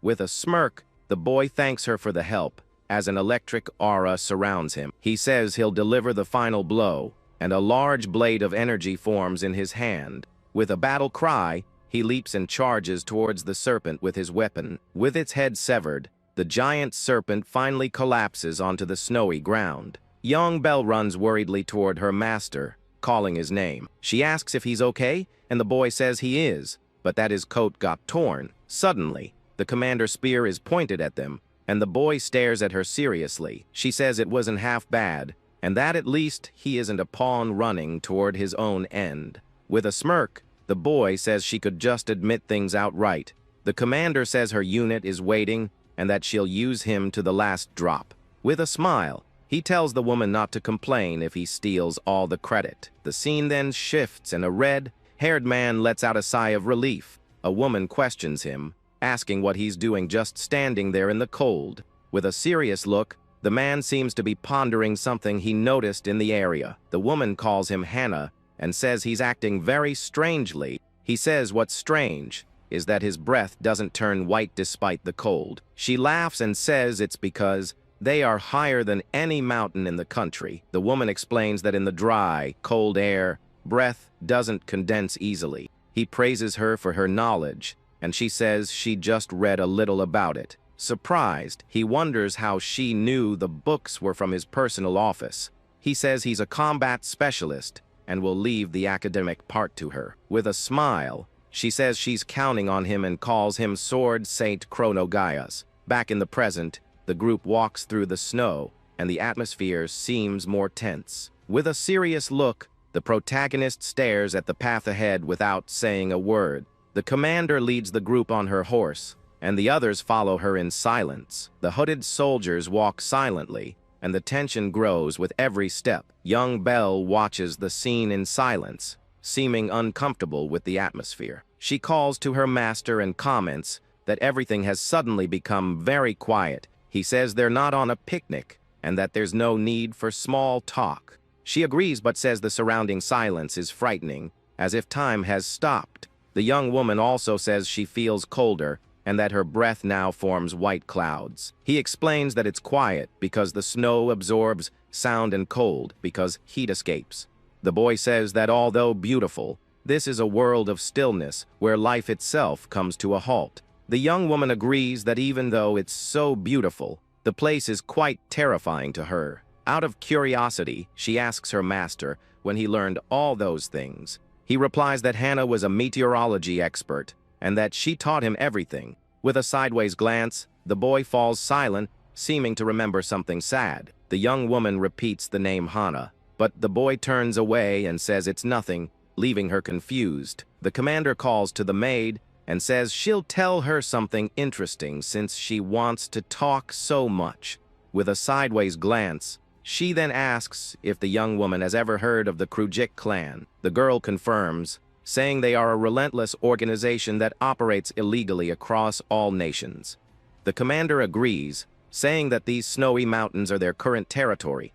S1: With a smirk, the boy thanks her for the help as an electric aura surrounds him. He says he'll deliver the final blow, and a large blade of energy forms in his hand. With a battle cry, he leaps and charges towards the serpent with his weapon. With its head severed, the giant serpent finally collapses onto the snowy ground. Young Belle runs worriedly toward her master, calling his name. She asks if he's okay, and the boy says he is, but that his coat got torn. Suddenly, the commander's spear is pointed at them, and the boy stares at her seriously. She says it wasn't half bad, and that at least he isn't a pawn running toward his own end. With a smirk, the boy says she could just admit things outright. The commander says her unit is waiting and that she'll use him to the last drop. With a smile, he tells the woman not to complain if he steals all the credit. The scene then shifts and a red-haired man lets out a sigh of relief. A woman questions him, asking what he's doing just standing there in the cold. With a serious look, the man seems to be pondering something he noticed in the area. The woman calls him Hannah and says he's acting very strangely. He says what's strange is that his breath doesn't turn white despite the cold. She laughs and says it's because they are higher than any mountain in the country. The woman explains that in the dry, cold air, breath doesn't condense easily. He praises her for her knowledge, and she says she just read a little about it. Surprised, he wonders how she knew the books were from his personal office. He says he's a combat specialist and will leave the academic part to her. With a smile, she says she's counting on him and calls him Sword Saint Chronogaius. Back in the present, the group walks through the snow, and the atmosphere seems more tense. With a serious look, the protagonist stares at the path ahead without saying a word. The commander leads the group on her horse, and the others follow her in silence. The hooded soldiers walk silently, and the tension grows with every step. Young Belle watches the scene in silence, seeming uncomfortable with the atmosphere. She calls to her master and comments that everything has suddenly become very quiet. He says they're not on a picnic, and that there's no need for small talk. She agrees but says the surrounding silence is frightening, as if time has stopped. The young woman also says she feels colder, and that her breath now forms white clouds. He explains that it's quiet because the snow absorbs sound and cold because heat escapes. The boy says that although beautiful, this is a world of stillness where life itself comes to a halt. The young woman agrees that even though it's so beautiful, the place is quite terrifying to her. Out of curiosity, she asks her master when he learned all those things. He replies that Hannah was a meteorology expert and that she taught him everything. With a sideways glance, the boy falls silent, seeming to remember something sad. The young woman repeats the name Hannah, but the boy turns away and says it's nothing, leaving her confused. The commander calls to the maid and says she'll tell her something interesting since she wants to talk so much. With a sideways glance, she then asks if the young woman has ever heard of the Krujik clan. The girl confirms, saying they are a relentless organization that operates illegally across all nations. The commander agrees, saying that these snowy mountains are their current territory.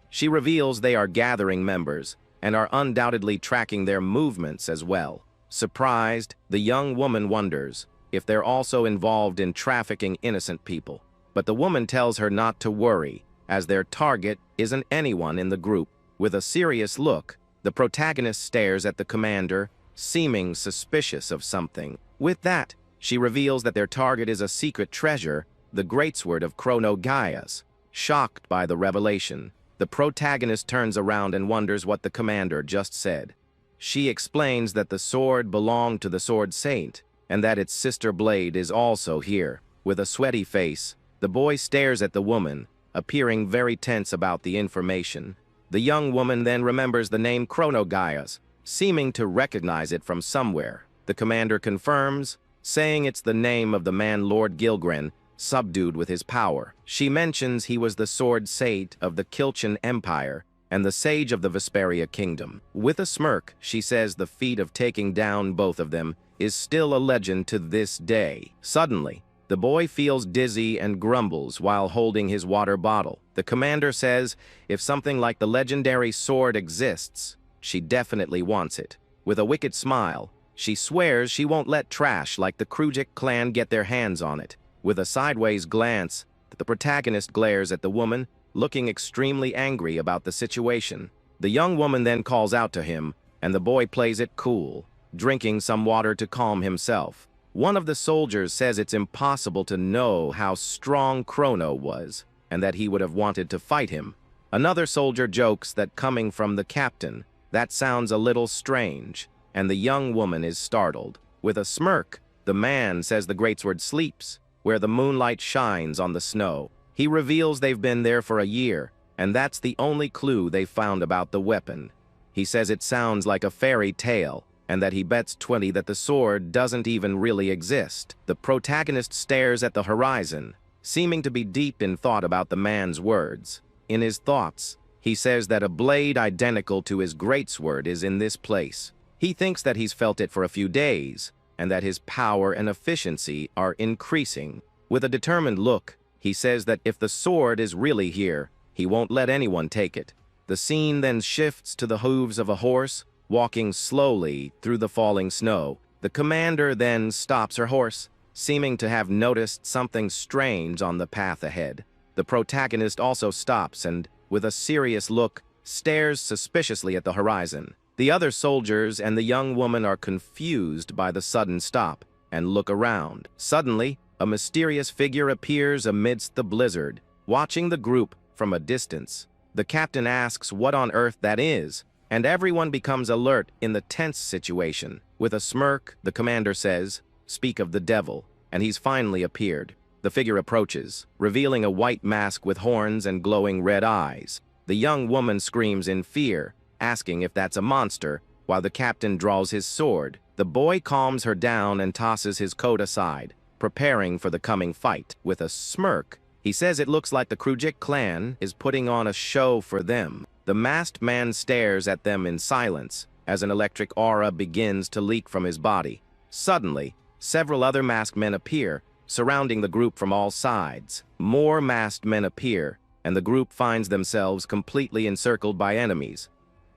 S1: She reveals they are gathering members and are undoubtedly tracking their movements as well. Surprised, the young woman wonders if they're also involved in trafficking innocent people. But the woman tells her not to worry, as their target isn't anyone in the group. With a serious look, the protagonist stares at the commander, seeming suspicious of something. With that, she reveals that their target is a secret treasure, the greatsword of Chronogaius. Shocked by the revelation, the protagonist turns around and wonders what the commander just said. She explains that the sword belonged to the Sword Saint, and that its sister blade is also here. With a sweaty face, the boy stares at the woman, appearing very tense about the information. The young woman then remembers the name Chronogaius, seeming to recognize it from somewhere. The commander confirms, saying it's the name of the man Lord Gilgren, subdued with his power. She mentions he was the Sword Saint of the Kilchan Empire and the sage of the Vesperia Kingdom. With a smirk, she says the feat of taking down both of them is still a legend to this day. Suddenly, the boy feels dizzy and grumbles while holding his water bottle. The commander says if something like the legendary sword exists, she definitely wants it. With a wicked smile, she swears she won't let trash like the Krujik clan get their hands on it. With a sideways glance, the protagonist glares at the woman, looking extremely angry about the situation. The young woman then calls out to him, and the boy plays it cool, drinking some water to calm himself. One of the soldiers says it's impossible to know how strong Chrono was, and that he would have wanted to fight him. Another soldier jokes that coming from the captain, that sounds a little strange, and the young woman is startled. With a smirk, the man says the greatsword sleeps, where the moonlight shines on the snow. He reveals they've been there for a year, and that's the only clue they found about the weapon. He says it sounds like a fairy tale, and that he bets 20 that the sword doesn't even really exist. The protagonist stares at the horizon, seeming to be deep in thought about the man's words. In his thoughts, he says that a blade identical to his greatsword is in this place. He thinks that he's felt it for a few days, and that his power and efficiency are increasing. With a determined look, he says that if the sword is really here, he won't let anyone take it. The scene then shifts to the hooves of a horse, walking slowly through the falling snow. The commander then stops her horse, seeming to have noticed something strange on the path ahead. The protagonist also stops and, with a serious look, stares suspiciously at the horizon. The other soldiers and the young woman are confused by the sudden stop and look around. Suddenly, a mysterious figure appears amidst the blizzard, watching the group from a distance. The captain asks what on earth that is, and everyone becomes alert in the tense situation. With a smirk, the commander says, "Speak of the devil," and he's finally appeared. The figure approaches, revealing a white mask with horns and glowing red eyes. The young woman screams in fear, asking if that's a monster, while the captain draws his sword. The boy calms her down and tosses his coat aside, preparing for the coming fight. With a smirk, he says it looks like the Krujik clan is putting on a show for them. The masked man stares at them in silence as an electric aura begins to leak from his body. Suddenly, several other masked men appear, surrounding the group from all sides. More masked men appear, and the group finds themselves completely encircled by enemies.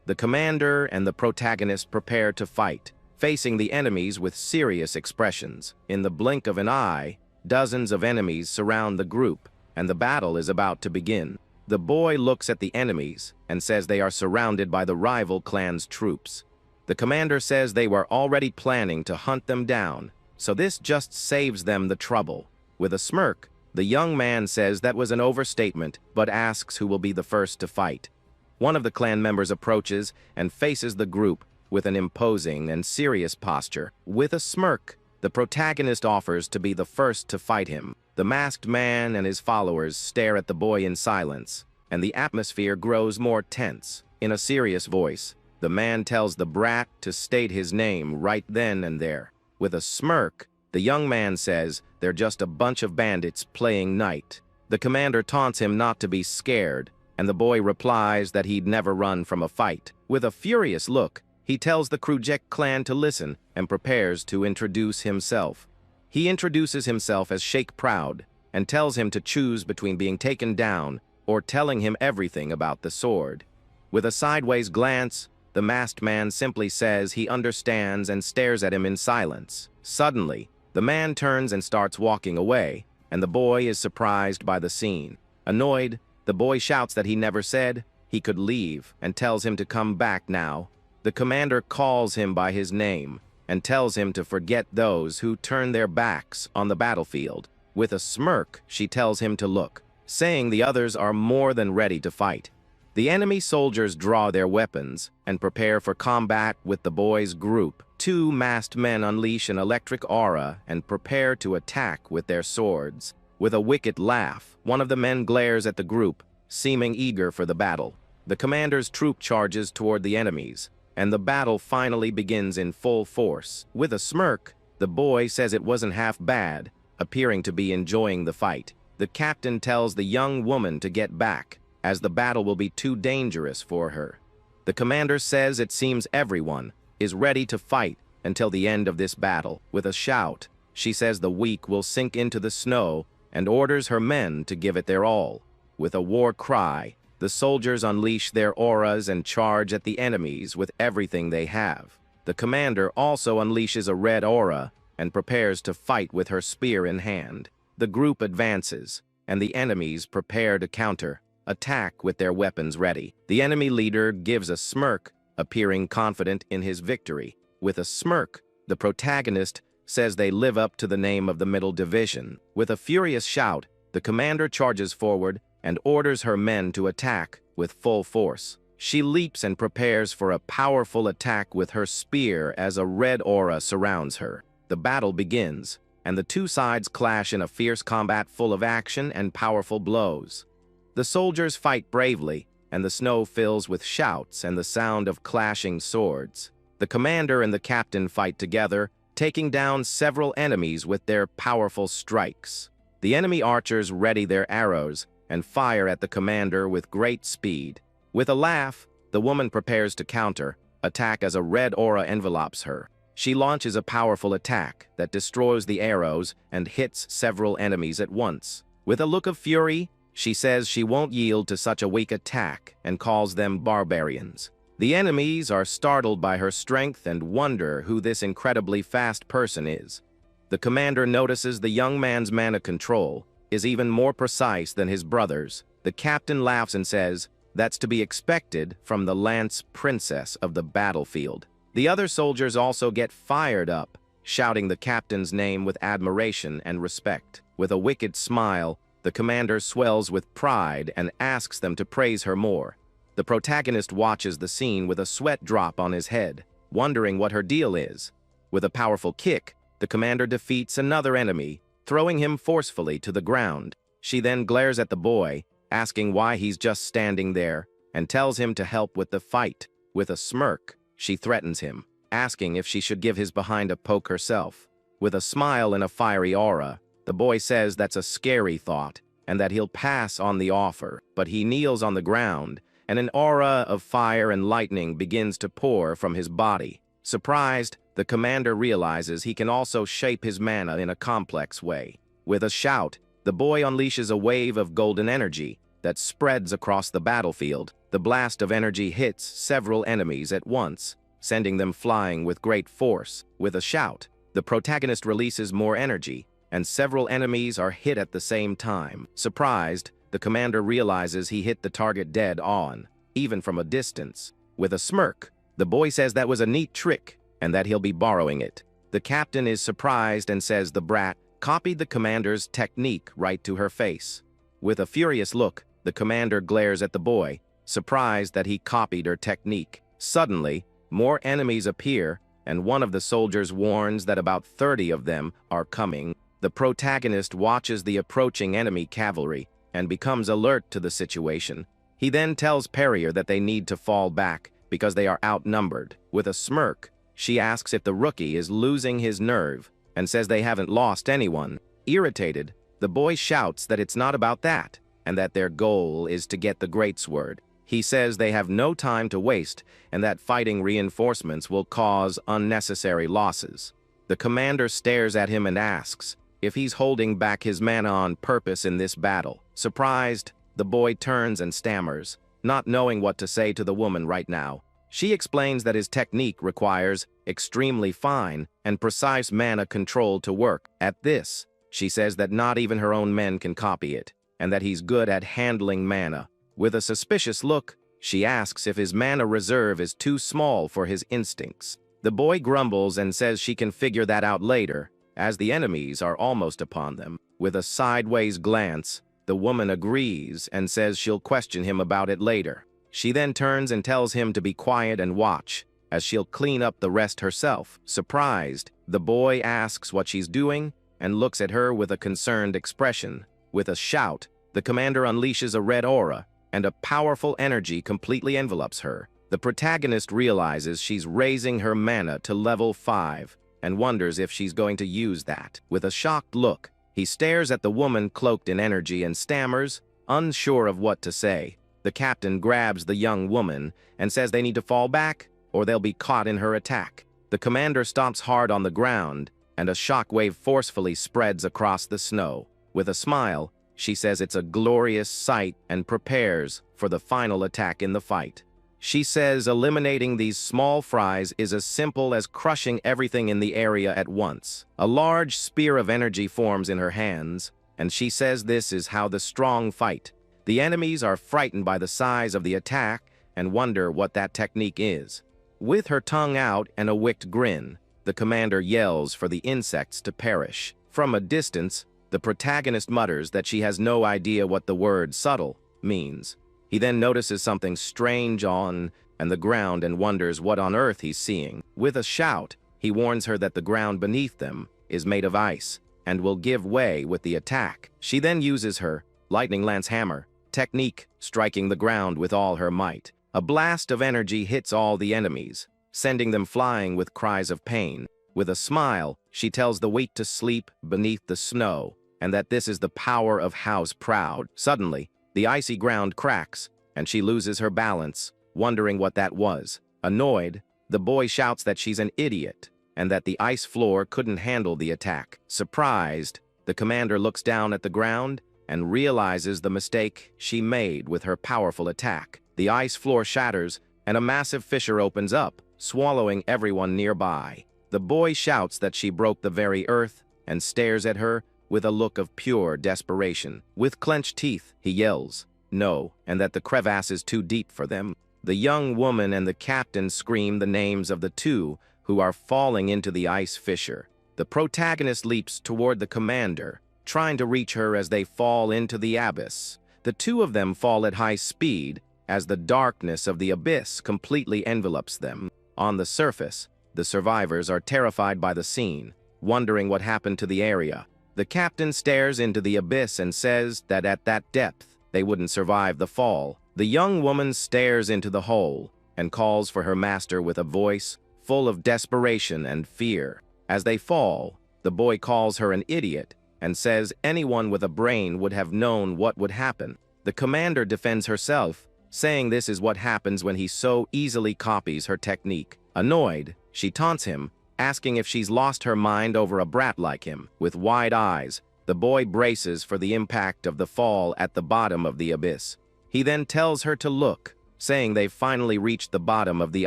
S1: The commander and the protagonist prepare to fight, facing the enemies with serious expressions. In the blink of an eye, dozens of enemies surround the group, and the battle is about to begin. The boy looks at the enemies and says they are surrounded by the rival clan's troops. The commander says they were already planning to hunt them down, so this just saves them the trouble. With a smirk, the young man says that was an overstatement, but asks who will be the first to fight. One of the clan members approaches and faces the group with an imposing and serious posture. With a smirk, the protagonist offers to be the first to fight him. The masked man and his followers stare at the boy in silence, and the atmosphere grows more tense. In a serious voice, the man tells the brat to state his name right then and there. With a smirk, the young man says they're just a bunch of bandits playing knight. The commander taunts him not to be scared, and the boy replies that he'd never run from a fight. With a furious look, he tells the Krujek clan to listen and prepares to introduce himself. He introduces himself as Sheikh Proud and tells him to choose between being taken down or telling him everything about the sword. With a sideways glance, the masked man simply says he understands and stares at him in silence. Suddenly, the man turns and starts walking away, and the boy is surprised by the scene. Annoyed, the boy shouts that he never said he could leave and tells him to come back now. The commander calls him by his name and tells him to forget those who turn their backs on the battlefield. With a smirk, she tells him to look, saying the others are more than ready to fight. The enemy soldiers draw their weapons and prepare for combat with the boy's group. Two masked men unleash an electric aura and prepare to attack with their swords. With a wicked laugh, one of the men glares at the group, seeming eager for the battle. The commander's troop charges toward the enemies, and the battle finally begins in full force. With a smirk, the boy says it wasn't half bad, appearing to be enjoying the fight. The captain tells the young woman to get back, as the battle will be too dangerous for her. The commander says it seems everyone is ready to fight until the end of this battle. With a shout, she says the weak will sink into the snow and orders her men to give it their all. With a war cry, the soldiers unleash their auras and charge at the enemies with everything they have. The commander also unleashes a red aura and prepares to fight with her spear in hand. The group advances, and the enemies prepare to counter, attack with their weapons ready. The enemy leader gives a smirk, appearing confident in his victory. With a smirk, the protagonist says they live up to the name of the middle division. With a furious shout, the commander charges forward and orders her men to attack with full force. She leaps and prepares for a powerful attack with her spear as a red aura surrounds her. The battle begins, and the two sides clash in a fierce combat full of action and powerful blows. The soldiers fight bravely, and the snow fills with shouts and the sound of clashing swords. The commander and the captain fight together, taking down several enemies with their powerful strikes. The enemy archers ready their arrows and fire at the commander with great speed. With a laugh, the woman prepares to counter attack as a red aura envelopes her. She launches a powerful attack that destroys the arrows and hits several enemies at once. With a look of fury, she says she won't yield to such a weak attack and calls them barbarians. The enemies are startled by her strength and wonder who this incredibly fast person is. The commander notices the young man's mana control is even more precise than his brother's. The captain laughs and says, "That's to be expected from the lance princess of the battlefield." The other soldiers also get fired up, shouting the captain's name with admiration and respect. With a wicked smile, the commander swells with pride and asks them to praise her more. The protagonist watches the scene with a sweat drop on his head, wondering what her deal is. With a powerful kick, the commander defeats another enemy, throwing him forcefully to the ground. She then glares at the boy, asking why he's just standing there, and tells him to help with the fight. With a smirk, she threatens him, asking if she should give his behind a poke herself. With a smile and a fiery aura, the boy says that's a scary thought, and that he'll pass on the offer, but he kneels on the ground, and an aura of fire and lightning begins to pour from his body. Surprised, the commander realizes he can also shape his mana in a complex way. With a shout, the boy unleashes a wave of golden energy that spreads across the battlefield. The blast of energy hits several enemies at once, sending them flying with great force. With a shout, the protagonist releases more energy, and several enemies are hit at the same time. Surprised, the commander realizes he hit the target dead on, even from a distance. With a smirk, the boy says that was a neat trick, and that he'll be borrowing it. The captain is surprised and says the brat copied the commander's technique right to her face. With a furious look, the commander glares at the boy, surprised that he copied her technique. Suddenly, more enemies appear, and one of the soldiers warns that about 30 of them are coming. The protagonist watches the approaching enemy cavalry and becomes alert to the situation. He then tells Perrier that they need to fall back because they are outnumbered. With a smirk, she asks if the rookie is losing his nerve and says they haven't lost anyone. Irritated, the boy shouts that it's not about that and that their goal is to get the greatsword. He says they have no time to waste and that fighting reinforcements will cause unnecessary losses. The commander stares at him and asks if he's holding back his mana on purpose in this battle. Surprised, the boy turns and stammers, not knowing what to say to the woman right now. She explains that his technique requires extremely fine and precise mana control to work. At this, she says that not even her own men can copy it, and that he's good at handling mana. With a suspicious look, she asks if his mana reserve is too small for his instincts. The boy grumbles and says she can figure that out later, as the enemies are almost upon them. With a sideways glance, the woman agrees and says she'll question him about it later. She then turns and tells him to be quiet and watch, as she'll clean up the rest herself. Surprised, the boy asks what she's doing and looks at her with a concerned expression. With a shout, the commander unleashes a red aura, and a powerful energy completely envelops her. The protagonist realizes she's raising her mana to level 5 and wonders if she's going to use that. With a shocked look, he stares at the woman cloaked in energy and stammers, unsure of what to say. The captain grabs the young woman and says they need to fall back or they'll be caught in her attack. The commander stomps hard on the ground and a shockwave forcefully spreads across the snow. With a smile, she says it's a glorious sight and prepares for the final attack in the fight. She says eliminating these small fries is as simple as crushing everything in the area at once. A large spear of energy forms in her hands, and she says this is how the strong fight. The enemies are frightened by the size of the attack and wonder what that technique is. With her tongue out and a wicked grin, the commander yells for the insects to perish. From a distance, the protagonist mutters that she has no idea what the word subtle means. He then notices something strange on the ground and wonders what on earth he's seeing. With a shout, he warns her that the ground beneath them is made of ice and will give way with the attack. She then uses her lightning lance hammer technique, striking the ground with all her might. A blast of energy hits all the enemies, sending them flying with cries of pain. With a smile, she tells the wheat to sleep beneath the snow, and that this is the power of House Proud. Suddenly, the icy ground cracks, and she loses her balance, wondering what that was. Annoyed, the boy shouts that she's an idiot, and that the ice floor couldn't handle the attack. Surprised, the commander looks down at the ground and realizes the mistake she made with her powerful attack. The ice floor shatters, and a massive fissure opens up, swallowing everyone nearby. The boy shouts that she broke the very earth and stares at her with a look of pure desperation. With clenched teeth, he yells, "No," and that the crevasse is too deep for them. The young woman and the captain scream the names of the two who are falling into the ice fissure. The protagonist leaps toward the commander, trying to reach her as they fall into the abyss. The two of them fall at high speed as the darkness of the abyss completely envelops them. On the surface, the survivors are terrified by the scene, wondering what happened to the area. The captain stares into the abyss and says that at that depth, they wouldn't survive the fall. The young woman stares into the hole and calls for her master with a voice full of desperation and fear. As they fall, the boy calls her an idiot and says anyone with a brain would have known what would happen. The commander defends herself, saying this is what happens when he so easily copies her technique. Annoyed, she taunts him, asking if she's lost her mind over a brat like him. With wide eyes, the boy braces for the impact of the fall at the bottom of the abyss. He then tells her to look, saying they've finally reached the bottom of the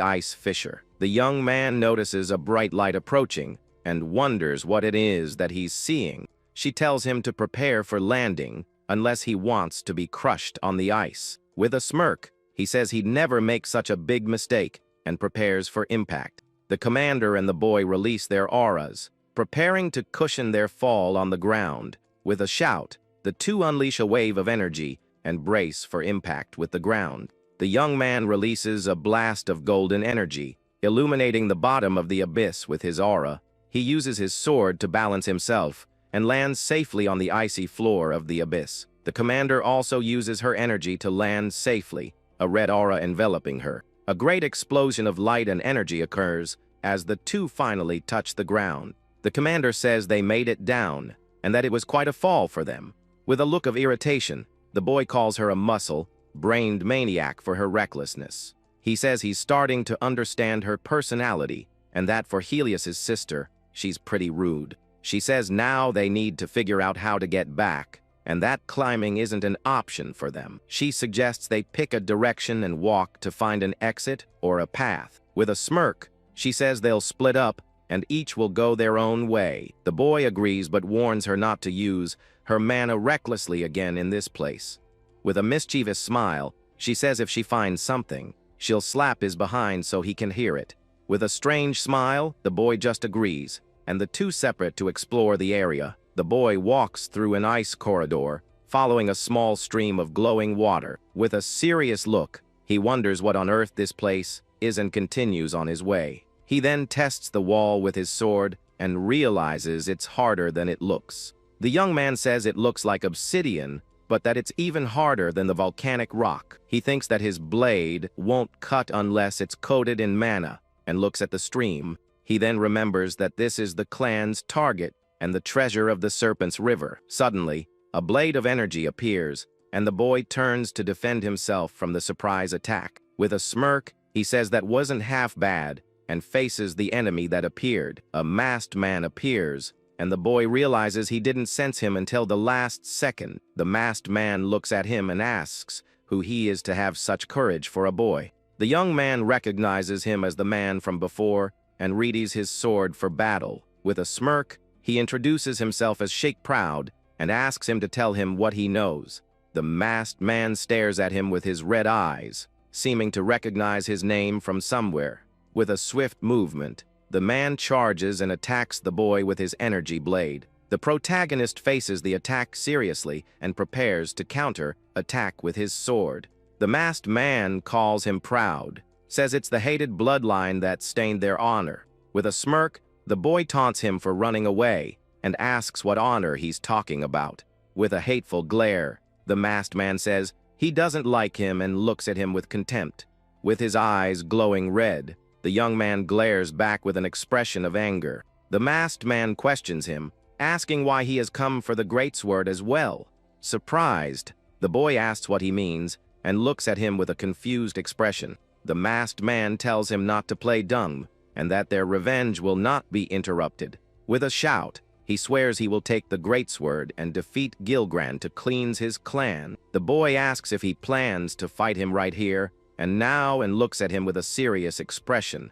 S1: ice fissure. The young man notices a bright light approaching and wonders what it is that he's seeing. She tells him to prepare for landing unless he wants to be crushed on the ice. With a smirk, he says he'd never make such a big mistake and prepares for impact. The commander and the boy release their auras, preparing to cushion their fall on the ground. With a shout, the two unleash a wave of energy and brace for impact with the ground. The young man releases a blast of golden energy, illuminating the bottom of the abyss with his aura. He uses his sword to balance himself and lands safely on the icy floor of the abyss. The commander also uses her energy to land safely, a red aura enveloping her. A great explosion of light and energy occurs as the two finally touch the ground. The commander says they made it down and that it was quite a fall for them. With a look of irritation, the boy calls her a muscle-brained maniac for her recklessness. He says he's starting to understand her personality and that for Helios's sister, she's pretty rude. She says now they need to figure out how to get back, and that climbing isn't an option for them. She suggests they pick a direction and walk to find an exit or a path. With a smirk, she says they'll split up and each will go their own way. The boy agrees but warns her not to use her mana recklessly again in this place. With a mischievous smile, she says if she finds something, she'll slap his behind so he can hear it. With a strange smile, the boy just agrees, and the two separate to explore the area. The boy walks through an ice corridor, following a small stream of glowing water. With a serious look, he wonders what on earth this place is and continues on his way. He then tests the wall with his sword and realizes it's harder than it looks. The young man says it looks like obsidian, but that it's even harder than the volcanic rock. He thinks that his blade won't cut unless it's coated in mana, and looks at the stream. He then remembers that this is the clan's target and the treasure of the Serpent's River. Suddenly, a blade of energy appears, and the boy turns to defend himself from the surprise attack. With a smirk, he says that wasn't half bad, and faces the enemy that appeared. A masked man appears, and the boy realizes he didn't sense him until the last second. The masked man looks at him and asks who he is to have such courage for a boy. The young man recognizes him as the man from before and readies his sword for battle. With a smirk, he introduces himself as Sheikh Proud and asks him to tell him what he knows. The masked man stares at him with his red eyes, seeming to recognize his name from somewhere. With a swift movement, the man charges and attacks the boy with his energy blade. The protagonist faces the attack seriously and prepares to counter-attack with his sword. The masked man calls him proud, says it's the hated bloodline that stained their honor. With a smirk, the boy taunts him for running away and asks what honor he's talking about. With a hateful glare, the masked man says he doesn't like him and looks at him with contempt. With his eyes glowing red, the young man glares back with an expression of anger. The masked man questions him, asking why he has come for the greatsword as well. Surprised, the boy asks what he means and looks at him with a confused expression. The masked man tells him not to play dumb and that their revenge will not be interrupted. With a shout, he swears he will take the greatsword and defeat Gilgran to cleanse his clan. The boy asks if he plans to fight him right here and now and looks at him with a serious expression.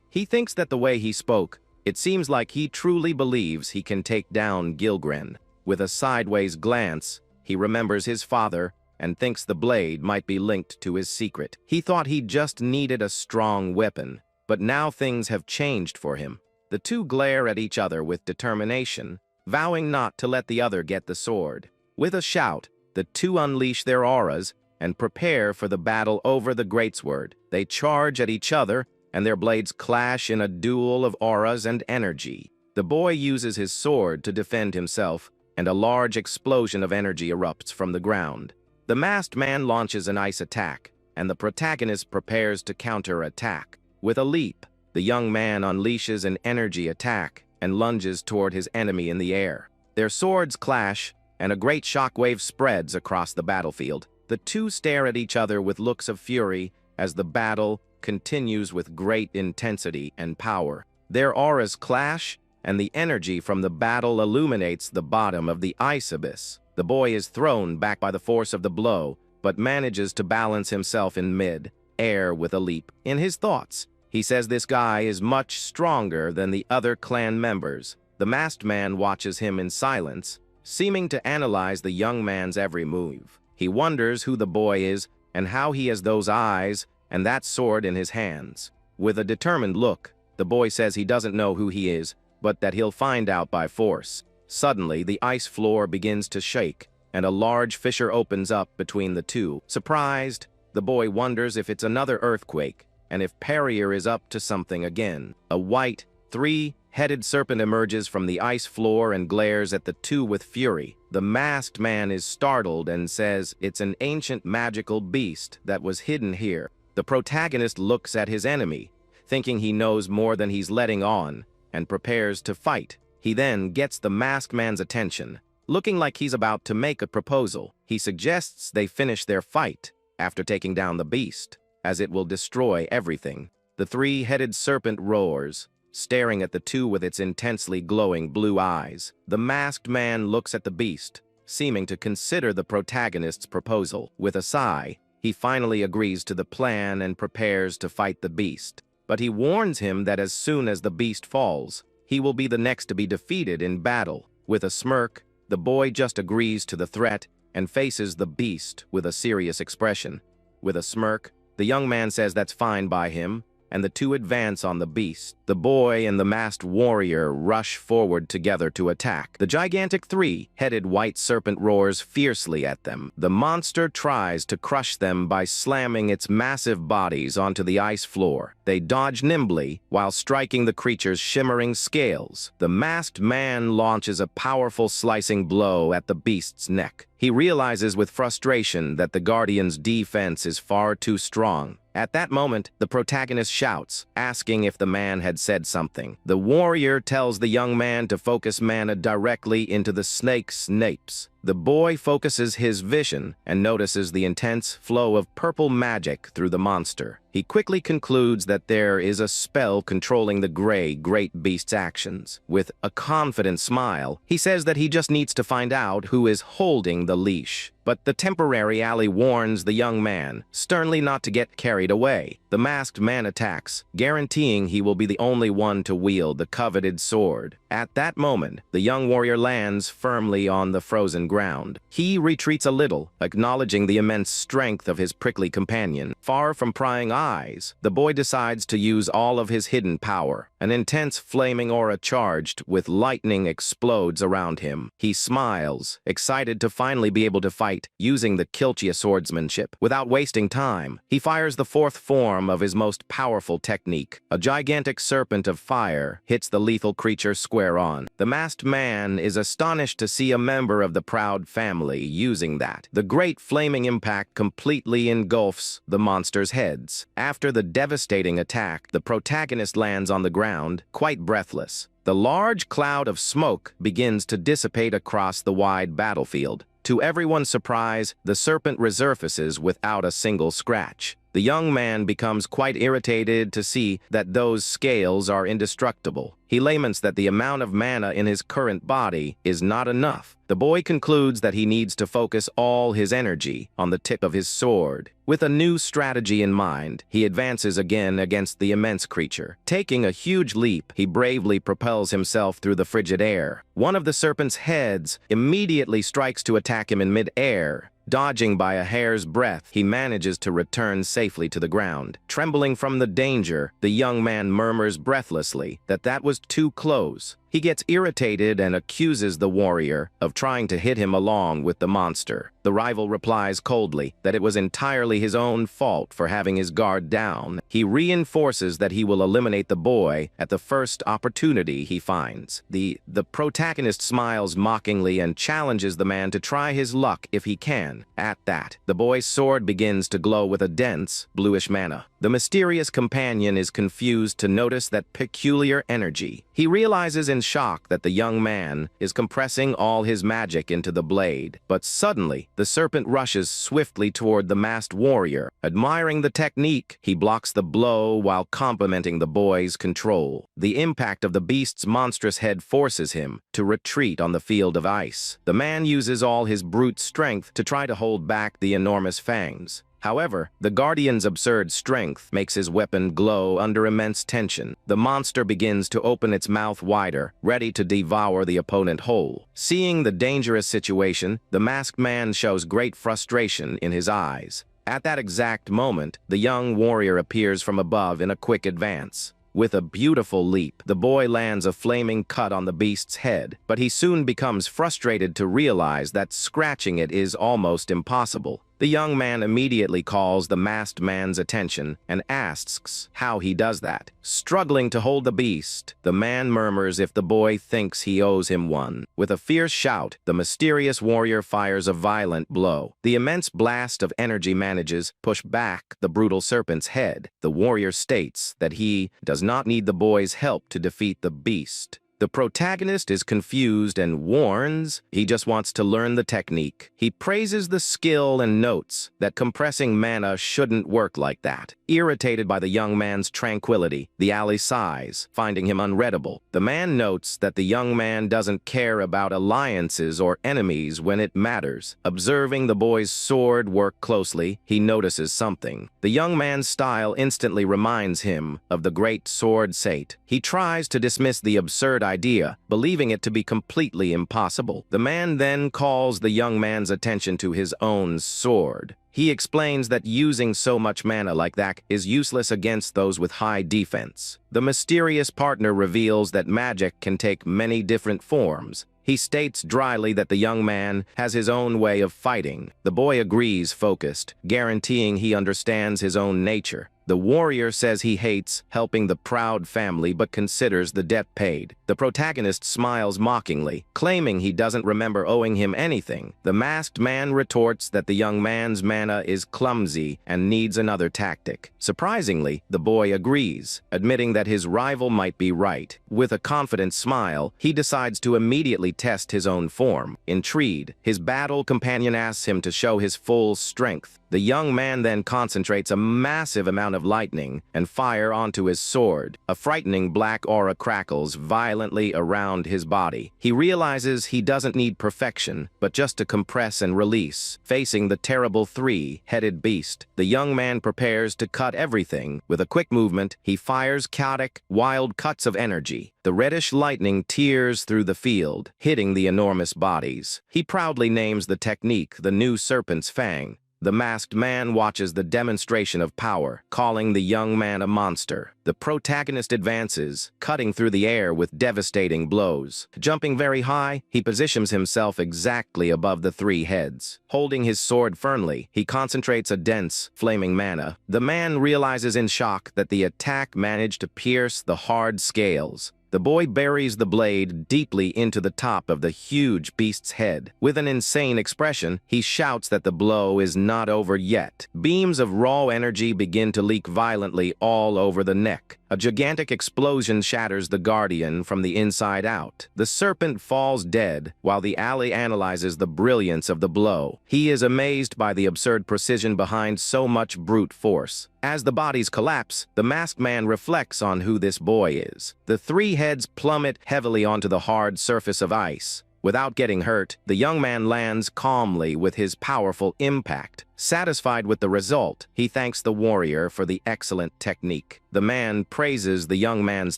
S1: He thinks that the way he spoke, it seems like he truly believes he can take down Gilgran. With a sideways glance, he remembers his father and thinks the blade might be linked to his secret. He thought he just needed a strong weapon, but now things have changed for him. The two glare at each other with determination, vowing not to let the other get the sword. With a shout, the two unleash their auras and prepare for the battle over the greatsword. They charge at each other, and their blades clash in a duel of auras and energy. The boy uses his sword to defend himself, and a large explosion of energy erupts from the ground. The masked man launches an ice attack, and the protagonist prepares to counter-attack. With a leap, the young man unleashes an energy attack and lunges toward his enemy in the air. Their swords clash, and a great shockwave spreads across the battlefield. The two stare at each other with looks of fury as the battle continues with great intensity and power. Their auras clash, and the energy from the battle illuminates the bottom of the ice abyss. The boy is thrown back by the force of the blow, but manages to balance himself in mid-air with a leap. In his thoughts, he says this guy is much stronger than the other clan members. The masked man watches him in silence, seeming to analyze the young man's every move. He wonders who the boy is and how he has those eyes and that sword in his hands. With a determined look, the boy says he doesn't know who he is, but that he'll find out by force. Suddenly, the ice floor begins to shake, and a large fissure opens up between the two. Surprised, the boy wonders if it's another earthquake, and if Perrier is up to something again. A white, three-headed serpent emerges from the ice floor and glares at the two with fury. The masked man is startled and says it's an ancient magical beast that was hidden here. The protagonist looks at his enemy, thinking he knows more than he's letting on, and prepares to fight. He then gets the masked man's attention. Looking like he's about to make a proposal, he suggests they finish their fight after taking down the beast, as it will destroy everything. The three-headed serpent roars, staring at the two with its intensely glowing blue eyes. The masked man looks at the beast, seeming to consider the protagonist's proposal. With a sigh, he finally agrees to the plan and prepares to fight the beast. But he warns him that as soon as the beast falls, he will be the next to be defeated in battle. With a smirk, the boy just agrees to the threat and faces the beast with a serious expression. With a smirk, the young man says that's fine by him, and the two advance on the beast. The boy and the masked warrior rush forward together to attack. The gigantic three-headed white serpent roars fiercely at them. The monster tries to crush them by slamming its massive bodies onto the ice floor. They dodge nimbly while striking the creature's shimmering scales. The masked man launches a powerful slicing blow at the beast's neck. He realizes with frustration that the Guardian's defense is far too strong. At that moment, the protagonist shouts, asking if the man had said something. The warrior tells the young man to focus mana directly into the snake's napes. The boy focuses his vision and notices the intense flow of purple magic through the monster. He quickly concludes that there is a spell controlling the great beast's actions. With a confident smile, he says that he just needs to find out who is holding the leash. But the temporary ally warns the young man, sternly not to get carried away. The masked man attacks, guaranteeing he will be the only one to wield the coveted sword. At that moment, the young warrior lands firmly on the frozen ground. He retreats a little, acknowledging the immense strength of his prickly companion. Far from prying eyes, the boy decides to use all of his hidden power. An intense flaming aura charged with lightning explodes around him. He smiles, excited to finally be able to fight using the Kilchia swordsmanship. Without wasting time, he fires the fourth form of his most powerful technique. A gigantic serpent of fire hits the lethal creature square on. The masked man is astonished to see a member of the proud family using that. The great flaming impact completely engulfs the monster's heads. After the devastating attack, the protagonist lands on the ground, quite breathless. The large cloud of smoke begins to dissipate across the wide battlefield. To everyone's surprise, the serpent resurfaces without a single scratch. The young man becomes quite irritated to see that those scales are indestructible. He laments that the amount of mana in his current body is not enough. The boy concludes that he needs to focus all his energy on the tip of his sword. With a new strategy in mind, he advances again against the immense creature. Taking a huge leap, he bravely propels himself through the frigid air. One of the serpent's heads immediately strikes to attack him in mid-air. Dodging by a hair's breadth, he manages to return safely to the ground. Trembling from the danger, the young man murmurs breathlessly that was too close. He gets irritated and accuses the warrior of trying to hit him along with the monster. The rival replies coldly that it was entirely his own fault for having his guard down. He reinforces that he will eliminate the boy at the first opportunity he finds. The protagonist smiles mockingly and challenges the man to try his luck if he can. At that, the boy's sword begins to glow with a dense, bluish mana. The mysterious companion is confused to notice that peculiar energy. He realizes in shock that the young man is compressing all his magic into the blade. But suddenly, the serpent rushes swiftly toward the masked warrior. Admiring the technique, he blocks the blow while complimenting the boy's control. The impact of the beast's monstrous head forces him to retreat on the field of ice. The man uses all his brute strength to try to hold back the enormous fangs. However, the guardian's absurd strength makes his weapon glow under immense tension. The monster begins to open its mouth wider, ready to devour the opponent whole. Seeing the dangerous situation, the masked man shows great frustration in his eyes. At that exact moment, the young warrior appears from above in a quick advance. With a beautiful leap, the boy lands a flaming cut on the beast's head, but he soon becomes frustrated to realize that scratching it is almost impossible. The young man immediately calls the masked man's attention and asks how he does that. Struggling to hold the beast, the man murmurs if the boy thinks he owes him one. With a fierce shout, the mysterious warrior fires a violent blow. The immense blast of energy manages push back the brutal serpent's head. The warrior states that he does not need the boy's help to defeat the beast. The protagonist is confused and warns he just wants to learn the technique. He praises the skill and notes that compressing mana shouldn't work like that. Irritated by the young man's tranquility, the ally sighs, finding him unreadable. The man notes that the young man doesn't care about alliances or enemies when it matters. Observing the boy's sword work closely, he notices something. The young man's style instantly reminds him of the great sword Sate. He tries to dismiss the absurd idea, believing it to be completely impossible. The man then calls the young man's attention to his own sword. He explains that using so much mana like that is useless against those with high defense. The mysterious partner reveals that magic can take many different forms. He states dryly that the young man has his own way of fighting. The boy agrees, focused, guaranteeing he understands his own nature. The warrior says he hates helping the proud family but considers the debt paid. The protagonist smiles mockingly, claiming he doesn't remember owing him anything. The masked man retorts that the young man's mana is clumsy and needs another tactic. Surprisingly, the boy agrees, admitting that his rival might be right. With a confident smile, he decides to immediately test his own form. Intrigued, his battle companion asks him to show his full strength. The young man then concentrates a massive amount of lightning and fire onto his sword. A frightening black aura crackles violently around his body. He realizes he doesn't need perfection, but just to compress and release. Facing the terrible three-headed beast, the young man prepares to cut everything. With a quick movement, he fires chaotic, wild cuts of energy. The reddish lightning tears through the field, hitting the enormous bodies. He proudly names the technique the new serpent's fang. The masked man watches the demonstration of power, calling the young man a monster. The protagonist advances, cutting through the air with devastating blows. Jumping very high, he positions himself exactly above the three heads. Holding his sword firmly, he concentrates a dense, flaming mana. The man realizes in shock that the attack managed to pierce the hard scales. The boy buries the blade deeply into the top of the huge beast's head. With an insane expression, he shouts that the blow is not over yet. Beams of raw energy begin to leak violently all over the neck. A gigantic explosion shatters the guardian from the inside out. The serpent falls dead, while the ally analyzes the brilliance of the blow. He is amazed by the absurd precision behind so much brute force. As the bodies collapse, the masked man reflects on who this boy is. The three heads plummet heavily onto the hard surface of ice. Without getting hurt, the young man lands calmly with his powerful impact. Satisfied with the result, he thanks the warrior for the excellent technique. The man praises the young man's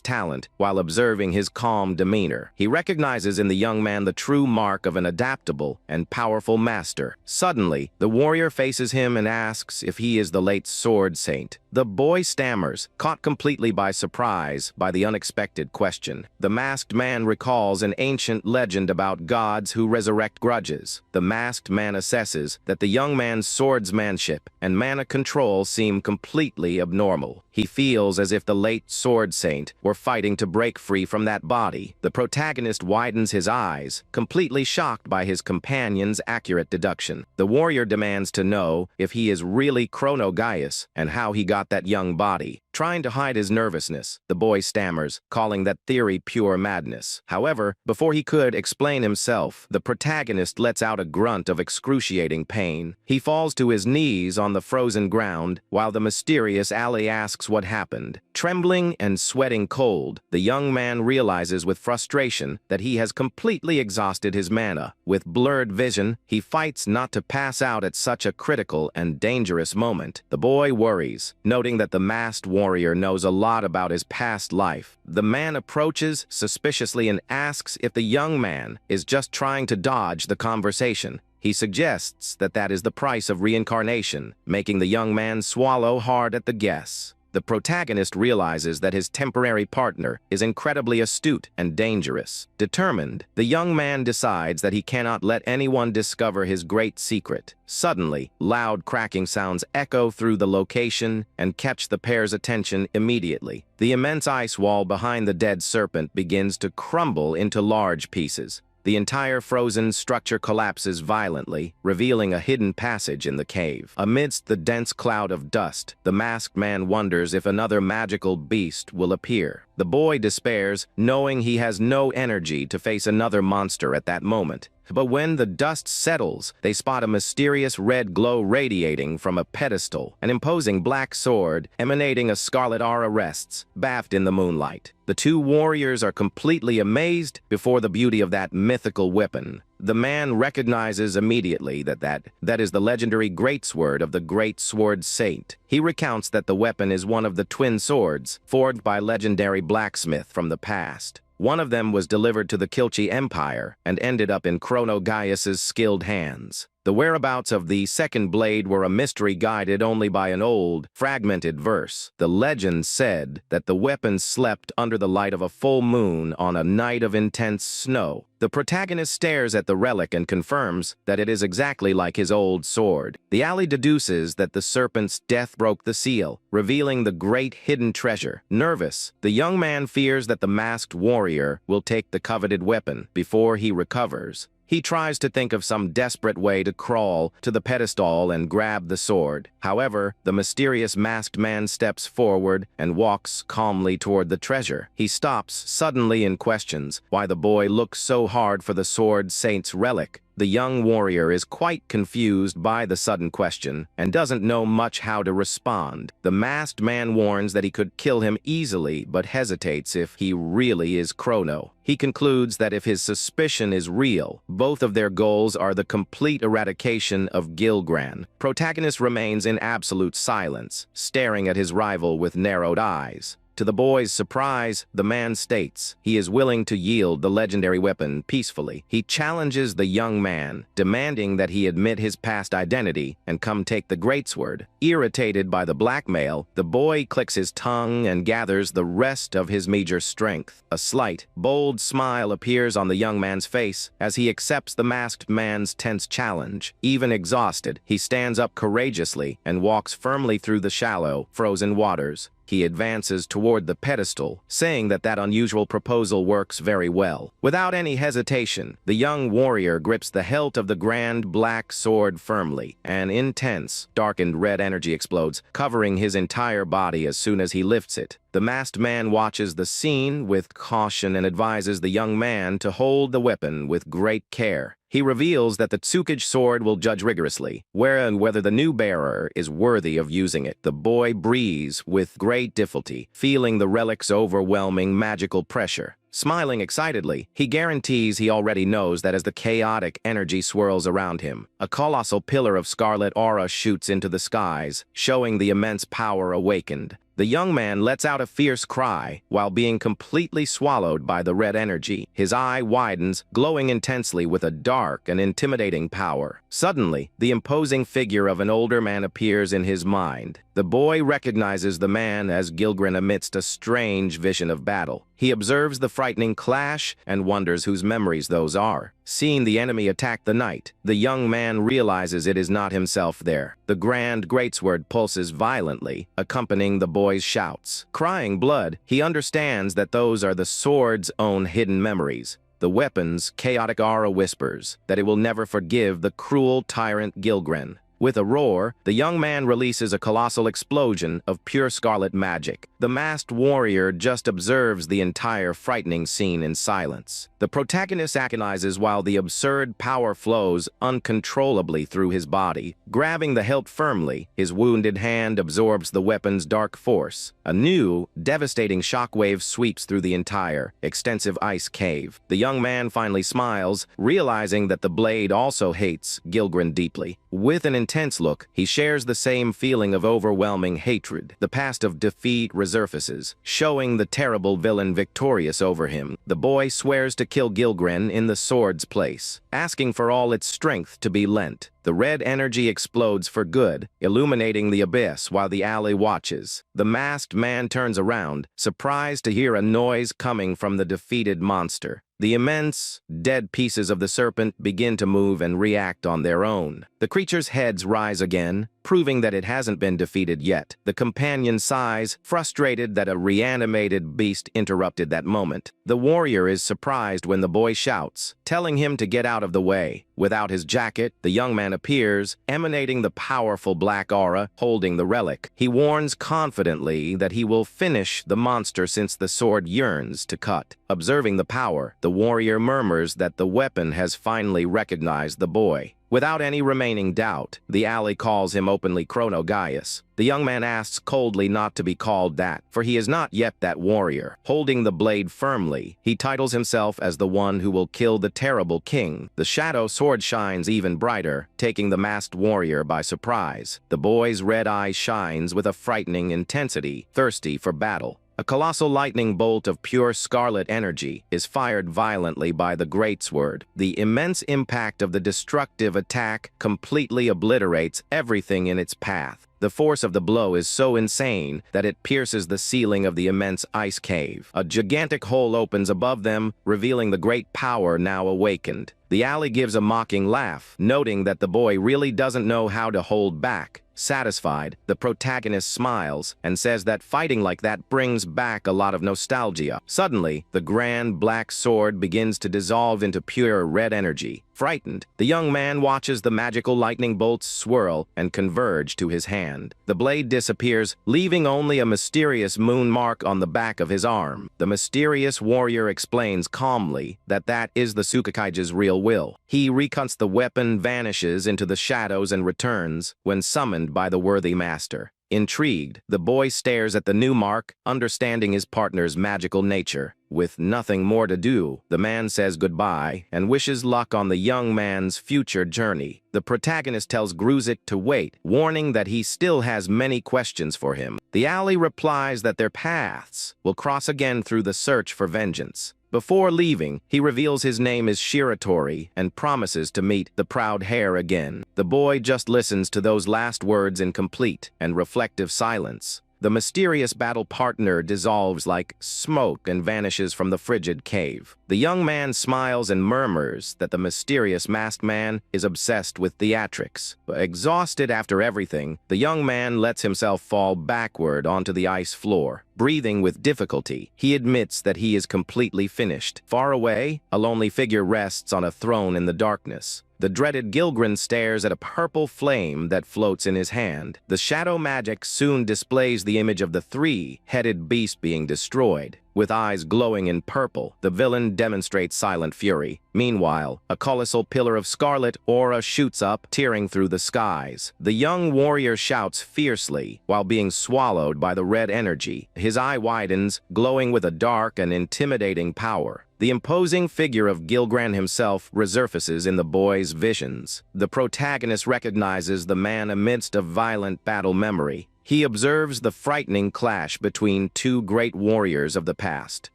S1: talent while observing his calm demeanor. He recognizes in the young man the true mark of an adaptable and powerful master. Suddenly, the warrior faces him and asks if he is the late sword saint. The boy stammers, caught completely by surprise by the unexpected question. The masked man recalls an ancient legend about gods who resurrect grudges. The masked man assesses that the young man's swordsmanship and mana control seem completely abnormal. He feels as if the late sword saint were fighting to break free from that body. The protagonist widens his eyes, completely shocked by his companion's accurate deduction. The warrior demands to know if he is really Chronogaius and how he got that young body. Trying to hide his nervousness, the boy stammers, calling that theory pure madness. However, before he could explain himself, the protagonist lets out a grunt of excruciating pain. He falls to his knees on the frozen ground, while the mysterious ally asks what happened. Trembling and sweating cold, the young man realizes with frustration that he has completely exhausted his mana. With blurred vision, he fights not to pass out at such a critical and dangerous moment. The boy worries, noting that the masked warrior knows a lot about his past life. The man approaches suspiciously and asks if the young man is just trying to dodge the conversation. He suggests that that is the price of reincarnation, making the young man swallow hard at the guess. The protagonist realizes that his temporary partner is incredibly astute and dangerous. Determined, the young man decides that he cannot let anyone discover his great secret. Suddenly, loud cracking sounds echo through the location and catch the pair's attention immediately. The immense ice wall behind the dead serpent begins to crumble into large pieces. The entire frozen structure collapses violently, revealing a hidden passage in the cave. Amidst the dense cloud of dust, the masked man wonders if another magical beast will appear. The boy despairs, knowing he has no energy to face another monster at that moment. But when the dust settles, they spot a mysterious red glow radiating from a pedestal. An imposing black sword, emanating a scarlet aura, rests, bathed in the moonlight. The two warriors are completely amazed before the beauty of that mythical weapon. The man recognizes immediately that is the legendary greatsword of the Great Sword Saint. He recounts that the weapon is one of the twin swords, forged by legendary blacksmith from the past. One of them was delivered to the Kilchi Empire and ended up in Chronogaius's skilled hands. The whereabouts of the second blade were a mystery guided only by an old, fragmented verse. The legend said that the weapon slept under the light of a full moon on a night of intense snow. The protagonist stares at the relic and confirms that it is exactly like his old sword. The ally deduces that the serpent's death broke the seal, revealing the great hidden treasure. Nervous, the young man fears that the masked warrior will take the coveted weapon before he recovers. He tries to think of some desperate way to crawl to the pedestal and grab the sword. However, the mysterious masked man steps forward and walks calmly toward the treasure. He stops suddenly and questions why the boy looks so hard for the sword saint's relic. The young warrior is quite confused by the sudden question and doesn't know much how to respond. The masked man warns that he could kill him easily but hesitates if he really is Chrono. He concludes that if his suspicion is real, both of their goals are the complete eradication of Gilgran. Protagonist remains in absolute silence, staring at his rival with narrowed eyes. To the boy's surprise, the man states he is willing to yield the legendary weapon peacefully. He challenges the young man, demanding that he admit his past identity and come take the greatsword. Irritated by the blackmail, the boy clicks his tongue and gathers the rest of his meager strength. A slight, bold smile appears on the young man's face as he accepts the masked man's tense challenge. Even exhausted, he stands up courageously and walks firmly through the shallow, frozen waters. He advances toward the pedestal, saying that unusual proposal works very well. Without any hesitation, the young warrior grips the hilt of the grand black sword firmly. An intense, darkened red energy explodes, covering his entire body as soon as he lifts it. The masked man watches the scene with caution and advises the young man to hold the weapon with great care. He reveals that the Tsukage sword will judge rigorously, whether the new bearer is worthy of using it. The boy breathes with great difficulty, feeling the relic's overwhelming magical pressure. Smiling excitedly, he guarantees he already knows that as the chaotic energy swirls around him, a colossal pillar of scarlet aura shoots into the skies, showing the immense power awakened. The young man lets out a fierce cry while being completely swallowed by the red energy. His eye widens, glowing intensely with a dark and intimidating power. Suddenly, the imposing figure of an older man appears in his mind. The boy recognizes the man as Gilgran amidst a strange vision of battle. He observes the frightening clash and wonders whose memories those are. Seeing the enemy attack the knight, the young man realizes it is not himself there. The grand greatsword pulses violently, accompanying the boy's shouts. Crying blood, he understands that those are the sword's own hidden memories. The weapon's chaotic aura whispers that it will never forgive the cruel tyrant Gilgran. With a roar, the young man releases a colossal explosion of pure scarlet magic. The masked warrior just observes the entire frightening scene in silence. The protagonist agonizes while the absurd power flows uncontrollably through his body. Grabbing the hilt firmly, his wounded hand absorbs the weapon's dark force. A new, devastating shockwave sweeps through the entire, extensive ice cave. The young man finally smiles, realizing that the blade also hates Gilgran deeply. With an intense look, he shares the same feeling of overwhelming hatred. The past of defeat resurfaces, showing the terrible villain victorious over him. The boy swears to kill Gilgran in the sword's place, asking for all its strength to be lent. The red energy explodes for good, illuminating the abyss while the alley watches. The masked man turns around, surprised to hear a noise coming from the defeated monster. The immense, dead pieces of the serpent begin to move and react on their own. The creature's heads rise again, proving that it hasn't been defeated yet. The companion sighs, frustrated that a reanimated beast interrupted that moment. The warrior is surprised when the boy shouts, telling him to get out of the way. Without his jacket, the young man appears, emanating the powerful black aura, holding the relic. He warns confidently that he will finish the monster since the sword yearns to cut. Observing the power, the warrior murmurs that the weapon has finally recognized the boy. Without any remaining doubt, the alley calls him openly Chrono Gaius. The young man asks coldly not to be called that, for he is not yet that warrior. Holding the blade firmly, he titles himself as the one who will kill the terrible king. The shadow sword shines even brighter, taking the masked warrior by surprise. The boy's red eye shines with a frightening intensity, thirsty for battle. A colossal lightning bolt of pure scarlet energy is fired violently by the greatsword. The immense impact of the destructive attack completely obliterates everything in its path. The force of the blow is so insane that it pierces the ceiling of the immense ice cave. A gigantic hole opens above them, revealing the great power now awakened. The alley gives a mocking laugh, noting that the boy really doesn't know how to hold back. Satisfied, the protagonist smiles and says that fighting like that brings back a lot of nostalgia. Suddenly, the grand black sword begins to dissolve into pure red energy. Frightened, the young man watches the magical lightning bolts swirl and converge to his hand. The blade disappears, leaving only a mysterious moon mark on the back of his arm. The mysterious warrior explains calmly that that is the Tsukikaige's real will. He recuts the weapon, vanishes into the shadows, and returns when summoned by the worthy master. Intrigued, the boy stares at the new mark, understanding his partner's magical nature. With nothing more to do, the man says goodbye and wishes luck on the young man's future journey. The protagonist tells Gruzik to wait, warning that he still has many questions for him. The ally replies that their paths will cross again through the search for vengeance. Before leaving, he reveals his name is Shiratori and promises to meet the proud hare again. The boy just listens to those last words in complete and reflective silence. The mysterious battle partner dissolves like smoke and vanishes from the frigid cave. The young man smiles and murmurs that the mysterious masked man is obsessed with theatrics. Exhausted after everything, the young man lets himself fall backward onto the ice floor. Breathing with difficulty, he admits that he is completely finished. Far away, a lonely figure rests on a throne in the darkness. The dreaded Gilgren stares at a purple flame that floats in his hand. The shadow magic soon displays the image of the three-headed beast being destroyed. With eyes glowing in purple, the villain demonstrates silent fury. Meanwhile, a colossal pillar of scarlet aura shoots up, tearing through the skies. The young warrior shouts fiercely while being swallowed by the red energy. His eye widens, glowing with a dark and intimidating power. The imposing figure of Gilgren himself resurfaces in the boy's visions. The protagonist recognizes the man amidst a violent battle memory. He observes the frightening clash between two great warriors of the past.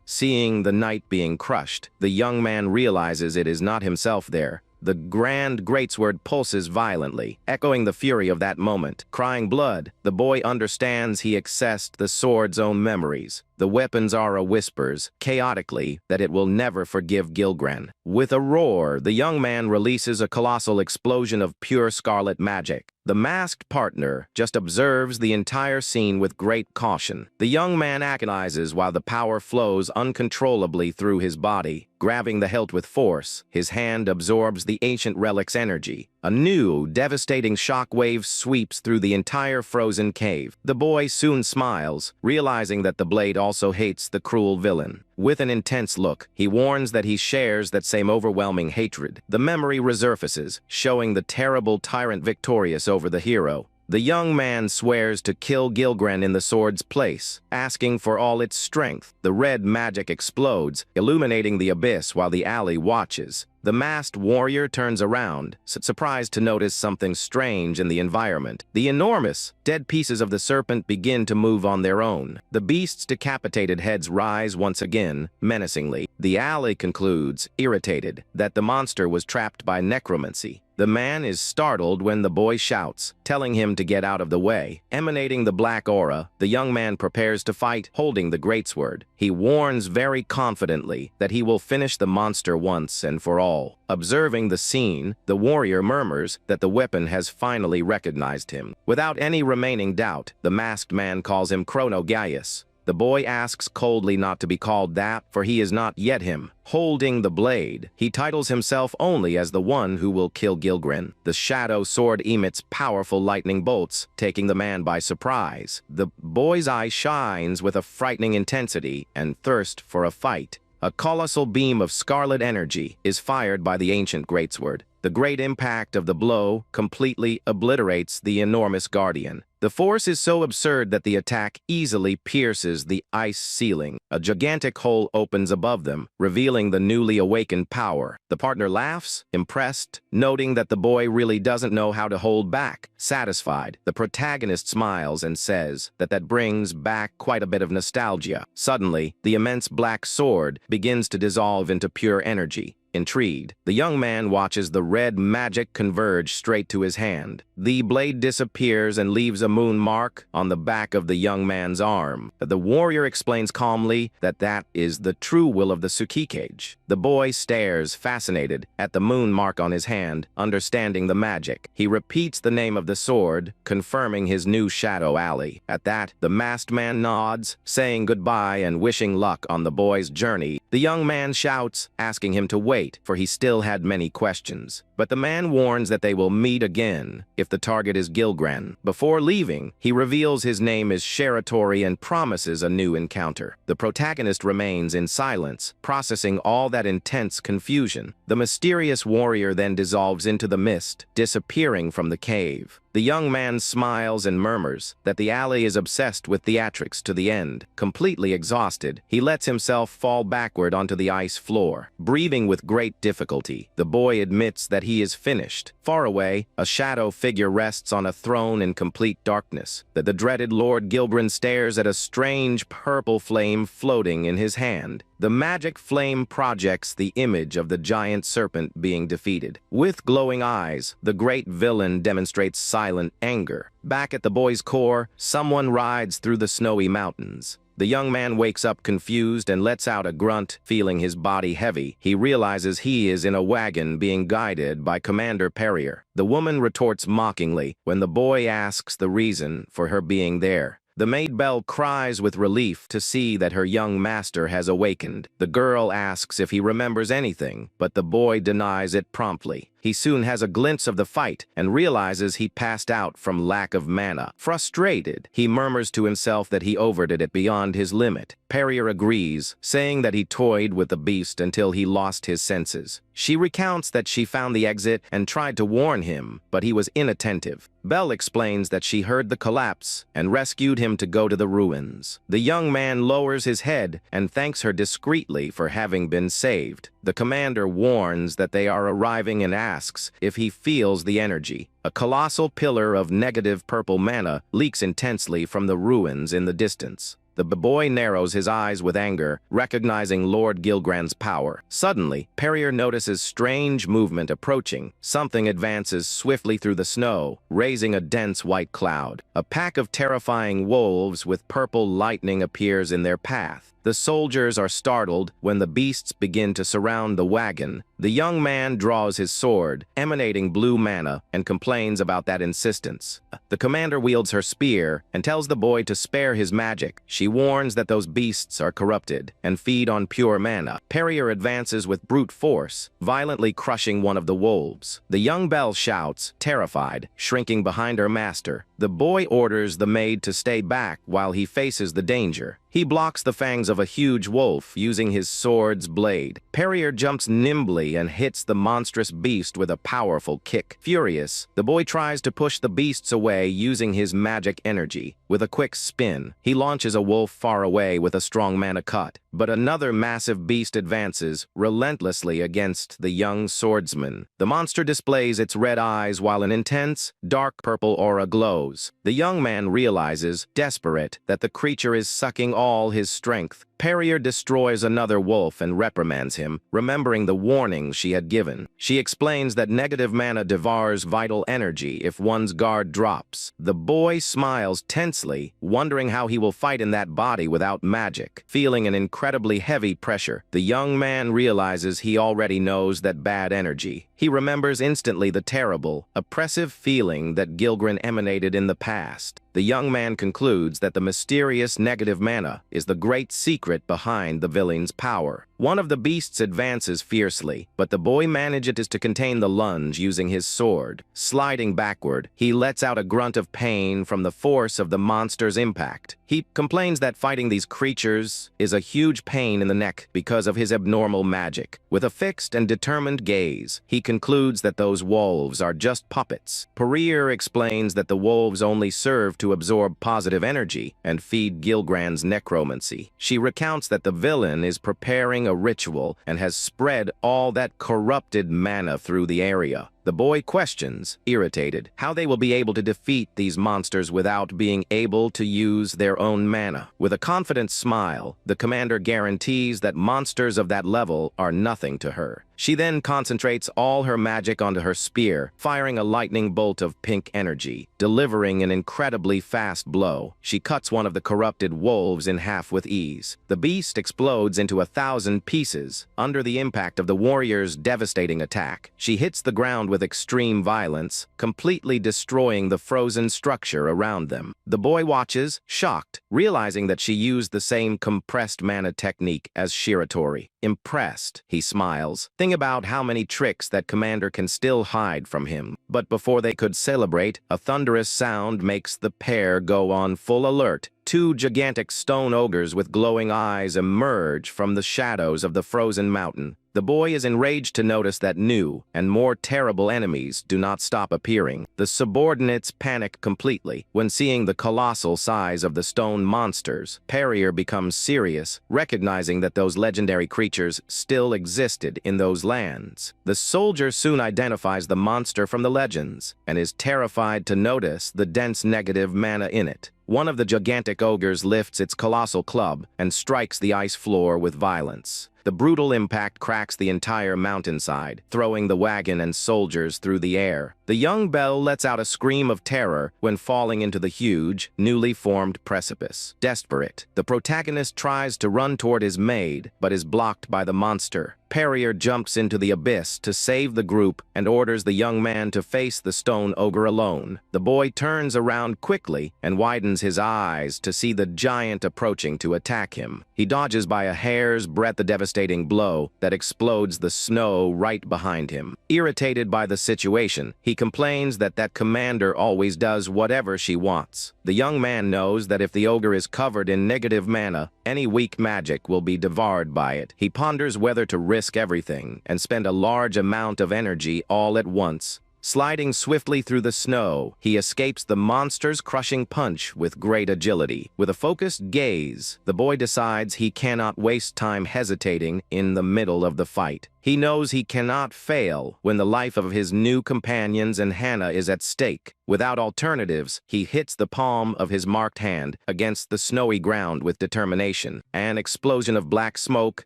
S1: Seeing the knight being crushed, the young man realizes it is not himself there. The grand greatsword pulses violently, echoing the fury of that moment. Crying blood, the boy understands he accessed the sword's own memories. The weapon's aura whispers, chaotically, that it will never forgive Gilgren. With a roar, the young man releases a colossal explosion of pure scarlet magic. The masked partner just observes the entire scene with great caution. The young man agonizes while the power flows uncontrollably through his body. Grabbing the hilt with force, his hand absorbs the ancient relic's energy. A new, devastating shockwave sweeps through the entire frozen cave. The boy soon smiles, realizing that the blade also hates the cruel villain. With an intense look, he warns that he shares that same overwhelming hatred. The memory resurfaces, showing the terrible tyrant victorious over the hero. The young man swears to kill Gilgren in the sword's place, asking for all its strength. The red magic explodes, illuminating the abyss while the ally watches. The masked warrior turns around, surprised to notice something strange in the environment. The enormous, dead pieces of the serpent begin to move on their own. The beast's decapitated heads rise once again, menacingly. The ally concludes, irritated, that the monster was trapped by necromancy. The man is startled when the boy shouts, telling him to get out of the way. Emanating the black aura, the young man prepares to fight, holding the greatsword. He warns very confidently that he will finish the monster once and for all. Observing the scene, the warrior murmurs that the weapon has finally recognized him. Without any remaining doubt, the masked man calls him Chrono Gaius. The boy asks coldly not to be called that, for he is not yet him. Holding the blade, he titles himself only as the one who will kill Gilgren. The shadow sword emits powerful lightning bolts, taking the man by surprise. The boy's eye shines with a frightening intensity and thirst for a fight. A colossal beam of scarlet energy is fired by the ancient greatsword. The great impact of the blow completely obliterates the enormous guardian. The force is so absurd that the attack easily pierces the ice ceiling. A gigantic hole opens above them, revealing the newly awakened power. The partner laughs, impressed, noting that the boy really doesn't know how to hold back. Satisfied, the protagonist smiles and says that brings back quite a bit of nostalgia. Suddenly, the immense black sword begins to dissolve into pure energy. Intrigued, the young man watches the red magic converge straight to his hand. The blade disappears and leaves a moon mark on the back of the young man's arm. The warrior explains calmly that that is the true will of the Tsukikage. The boy stares, fascinated, at the moon mark on his hand, understanding the magic. He repeats the name of the sword, confirming his new shadow ally. At that, the masked man nods, saying goodbye and wishing luck on the boy's journey. The young man shouts, asking him to wait, for he still had many questions. But the man warns that they will meet again if the target is Gilgren. Before leaving, he reveals his name is Sheratori and promises a new encounter. The protagonist remains in silence, processing all that intense confusion. The mysterious warrior then dissolves into the mist, disappearing from the cave. The young man smiles and murmurs that the ally is obsessed with theatrics to the end. Completely exhausted, he lets himself fall backward onto the ice floor. Breathing with great difficulty, the boy admits that he is finished. Far away, a shadow figure rests on a throne in complete darkness. The dreaded Lord Gilgren stares at a strange purple flame floating in his hand. The magic flame projects the image of the giant serpent being defeated. With glowing eyes, the great villain demonstrates silent anger. Back at the boy's core, someone rides through the snowy mountains. The young man wakes up confused and lets out a grunt, feeling his body heavy. He realizes he is in a wagon being guided by Commander Perrier. The woman retorts mockingly when the boy asks the reason for her being there. The maid Belle cries with relief to see that her young master has awakened. The girl asks if he remembers anything, but the boy denies it promptly. He soon has a glimpse of the fight and realizes he passed out from lack of mana. Frustrated, he murmurs to himself that he overdid it beyond his limit. Perrier agrees, saying that he toyed with the beast until he lost his senses. She recounts that she found the exit and tried to warn him, but he was inattentive. Belle explains that she heard the collapse and rescued him to go to the ruins. The young man lowers his head and thanks her discreetly for having been saved. The commander warns that they are arriving and asks if he feels the energy. A colossal pillar of negative purple mana leaks intensely from the ruins in the distance. The boy narrows his eyes with anger, recognizing Lord Gilgren's power. Suddenly, Perrier notices strange movement approaching. Something advances swiftly through the snow, raising a dense white cloud. A pack of terrifying wolves with purple lightning appears in their path. The soldiers are startled when the beasts begin to surround the wagon. The young man draws his sword, emanating blue mana, and complains about that insistence. The commander wields her spear and tells the boy to spare his magic. She warns that those beasts are corrupted and feed on pure mana. Perrier advances with brute force, violently crushing one of the wolves. The young Belle shouts, terrified, shrinking behind her master. The boy orders the maid to stay back while he faces the danger. He blocks the fangs of a huge wolf using his sword's blade. Perrier jumps nimbly and hits the monstrous beast with a powerful kick. Furious, the boy tries to push the beasts away using his magic energy. With a quick spin, he launches a wolf far away with a strong mana cut. But another massive beast advances relentlessly against the young swordsman. The monster displays its red eyes while an intense, dark purple aura glows. The young man realizes, desperate, that the creature is sucking all his strength. Perrier destroys another wolf and reprimands him, remembering the warning she had given. She explains that negative mana devours vital energy if one's guard drops. The boy smiles tensely, wondering how he will fight in that body without magic. Feeling an incredibly heavy pressure, the young man realizes he already knows that bad energy. He remembers instantly the terrible, oppressive feeling that Gilgren emanated in the past. The young man concludes that the mysterious negative mana is the great secret behind the villain's power. One of the beasts advances fiercely, but the boy manages to contain the lunge using his sword. Sliding backward, he lets out a grunt of pain from the force of the monster's impact. He complains that fighting these creatures is a huge pain in the neck because of his abnormal magic. With a fixed and determined gaze, he concludes that those wolves are just puppets. Perrier explains that the wolves only serve to absorb positive energy and feed Gilgren's necromancy. She recounts that the villain is preparing a ritual and has spread all that corrupted mana through the area. The boy questions, irritated, how they will be able to defeat these monsters without being able to use their own mana. With a confident smile, the commander guarantees that monsters of that level are nothing to her. She then concentrates all her magic onto her spear, firing a lightning bolt of pink energy, delivering an incredibly fast blow. She cuts one of the corrupted wolves in half with ease. The beast explodes into 1,000 pieces under the impact of the warrior's devastating attack. She hits the ground with extreme violence, completely destroying the frozen structure around them. The boy watches, shocked, realizing that she used the same compressed mana technique as Shiratori. Impressed, he smiles. Think about how many tricks that commander can still hide from him. But before they could celebrate, a thunderous sound makes the pair go on full alert. Two gigantic stone ogres with glowing eyes emerge from the shadows of the frozen mountain. The boy is enraged to notice that new and more terrible enemies do not stop appearing. The subordinates panic completely when seeing the colossal size of the stone monsters. Perrier becomes serious, recognizing that those legendary creatures still existed in those lands. The soldier soon identifies the monster from the legends and is terrified to notice the dense negative mana in it. One of the gigantic ogres lifts its colossal club and strikes the ice floor with violence. The brutal impact cracks the entire mountainside, throwing the wagon and soldiers through the air. The young belle lets out a scream of terror when falling into the huge, newly formed precipice. Desperate, the protagonist tries to run toward his maid, but is blocked by the monster. Perrier jumps into the abyss to save the group and orders the young man to face the stone ogre alone. The boy turns around quickly and widens his eyes to see the giant approaching to attack him. He dodges by a hair's breadth a devastating blow that explodes the snow right behind him. Irritated by the situation, he complains that commander always does whatever she wants. The young man knows that if the ogre is covered in negative mana, any weak magic will be devoured by it. He ponders whether to risk everything and spend a large amount of energy all at once. Sliding swiftly through the snow, he escapes the monster's crushing punch with great agility. With a focused gaze, the boy decides he cannot waste time hesitating in the middle of the fight. He knows he cannot fail when the life of his new companions and Hannah is at stake. Without alternatives, he hits the palm of his marked hand against the snowy ground with determination. An explosion of black smoke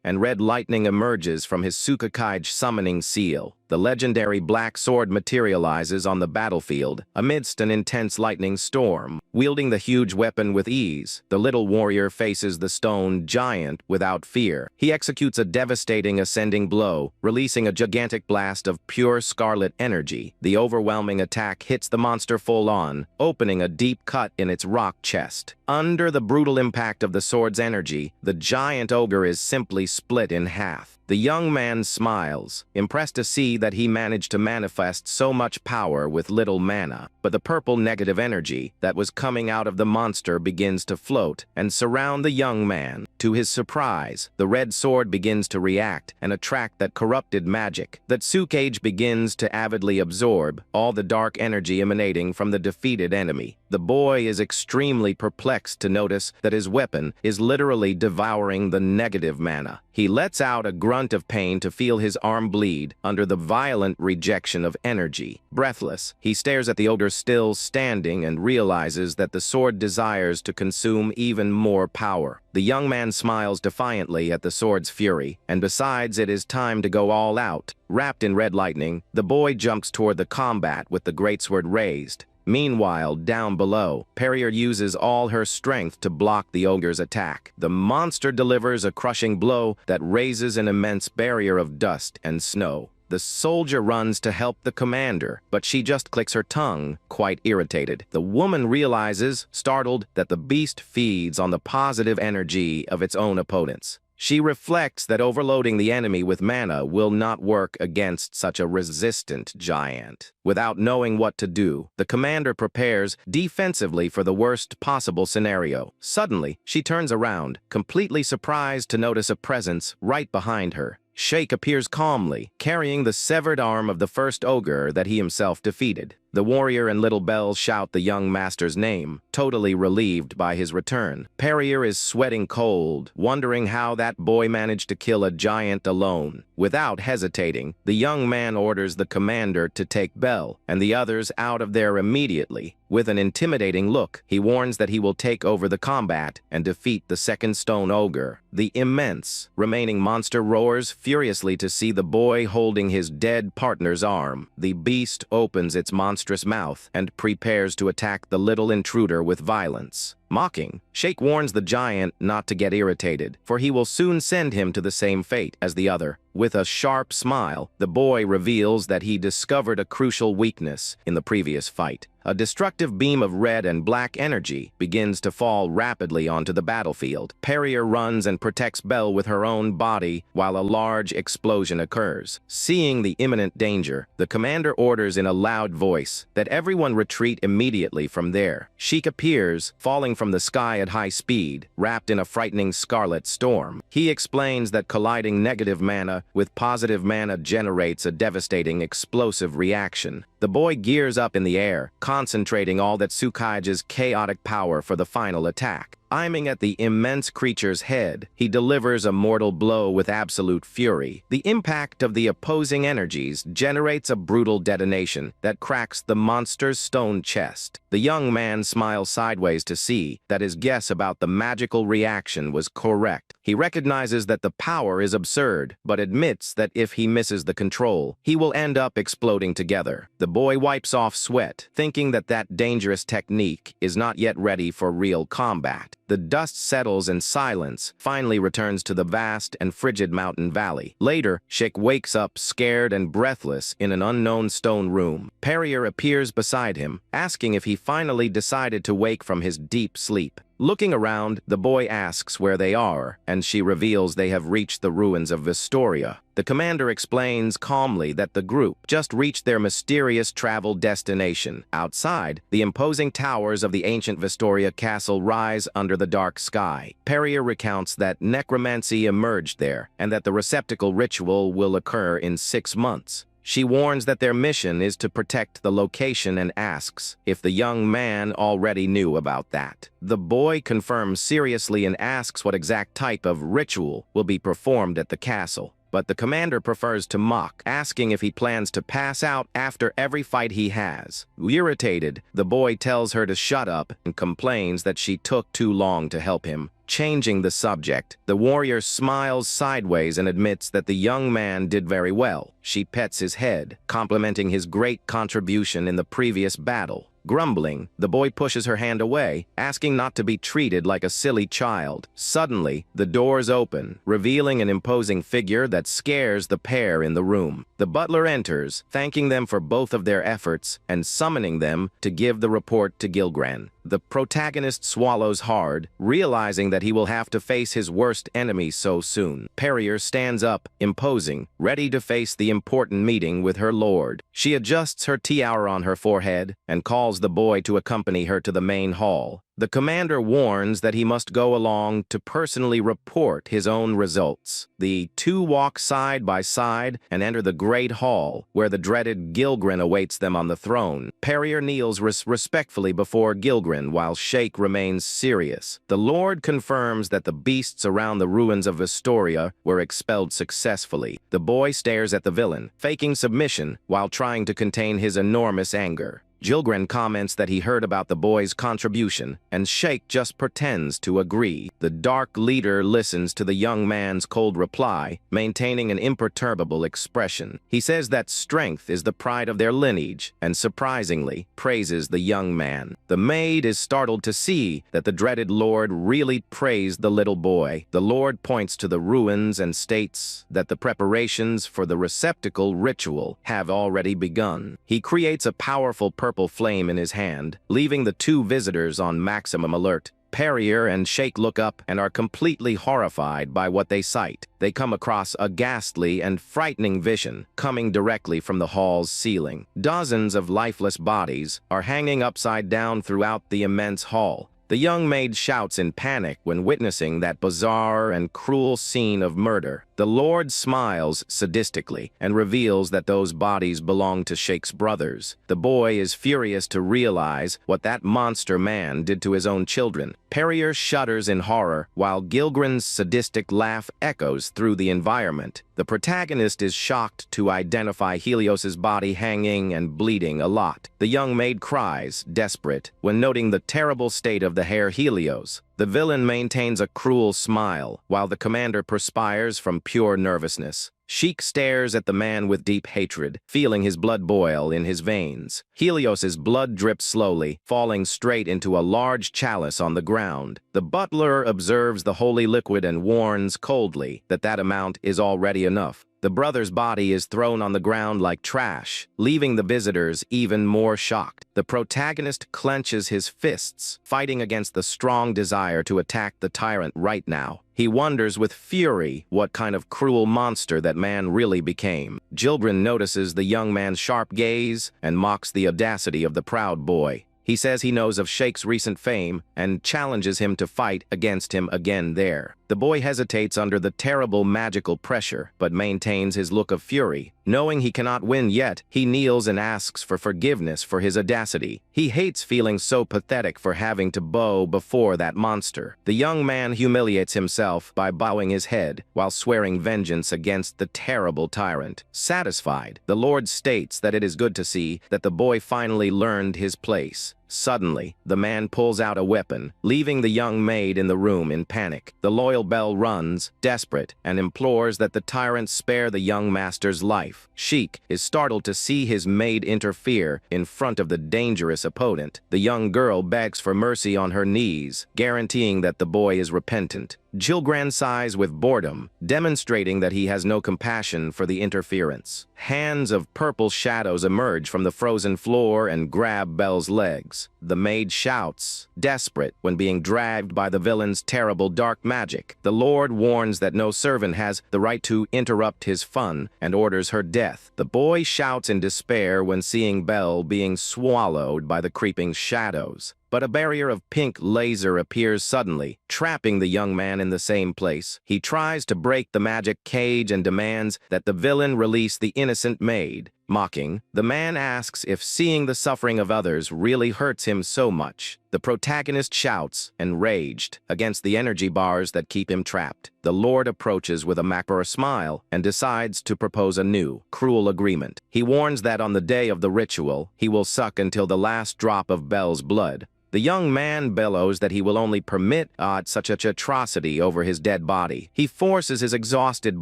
S1: and red lightning emerges from his Sukakaij summoning seal. The legendary black sword materializes on the battlefield amidst an intense lightning storm. Wielding the huge weapon with ease, the little warrior faces the stone giant without fear. He executes a devastating ascending blow, releasing a gigantic blast of pure scarlet energy. The overwhelming attack hits the monster full on, opening a deep cut in its rock chest. Under the brutal impact of the sword's energy, the giant ogre is simply split in half. The young man smiles, impressed to see that he managed to manifest so much power with little mana. But the purple negative energy that was coming out of the monster begins to float and surround the young man. To his surprise, the red sword begins to react and attract that corrupted magic. That Sukage begins to avidly absorb all the dark energy emanating from the defeated enemy. The boy is extremely perplexed to notice that his weapon is literally devouring the negative mana. He lets out a grunt of pain to feel his arm bleed under the violent rejection of energy. Breathless, he stares at the ogre still standing and realizes that the sword desires to consume even more power. The young man smiles defiantly at the sword's fury and decides it is time to go all out. Wrapped in red lightning, the boy jumps toward the combat with the greatsword raised. Meanwhile, down below, Perrier uses all her strength to block the ogre's attack. The monster delivers a crushing blow that raises an immense barrier of dust and snow. The soldier runs to help the commander, but she just clicks her tongue, quite irritated. The woman realizes, startled, that the beast feeds on the positive energy of its own opponents. She reflects that overloading the enemy with mana will not work against such a resistant giant. Without knowing what to do, the commander prepares defensively for the worst possible scenario. Suddenly, she turns around, completely surprised to notice a presence right behind her. Sheikh appears calmly, carrying the severed arm of the first ogre that he himself defeated. The warrior and Little Bell shout the young master's name, totally relieved by his return. Perrier is sweating cold, wondering how that boy managed to kill a giant alone. Without hesitating, the young man orders the commander to take Bell and the others out of there immediately. With an intimidating look, he warns that he will take over the combat and defeat the second stone ogre. The immense remaining monster roars furiously to see the boy holding his dead partner's arm. The beast opens its monstrous mouth and prepares to attack the little intruder with violence. Mocking, Shake warns the giant not to get irritated, for he will soon send him to the same fate as the other. With a sharp smile, the boy reveals that he discovered a crucial weakness in the previous fight. A destructive beam of red and black energy begins to fall rapidly onto the battlefield. Perrier runs and protects Bell with her own body while a large explosion occurs. Seeing the imminent danger, the commander orders in a loud voice that everyone retreat immediately from there. Sheik appears, falling from the sky at high speed, wrapped in a frightening scarlet storm. He explains that colliding negative mana with positive mana generates a devastating explosive reaction. The boy gears up in the air, concentrating all that Tsukaige's chaotic power for the final attack. Aiming at the immense creature's head, he delivers a mortal blow with absolute fury. The impact of the opposing energies generates a brutal detonation that cracks the monster's stone chest. The young man smiles sideways to see that his guess about the magical reaction was correct. He recognizes that the power is absurd, but admits that if he misses the control, he will end up exploding together. The boy wipes off sweat, thinking that that dangerous technique is not yet ready for real combat. The dust settles and silence finally returns to the vast and frigid mountain valley. Later, Shake wakes up scared and breathless in an unknown stone room. Perrier appears beside him, asking if he finally decided to wake from his deep sleep. Looking around, the boy asks where they are, and she reveals they have reached the ruins of Vistoria. The commander explains calmly that the group just reached their mysterious travel destination. Outside, the imposing towers of the ancient Vistoria castle rise under the dark sky. Perrier recounts that necromancy emerged there, and that the receptacle ritual will occur in 6 months. She warns that their mission is to protect the location and asks if the young man already knew about that. The boy confirms seriously and asks what exact type of ritual will be performed at the castle. But the commander prefers to mock, asking if he plans to pass out after every fight he has. Irritated, the boy tells her to shut up and complains that she took too long to help him. Changing the subject, the warrior smiles sideways and admits that the young man did very well. She pets his head, complimenting his great contribution in the previous battle. Grumbling, the boy pushes her hand away, asking not to be treated like a silly child. Suddenly, the doors open, revealing an imposing figure that scares the pair in the room. The butler enters, thanking them for both of their efforts and summoning them to give the report to Gilgren. The protagonist swallows hard, realizing that he will have to face his worst enemy so soon. Perrier stands up, imposing, ready to face the important meeting with her lord. She adjusts her tiara on her forehead and calls the boy to accompany her to the main hall. The commander warns that he must go along to personally report his own results. The two walk side by side and enter the great hall, where the dreaded Gilgren awaits them on the throne. Perrier kneels respectfully before Gilgren, while Shake remains serious. The lord confirms that the beasts around the ruins of Vistoria were expelled successfully. The boy stares at the villain, faking submission while trying to contain his enormous anger. Gilgren comments that he heard about the boy's contribution, and Shake just pretends to agree. The dark leader listens to the young man's cold reply, maintaining an imperturbable expression. He says that strength is the pride of their lineage, and surprisingly, praises the young man. The maid is startled to see that the dreaded lord really praised the little boy. The lord points to the ruins and states that the preparations for the receptacle ritual have already begun. He creates a powerful purple flame in his hand, leaving the two visitors on maximum alert. Perrier and Shake look up and are completely horrified by what they sight. They come across a ghastly and frightening vision coming directly from the hall's ceiling. Dozens of lifeless bodies are hanging upside down throughout the immense hall. The young maid shouts in panic when witnessing that bizarre and cruel scene of murder. The Lord smiles sadistically and reveals that those bodies belong to Sheikh's brothers. The boy is furious to realize what that monster man did to his own children. Perrier shudders in horror, while Gilgren's sadistic laugh echoes through the environment. The protagonist is shocked to identify Helios's body hanging and bleeding a lot. The young maid cries, desperate, when noting the terrible state of the hair Helios. The villain maintains a cruel smile, while the commander perspires from pure nervousness. Sheik stares at the man with deep hatred, feeling his blood boil in his veins. Helios's blood drips slowly, falling straight into a large chalice on the ground. The butler observes the holy liquid and warns coldly that that amount is already enough. The brother's body is thrown on the ground like trash, leaving the visitors even more shocked. The protagonist clenches his fists, fighting against the strong desire to attack the tyrant right now. He wonders with fury what kind of cruel monster that man really became. Gilgren notices the young man's sharp gaze and mocks the audacity of the proud boy. He says he knows of Sheikh's recent fame and challenges him to fight against him again there. The boy hesitates under the terrible magical pressure, but maintains his look of fury. Knowing he cannot win yet, he kneels and asks for forgiveness for his audacity. He hates feeling so pathetic for having to bow before that monster. The young man humiliates himself by bowing his head while swearing vengeance against the terrible tyrant. Satisfied, the Lord states that it is good to see that the boy finally learned his place. Suddenly, the man pulls out a weapon, leaving the young maid in the room in panic. The loyal belle runs, desperate, and implores that the tyrant spare the young master's life. Sheik is startled to see his maid interfere in front of the dangerous opponent. The young girl begs for mercy on her knees, guaranteeing that the boy is repentant. Gilgren sighs with boredom, demonstrating that he has no compassion for the interference. Hands of purple shadows emerge from the frozen floor and grab Belle's legs. The maid shouts, desperate, when being dragged by the villain's terrible dark magic. The Lord warns that no servant has the right to interrupt his fun and orders her death. The boy shouts in despair when seeing Belle being swallowed by the creeping shadows. But a barrier of pink laser appears suddenly, trapping the young man in the same place. He tries to break the magic cage and demands that the villain release the innocent maid. Mocking, the man asks if seeing the suffering of others really hurts him so much. The protagonist shouts, enraged, against the energy bars that keep him trapped. The Lord approaches with a macabre smile and decides to propose a new, cruel agreement. He warns that on the day of the ritual, he will suck until the last drop of Belle's blood. The young man bellows that he will only permit such an atrocity over his dead body. He forces his exhausted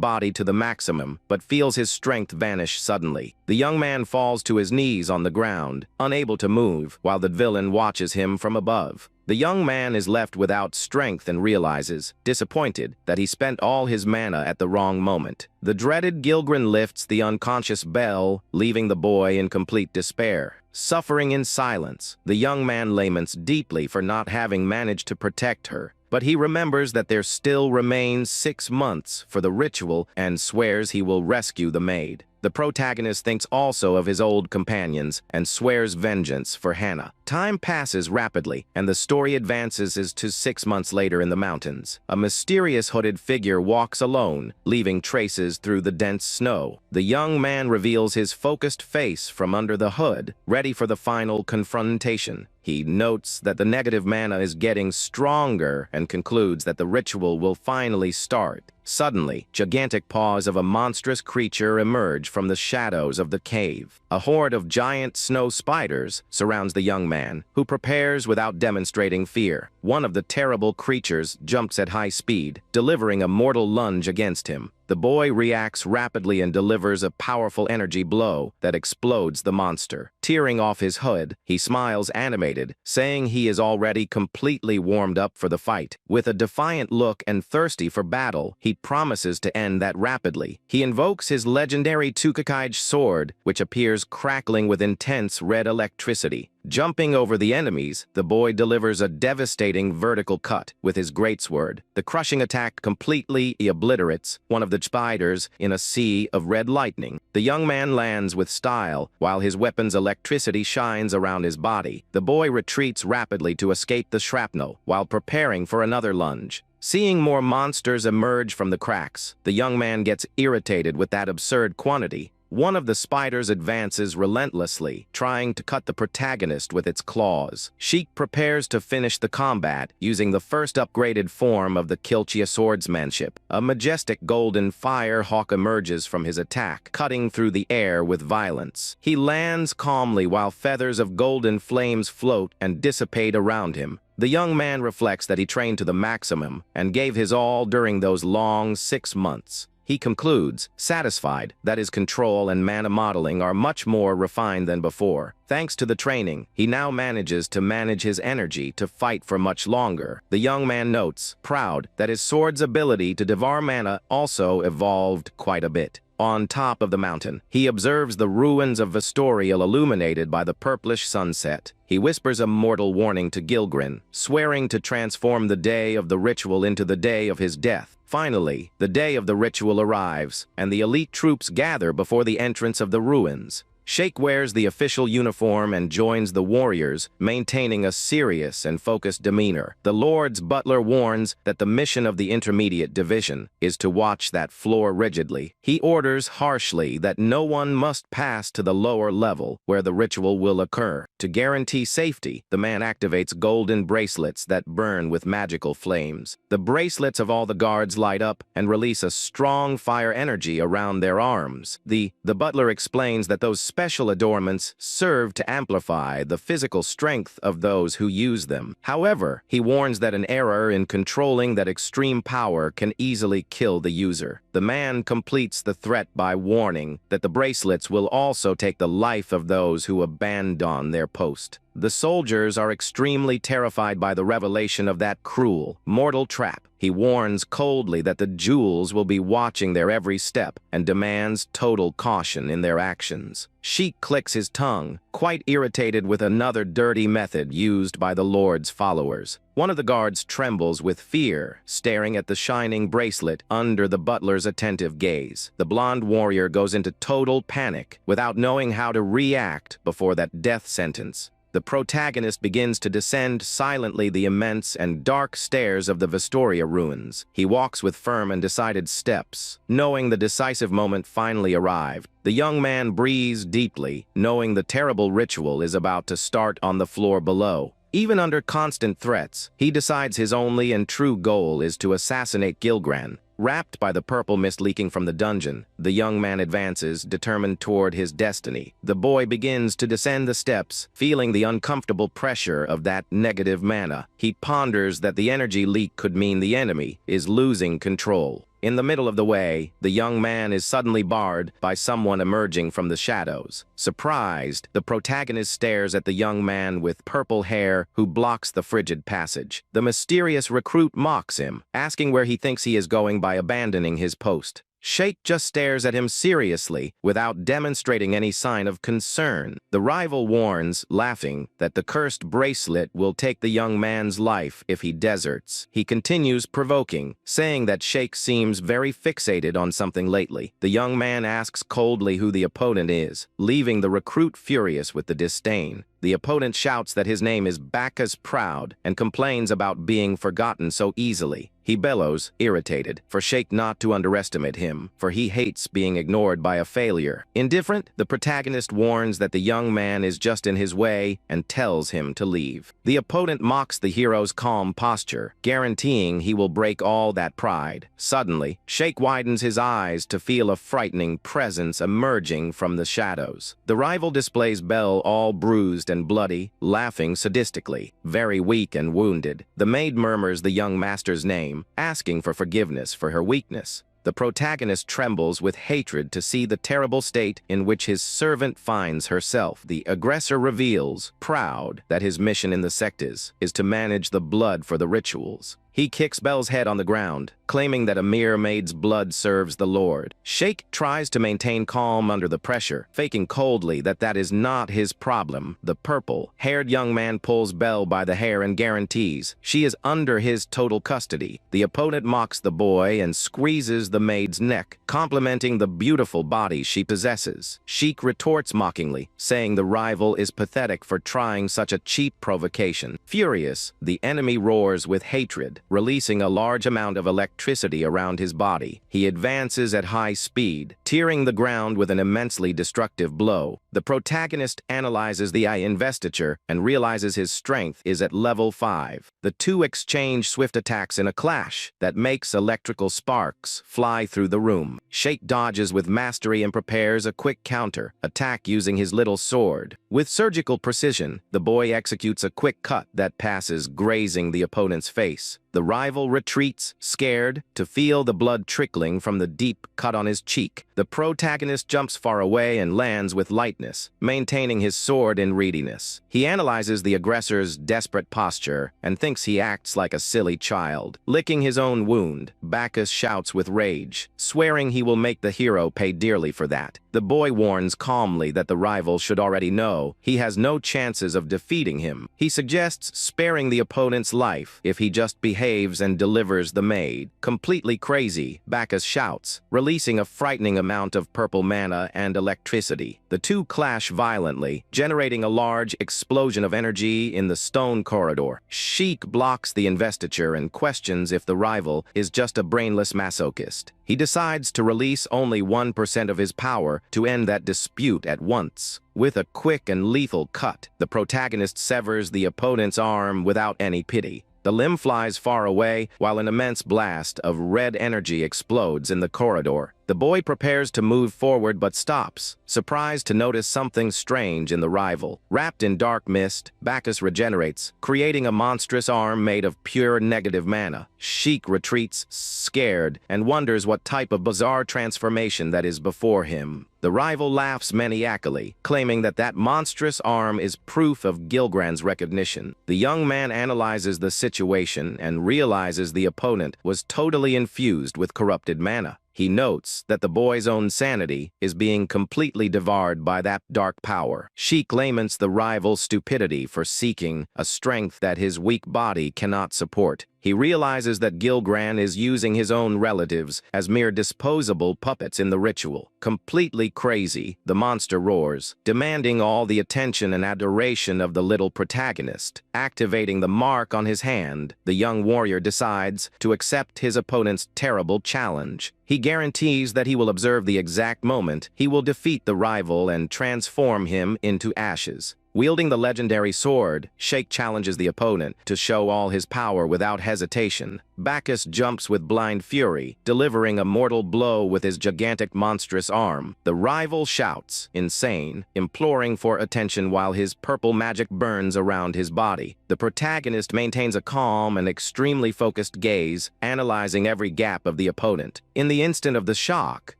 S1: body to the maximum, but feels his strength vanish suddenly. The young man falls to his knees on the ground, unable to move, while the villain watches him from above. The young man is left without strength and realizes, disappointed, that he spent all his mana at the wrong moment. The dreaded Gilgren lifts the unconscious Belle, leaving the boy in complete despair. Suffering in silence, the young man laments deeply for not having managed to protect her. But he remembers that there still remains 6 months for the ritual and swears he will rescue the maid. The protagonist thinks also of his old companions and swears vengeance for Hannah. Time passes rapidly, and the story advances as to 6 months later in the mountains. A mysterious hooded figure walks alone, leaving traces through the dense snow. The young man reveals his focused face from under the hood, ready for the final confrontation. He notes that the negative mana is getting stronger and concludes that the ritual will finally start. Suddenly, gigantic paws of a monstrous creature emerge from the shadows of the cave. A horde of giant snow spiders surrounds the young man, who prepares without demonstrating fear. One of the terrible creatures jumps at high speed, delivering a mortal lunge against him. The boy reacts rapidly and delivers a powerful energy blow that explodes the monster. Tearing off his hood, he smiles animated, saying he is already completely warmed up for the fight. With a defiant look and thirsty for battle, he promises to end that rapidly. He invokes his legendary Tukakaij sword, which appears crackling with intense red electricity. Jumping over the enemies, the boy delivers a devastating vertical cut with his greatsword. The crushing attack completely obliterates one of the spiders in a sea of red lightning. The young man lands with style, while his weapon's electricity shines around his body. The boy retreats rapidly to escape the shrapnel, while preparing for another lunge. Seeing more monsters emerge from the cracks, the young man gets irritated with that absurd quantity. One of the spiders advances relentlessly, trying to cut the protagonist with its claws. Sheik prepares to finish the combat, using the first upgraded form of the Kilchia swordsmanship. A majestic golden fire hawk emerges from his attack, cutting through the air with violence. He lands calmly while feathers of golden flames float and dissipate around him. The young man reflects that he trained to the maximum and gave his all during those long 6 months. He concludes, satisfied, that his control and mana modeling are much more refined than before. Thanks to the training, he now manages to manage his energy to fight for much longer. The young man notes, proud, that his sword's ability to devour mana also evolved quite a bit. On top of the mountain, he observes the ruins of Vestorial illuminated by the purplish sunset. He whispers a mortal warning to Gilgrin, swearing to transform the day of the ritual into the day of his death. Finally, the day of the ritual arrives, and the elite troops gather before the entrance of the ruins. Sheik wears the official uniform and joins the warriors, maintaining a serious and focused demeanor. The Lord's butler warns that the mission of the Intermediate Division is to watch that floor rigidly. He orders harshly that no one must pass to the lower level where the ritual will occur. To guarantee safety, the man activates golden bracelets that burn with magical flames. The bracelets of all the guards light up and release a strong fire energy around their arms. The butler explains that those special adornments serve to amplify the physical strength of those who use them. However, he warns that an error in controlling that extreme power can easily kill the user. The man completes the threat by warning that the bracelets will also take the life of those who abandon their post. The soldiers are extremely terrified by the revelation of that cruel, mortal trap. He warns coldly that the jewels will be watching their every step and demands total caution in their actions. Sheik clicks his tongue, quite irritated with another dirty method used by the Lord's followers. One of the guards trembles with fear, staring at the shining bracelet under the butler's attentive gaze. The blonde warrior goes into total panic without knowing how to react before that death sentence. The protagonist begins to descend silently the immense and dark stairs of the Vestoria ruins. He walks with firm and decided steps, knowing the decisive moment finally arrived. The young man breathes deeply, knowing the terrible ritual is about to start on the floor below. Even under constant threats, he decides his only and true goal is to assassinate Gilgran. Wrapped by the purple mist leaking from the dungeon, the young man advances, determined toward his destiny. The boy begins to descend the steps, feeling the uncomfortable pressure of that negative mana. He ponders that the energy leak could mean the enemy is losing control. In the middle of the way, the young man is suddenly barred by someone emerging from the shadows. Surprised, the protagonist stares at the young man with purple hair who blocks the frigid passage. The mysterious recruit mocks him, asking where he thinks he is going by abandoning his post. Sheik just stares at him seriously, without demonstrating any sign of concern. The rival warns, laughing, that the cursed bracelet will take the young man's life if he deserts. He continues provoking, saying that Sheik seems very fixated on something lately. The young man asks coldly who the opponent is, leaving the recruit furious with the disdain. The opponent shouts that his name is Bacchus Proud and complains about being forgotten so easily. He bellows, irritated, for Sheik not to underestimate him, for he hates being ignored by a failure. Indifferent, the protagonist warns that the young man is just in his way and tells him to leave. The opponent mocks the hero's calm posture, guaranteeing he will break all that pride. Suddenly, Sheik widens his eyes to feel a frightening presence emerging from the shadows. The rival displays Bell all bruised and bloody, laughing sadistically, very weak and wounded. The maid murmurs the young master's name, asking for forgiveness for her weakness. The protagonist trembles with hatred to see the terrible state in which his servant finds herself. The aggressor reveals, proud, that his mission in the sect is to manage the blood for the rituals. He kicks Belle's head on the ground, claiming that a mere maid's blood serves the Lord. Sheikh tries to maintain calm under the pressure, faking coldly that is not his problem. The purple-haired young man pulls Belle by the hair and guarantees she is under his total custody. The opponent mocks the boy and squeezes the maid's neck, complimenting the beautiful body she possesses. Sheikh retorts mockingly, saying the rival is pathetic for trying such a cheap provocation. Furious, the enemy roars with hatred, releasing a large amount of electricity around his body. He advances at high speed, tearing the ground with an immensely destructive blow. The protagonist analyzes the investiture and realizes his strength is at level 5. The two exchange swift attacks in a clash that makes electrical sparks fly through the room. Sheikh dodges with mastery and prepares a quick counter attack using his little sword. With surgical precision, the boy executes a quick cut that passes, grazing the opponent's face. The rival retreats, scared, to feel the blood trickling from the deep cut on his cheek. The protagonist jumps far away and lands with lightness, maintaining his sword in readiness. He analyzes the aggressor's desperate posture and thinks he acts like a silly child. Licking his own wound, Bacchus shouts with rage, swearing he will make the hero pay dearly for that. The boy warns calmly that the rival should already know he has no chances of defeating him. He suggests sparing the opponent's life if he just behaves and delivers the maid. Completely crazy, Bacchus shouts, releasing a frightening amount of purple mana and electricity. The two clash violently, generating a large explosion of energy in the stone corridor. Sheik blocks the investiture and questions if the rival is just a brainless masochist. He decides to release only 1% of his power to end that dispute at once. With a quick and lethal cut, the protagonist severs the opponent's arm without any pity. The limb flies far away, while an immense blast of red energy explodes in the corridor. The boy prepares to move forward but stops, surprised to notice something strange in the rival. Wrapped in dark mist, Bacchus regenerates, creating a monstrous arm made of pure negative mana. Sheik retreats, scared, and wonders what type of bizarre transformation that is before him. The rival laughs maniacally, claiming that monstrous arm is proof of Gilgran's recognition. The young man analyzes the situation and realizes the opponent was totally infused with corrupted mana. He notes that the boy's own sanity is being completely devoured by that dark power. Sheik laments the rival's stupidity for seeking a strength that his weak body cannot support. He realizes that Gilgran is using his own relatives as mere disposable puppets in the ritual. Completely crazy, the monster roars, demanding all the attention and adoration of the little protagonist. Activating the mark on his hand, the young warrior decides to accept his opponent's terrible challenge. He guarantees that he will observe the exact moment he will defeat the rival and transform him into ashes. Wielding the legendary sword, Sheik challenges the opponent to show all his power without hesitation. Bacchus jumps with blind fury, delivering a mortal blow with his gigantic monstrous arm. The rival shouts, insane, imploring for attention while his purple magic burns around his body. The protagonist maintains a calm and extremely focused gaze, analyzing every gap of the opponent. In the instant of the shock,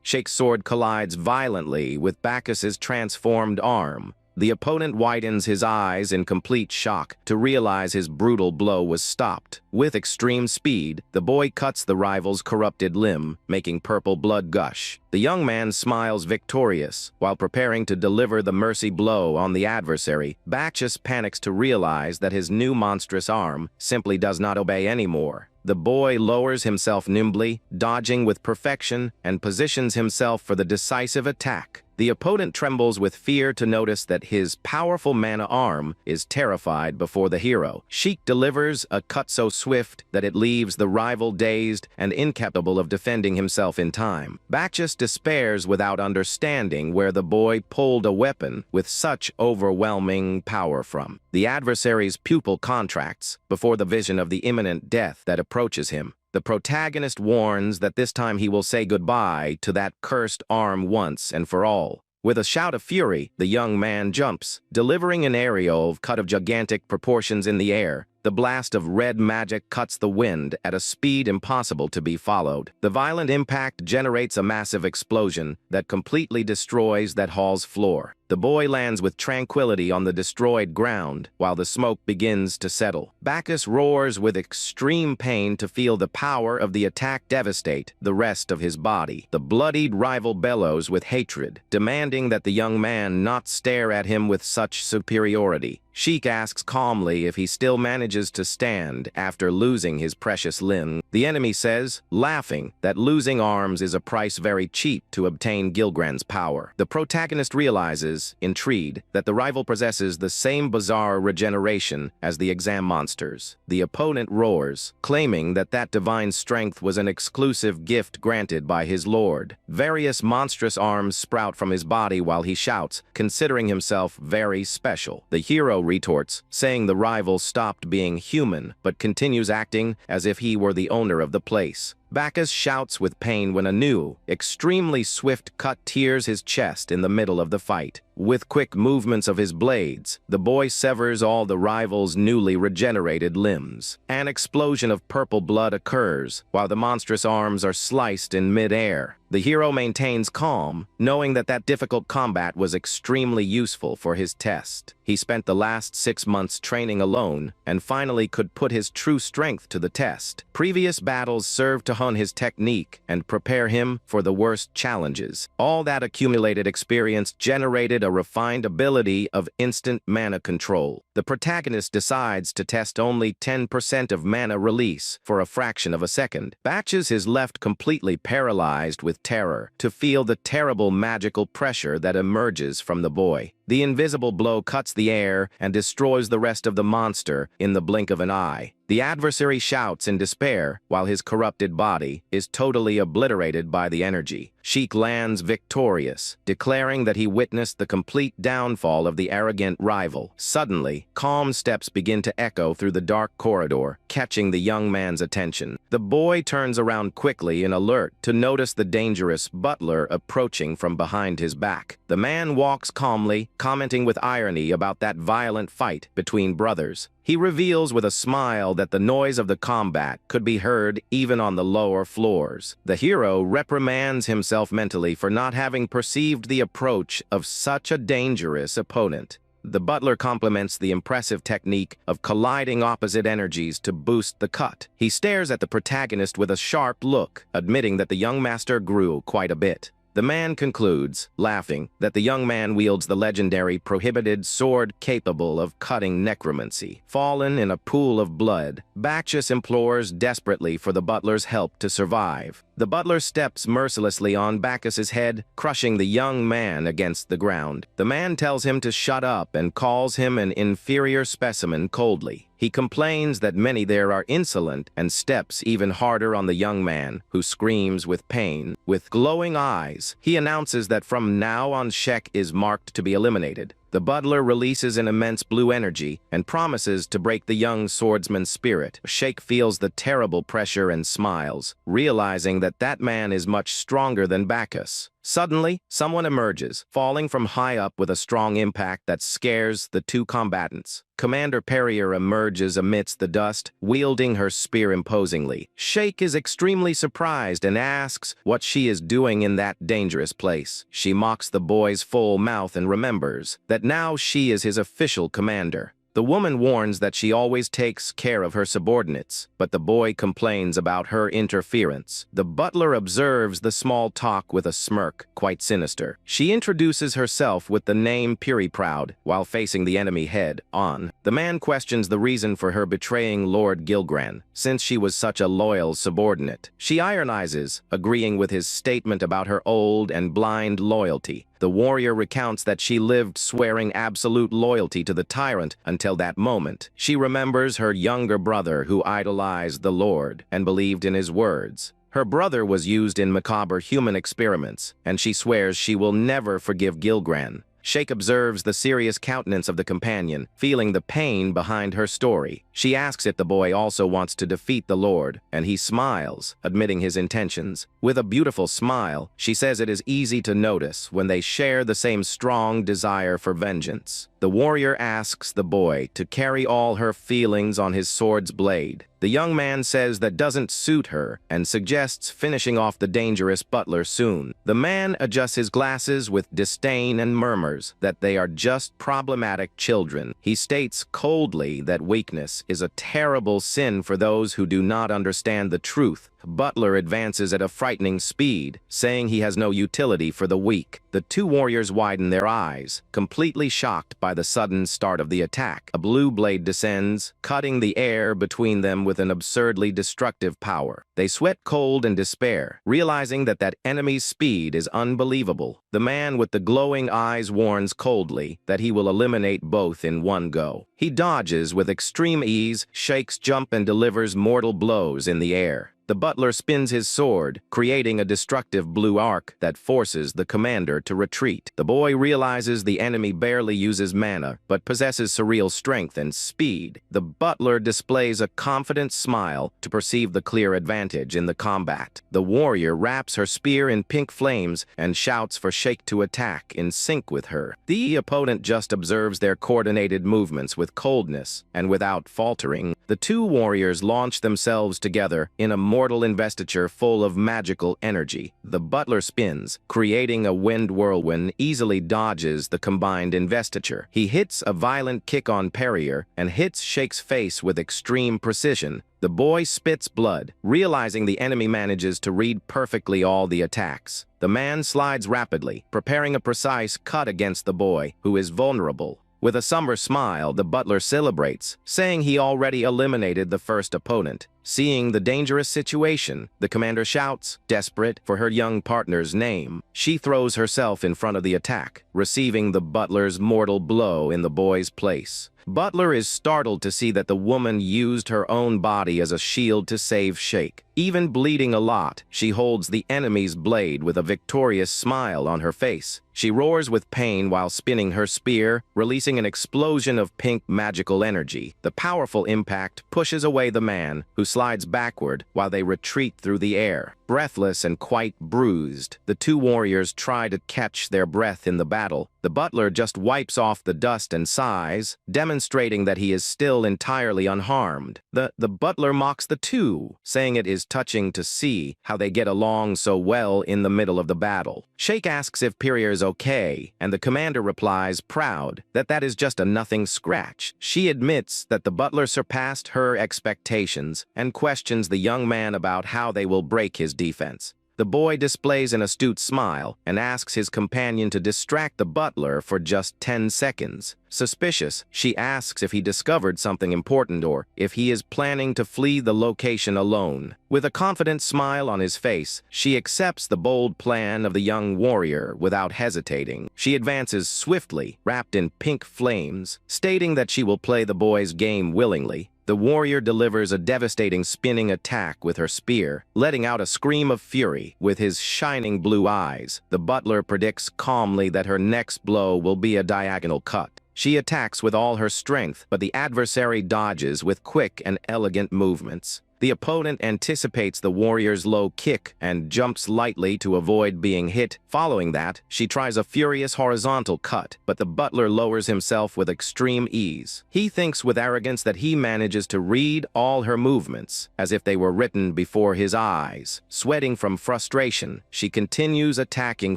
S1: Sheik's sword collides violently with Bacchus's transformed arm. The opponent widens his eyes in complete shock to realize his brutal blow was stopped. With extreme speed, the boy cuts the rival's corrupted limb, making purple blood gush. The young man smiles victorious. While preparing to deliver the mercy blow on the adversary, Bacchus panics to realize that his new monstrous arm simply does not obey anymore. The boy lowers himself nimbly, dodging with perfection, and positions himself for the decisive attack. The opponent trembles with fear to notice that his powerful mana arm is terrified before the hero. Sheik delivers a cut so swift that it leaves the rival dazed and incapable of defending himself in time. Bacchus despairs without understanding where the boy pulled a weapon with such overwhelming power from. The adversary's pupil contracts before the vision of the imminent death that approaches him. The protagonist warns that this time he will say goodbye to that cursed arm once and for all. With a shout of fury, the young man jumps, delivering an aerial cut of gigantic proportions in the air. The blast of red magic cuts the wind at a speed impossible to be followed. The violent impact generates a massive explosion that completely destroys that hall's floor. The boy lands with tranquility on the destroyed ground, while the smoke begins to settle. Bacchus roars with extreme pain to feel the power of the attack devastate the rest of his body. The bloodied rival bellows with hatred, demanding that the young man not stare at him with such superiority. Sheik asks calmly if he still manages to stand after losing his precious limb. The enemy says, laughing, that losing arms is a price very cheap to obtain Gilgran's power. The protagonist realizes, intrigued, that the rival possesses the same bizarre regeneration as the exam monsters. The opponent roars, claiming that that divine strength was an exclusive gift granted by his lord. Various monstrous arms sprout from his body while he shouts, considering himself very special. The hero retorts, saying the rival stopped being human, but continues acting as if he were the owner of the place. Bacchus shouts with pain when a new, extremely swift cut tears his chest in the middle of the fight. With quick movements of his blades, the boy severs all the rival's newly regenerated limbs. An explosion of purple blood occurs, while the monstrous arms are sliced in mid-air. The hero maintains calm, knowing that difficult combat was extremely useful for his test. He spent the last 6 months training alone, and finally could put his true strength to the test. Previous battles served to hone his technique and prepare him for the worst challenges. All that accumulated experience generated a refined ability of instant mana control. The protagonist decides to test only 10% of mana release for a fraction of a second. Bacchus is left completely paralyzed with terror to feel the terrible magical pressure that emerges from the boy. The invisible blow cuts the air and destroys the rest of the monster in the blink of an eye. The adversary shouts in despair, while his corrupted body is totally obliterated by the energy. Sheik lands victorious, declaring that he witnessed the complete downfall of the arrogant rival. Suddenly, calm steps begin to echo through the dark corridor, catching the young man's attention. The boy turns around quickly in alert to notice the dangerous butler approaching from behind his back. The man walks calmly, commenting with irony about that violent fight between brothers. He reveals with a smile that the noise of the combat could be heard even on the lower floors. The hero reprimands himself mentally for not having perceived the approach of such a dangerous opponent. The butler compliments the impressive technique of colliding opposite energies to boost the cut. He stares at the protagonist with a sharp look, admitting that the young master grew quite a bit. The man concludes, laughing, that the young man wields the legendary prohibited sword capable of cutting necromancy. Fallen in a pool of blood, Bacchus implores desperately for the butler's help to survive. The butler steps mercilessly on Bacchus's head, crushing the young man against the ground. The man tells him to shut up and calls him an inferior specimen coldly. He complains that many there are insolent and steps even harder on the young man, who screams with pain. With glowing eyes, he announces that from now on Shek is marked to be eliminated. The butler releases an immense blue energy and promises to break the young swordsman's spirit. Sheik feels the terrible pressure and smiles, realizing that man is much stronger than Bacchus. Suddenly, someone emerges, falling from high up with a strong impact that scares the two combatants. Commander Perrier emerges amidst the dust, wielding her spear imposingly. Sheik is extremely surprised and asks what she is doing in that dangerous place. She mocks the boy's full mouth and remembers that now she is his official commander. The woman warns that she always takes care of her subordinates, but the boy complains about her interference. The butler observes the small talk with a smirk, quite sinister. She introduces herself with the name Puri Proud, while facing the enemy head-on. The man questions the reason for her betraying Lord Gilgran, since she was such a loyal subordinate. She ironizes, agreeing with his statement about her old and blind loyalty. The warrior recounts that she lived swearing absolute loyalty to the tyrant until that moment. She remembers her younger brother who idolized the Lord and believed in his words. Her brother was used in macabre human experiments, and she swears she will never forgive Gilgran. Sheik observes the serious countenance of the companion, feeling the pain behind her story. She asks if the boy also wants to defeat the Lord, and he smiles, admitting his intentions. With a beautiful smile, she says it is easy to notice when they share the same strong desire for vengeance. The warrior asks the boy to carry all her feelings on his sword's blade. The young man says that doesn't suit her and suggests finishing off the dangerous butler soon. The man adjusts his glasses with disdain and murmurs that they are just problematic children. He states coldly that weakness is a terrible sin for those who do not understand the truth. Butler advances at a frightening speed, saying he has no utility for the weak. The two warriors widen their eyes, completely shocked by the sudden start of the attack. A blue blade descends, cutting the air between them with an absurdly destructive power. They sweat cold and despair, realizing that enemy's speed is unbelievable. The man with the glowing eyes warns coldly that he will eliminate both in one go. He dodges with extreme ease, shakes, jump, and delivers mortal blows in the air. The butler spins his sword, creating a destructive blue arc that forces the commander to retreat. The boy realizes the enemy barely uses mana, but possesses surreal strength and speed. The butler displays a confident smile to perceive the clear advantage in the combat. The warrior wraps her spear in pink flames and shouts for Sheikh to attack in sync with her. The opponent just observes their coordinated movements with coldness, and without faltering, the two warriors launch themselves together in a mortal investiture full of magical energy. The butler spins, creating a wind whirlwind, easily dodges the combined investiture. He hits a violent kick on parrier and hits Sheikh's face with extreme precision. The boy spits blood, realizing the enemy manages to read perfectly all the attacks. The man slides rapidly, preparing a precise cut against the boy, who is vulnerable. With a somber smile, the butler celebrates, saying he already eliminated the first opponent. Seeing the dangerous situation, the commander shouts, desperate for her young partner's name. She throws herself in front of the attack, receiving the butler's mortal blow in the boy's place. Butler is startled to see that the woman used her own body as a shield to save Sheikh. Even bleeding a lot, she holds the enemy's blade with a victorious smile on her face. She roars with pain while spinning her spear, releasing an explosion of pink magical energy. The powerful impact pushes away the man, who slides backward while they retreat through the air. Breathless and quite bruised, the two warriors try to catch their breath in the battle. The butler just wipes off the dust and sighs, demonstrating that he is still entirely unharmed. The butler mocks the two, saying it is touching to see how they get along so well in the middle of the battle. Sheikh asks if Pirier is okay, and the commander replies, proud, that is just a nothing scratch. She admits that the butler surpassed her expectations and questions the young man about how they will break his defense. The boy displays an astute smile and asks his companion to distract the butler for just 10 seconds. Suspicious, she asks if he discovered something important or if he is planning to flee the location alone. With a confident smile on his face, she accepts the bold plan of the young warrior without hesitating. She advances swiftly, wrapped in pink flames, stating that she will play the boy's game willingly. The warrior delivers a devastating spinning attack with her spear, letting out a scream of fury. With his shining blue eyes, the butler predicts calmly that her next blow will be a diagonal cut. She attacks with all her strength, but the adversary dodges with quick and elegant movements. The opponent anticipates the warrior's low kick and jumps lightly to avoid being hit. Following that, she tries a furious horizontal cut, but the butler lowers himself with extreme ease. He thinks with arrogance that he manages to read all her movements, as if they were written before his eyes. Sweating from frustration, she continues attacking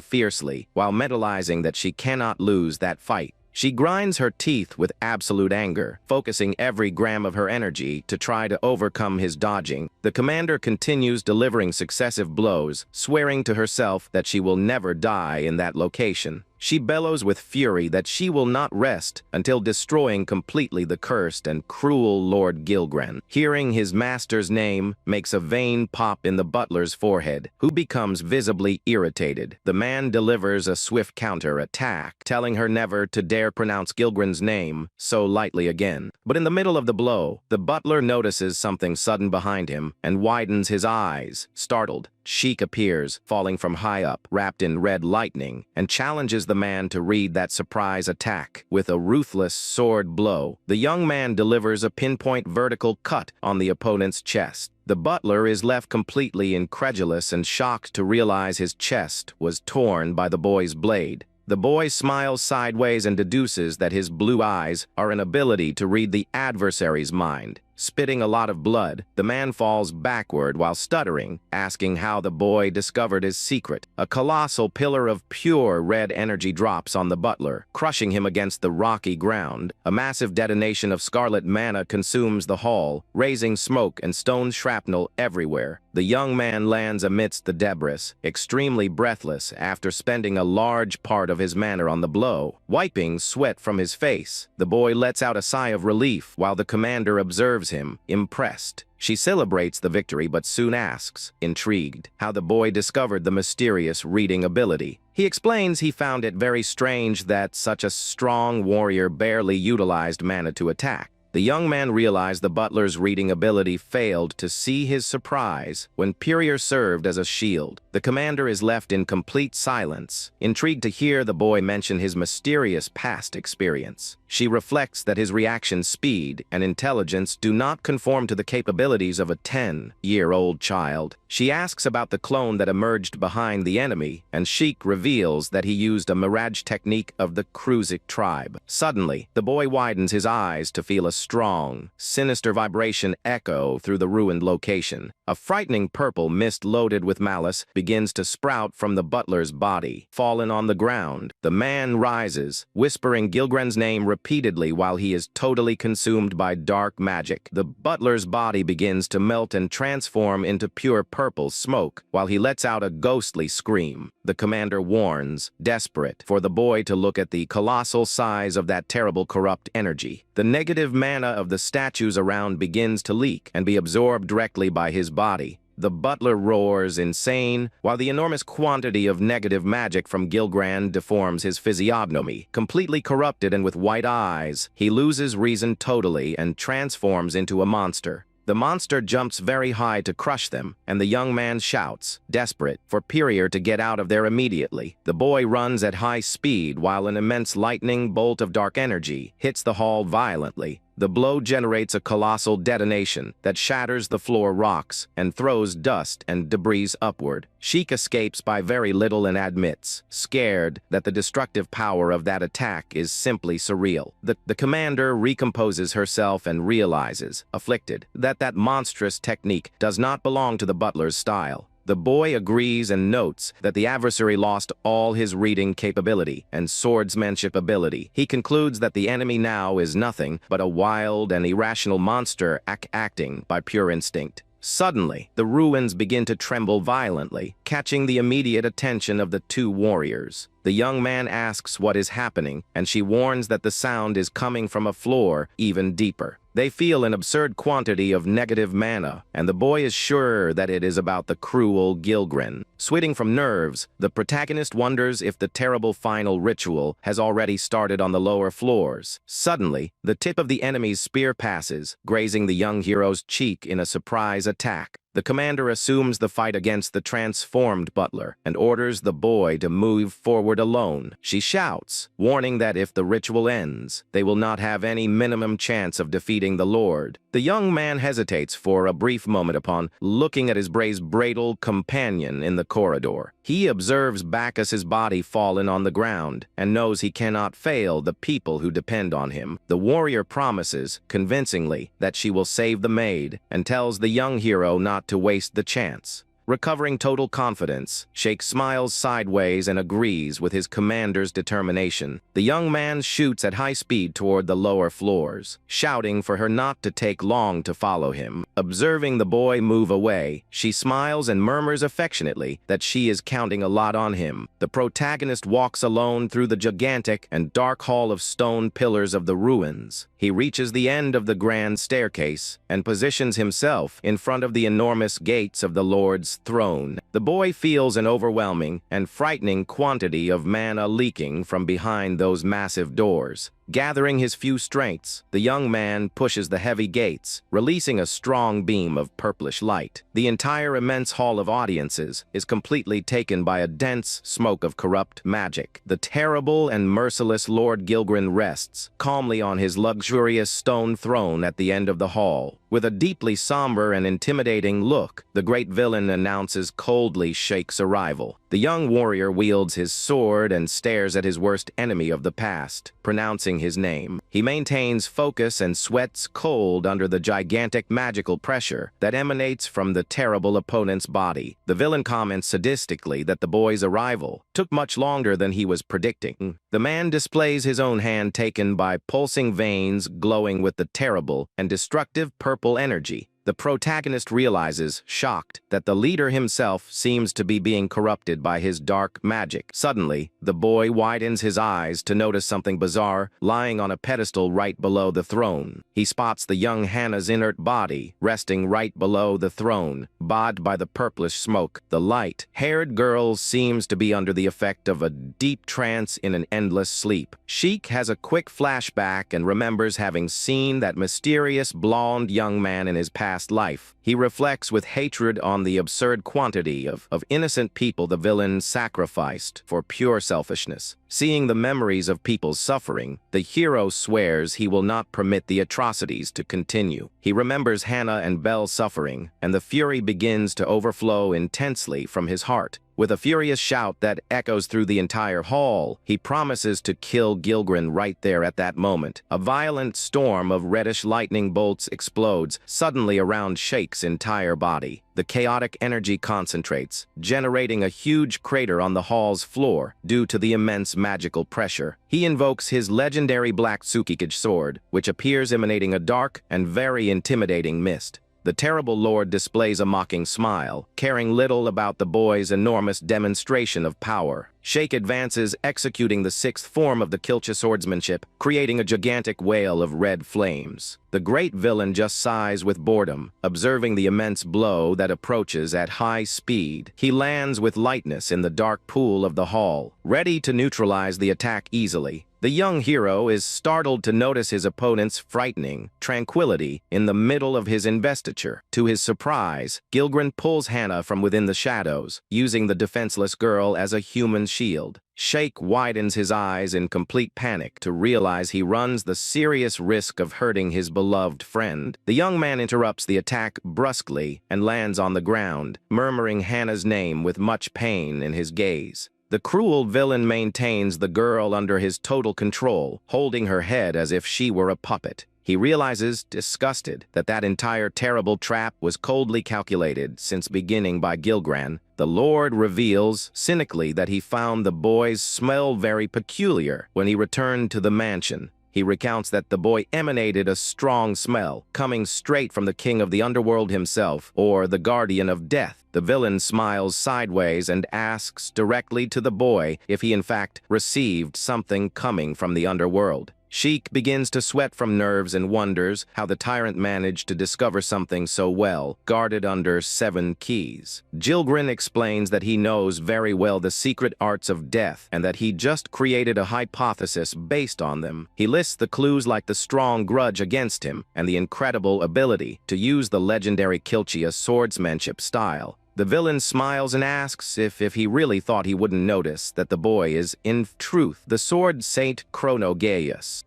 S1: fiercely, while mentalizing that she cannot lose that fight. She grinds her teeth with absolute anger, focusing every gram of her energy to try to overcome his dodging. The commander continues delivering successive blows, swearing to herself that she will never die in that location. She bellows with fury that she will not rest until destroying completely the cursed and cruel Lord Gilgren. Hearing his master's name makes a vein pop in the butler's forehead, who becomes visibly irritated. The man delivers a swift counter-attack, telling her never to dare pronounce Gilgren's name so lightly again. But in the middle of the blow, the butler notices something sudden behind him and widens his eyes, startled. Sheik appears, falling from high up, wrapped in red lightning, and challenges the man to read that surprise attack. With a ruthless sword blow, the young man delivers a pinpoint vertical cut on the opponent's chest. The butler is left completely incredulous and shocked to realize his chest was torn by the boy's blade. The boy smiles sideways and deduces that his blue eyes are an ability to read the adversary's mind. Spitting a lot of blood, the man falls backward while stuttering, asking how the boy discovered his secret. A colossal pillar of pure red energy drops on the butler, crushing him against the rocky ground. A massive detonation of scarlet mana consumes the hall, raising smoke and stone shrapnel everywhere. The young man lands amidst the debris, extremely breathless after spending a large part of his mana on the blow. Wiping sweat from his face, the boy lets out a sigh of relief while the commander observes him, impressed. She celebrates the victory but soon asks, intrigued, how the boy discovered the mysterious reading ability. He explains he found it very strange that such a strong warrior barely utilized mana to attack. The young man realized the butler's reading ability failed to see his surprise when Purier served as a shield. The commander is left in complete silence, intrigued to hear the boy mention his mysterious past experience. She reflects that his reaction speed and intelligence do not conform to the capabilities of a 10-year-old child. She asks about the clone that emerged behind the enemy, and Sheik reveals that he used a mirage technique of the Kruzik tribe. Suddenly, the boy widens his eyes to feel a strong, sinister vibration echo through the ruined location. A frightening purple mist loaded with malice begins to sprout from the butler's body. Fallen on the ground, the man rises, whispering Gilgren's name repeatedly while he is totally consumed by dark magic. The butler's body begins to melt and transform into pure purple smoke while he lets out a ghostly scream. The commander warns, desperate, for the boy to look at the colossal size of that terrible corrupt energy. The negative mana of the statues around begins to leak and be absorbed directly by his body. The butler roars insane, while the enormous quantity of negative magic from Gilgran deforms his physiognomy. Completely corrupted and with white eyes, he loses reason totally and transforms into a monster. The monster jumps very high to crush them, and the young man shouts, desperate, for Purier to get out of there immediately. The boy runs at high speed while an immense lightning bolt of dark energy hits the hall violently. The blow generates a colossal detonation that shatters the floor rocks and throws dust and debris upward. Sheik escapes by very little and admits, scared, that the destructive power of that attack is simply surreal. The commander recomposes herself and realizes, afflicted, that monstrous technique does not belong to the butler's style. The boy agrees and notes that the adversary lost all his reading capability and swordsmanship ability. He concludes that the enemy now is nothing but a wild and irrational monster acting by pure instinct. Suddenly, the ruins begin to tremble violently, catching the immediate attention of the two warriors. The young man asks what is happening, and she warns that the sound is coming from a floor even deeper. They feel an absurd quantity of negative mana, and the boy is sure that it is about the cruel Gilgren. Sweating from nerves, the protagonist wonders if the terrible final ritual has already started on the lower floors. Suddenly, the tip of the enemy's spear passes, grazing the young hero's cheek in a surprise attack. The commander assumes the fight against the transformed butler and orders the boy to move forward alone. She shouts, warning that if the ritual ends, they will not have any minimum chance of defeating the Lord. The young man hesitates for a brief moment upon looking at his braided companion in the corridor. He observes Bacchus's body fallen on the ground and knows he cannot fail the people who depend on him. The warrior promises, convincingly, that she will save the maid and tells the young hero not to waste the chance. Recovering total confidence, Sheik smiles sideways and agrees with his commander's determination. The young man shoots at high speed toward the lower floors, shouting for her not to take long to follow him. Observing the boy move away, she smiles and murmurs affectionately that she is counting a lot on him. The protagonist walks alone through the gigantic and dark hall of stone pillars of the ruins. He reaches the end of the grand staircase and positions himself in front of the enormous gates of the Lord's throne. The boy feels an overwhelming and frightening quantity of mana leaking from behind those massive doors. Gathering his few strengths, the young man pushes the heavy gates, releasing a strong beam of purplish light. The entire immense hall of audiences is completely taken by a dense smoke of corrupt magic. The terrible and merciless Lord Gilgren rests calmly on his luxurious stone throne at the end of the hall. With a deeply somber and intimidating look, the great villain announces coldly Sheikh's arrival. The young warrior wields his sword and stares at his worst enemy of the past, pronouncing his name. He maintains focus and sweats cold under the gigantic magical pressure that emanates from the terrible opponent's body. The villain comments sadistically that the boy's arrival took much longer than he was predicting. The man displays his own hand taken by pulsing veins glowing with the terrible and destructive purple energy. The protagonist realizes, shocked, that the leader himself seems to be being corrupted by his dark magic. Suddenly, the boy widens his eyes to notice something bizarre lying on a pedestal right below the throne. He spots the young Hannah's inert body resting right below the throne, bogged by the purplish smoke. The light-haired girl seems to be under the effect of a deep trance in an endless sleep. Sheik has a quick flashback and remembers having seen that mysterious blonde young man in his past life. He reflects with hatred on the absurd quantity of innocent people the villain sacrificed for pure selfishness. Seeing the memories of people's suffering, the hero swears he will not permit the atrocities to continue. He remembers Hannah and Belle's suffering, and the fury begins to overflow intensely from his heart. With a furious shout that echoes through the entire hall, he promises to kill Gilgren right there at that moment. A violent storm of reddish lightning bolts explodes suddenly around Sheikh's entire body. The chaotic energy concentrates, generating a huge crater on the hall's floor due to the immense magical pressure. He invokes his legendary black Tsukikage sword, which appears emanating a dark and very intimidating mist. The terrible lord displays a mocking smile, caring little about the boy's enormous demonstration of power. Sheikh advances, executing the sixth form of the Kilcha swordsmanship, creating a gigantic whale of red flames. The great villain just sighs with boredom, observing the immense blow that approaches at high speed. He lands with lightness in the dark pool of the hall, ready to neutralize the attack easily. The young hero is startled to notice his opponent's frightening tranquility in the middle of his investiture. To his surprise, Gilgren pulls Hannah from within the shadows, using the defenseless girl as a human shield. Sheikh widens his eyes in complete panic to realize he runs the serious risk of hurting his beloved friend. The young man interrupts the attack brusquely and lands on the ground, murmuring Hannah's name with much pain in his gaze. The cruel villain maintains the girl under his total control, holding her head as if she were a puppet. He realizes, disgusted, that that entire terrible trap was coldly calculated since beginning by Gilgren. The Lord reveals, cynically, that he found the boy's smell very peculiar when he returned to the mansion. He recounts that the boy emanated a strong smell, coming straight from the king of the underworld himself, or the guardian of death. The villain smiles sideways and asks directly to the boy if he in fact received something coming from the underworld. Sheik begins to sweat from nerves and wonders how the tyrant managed to discover something so well, guarded under 7 keys. Gilgren explains that he knows very well the secret arts of death and that he just created a hypothesis based on them. He lists the clues like the strong grudge against him and the incredible ability to use the legendary Kilchia swordsmanship style. The villain smiles and asks if he really thought he wouldn't notice that the boy is, in truth, the sword saint Chronogaius.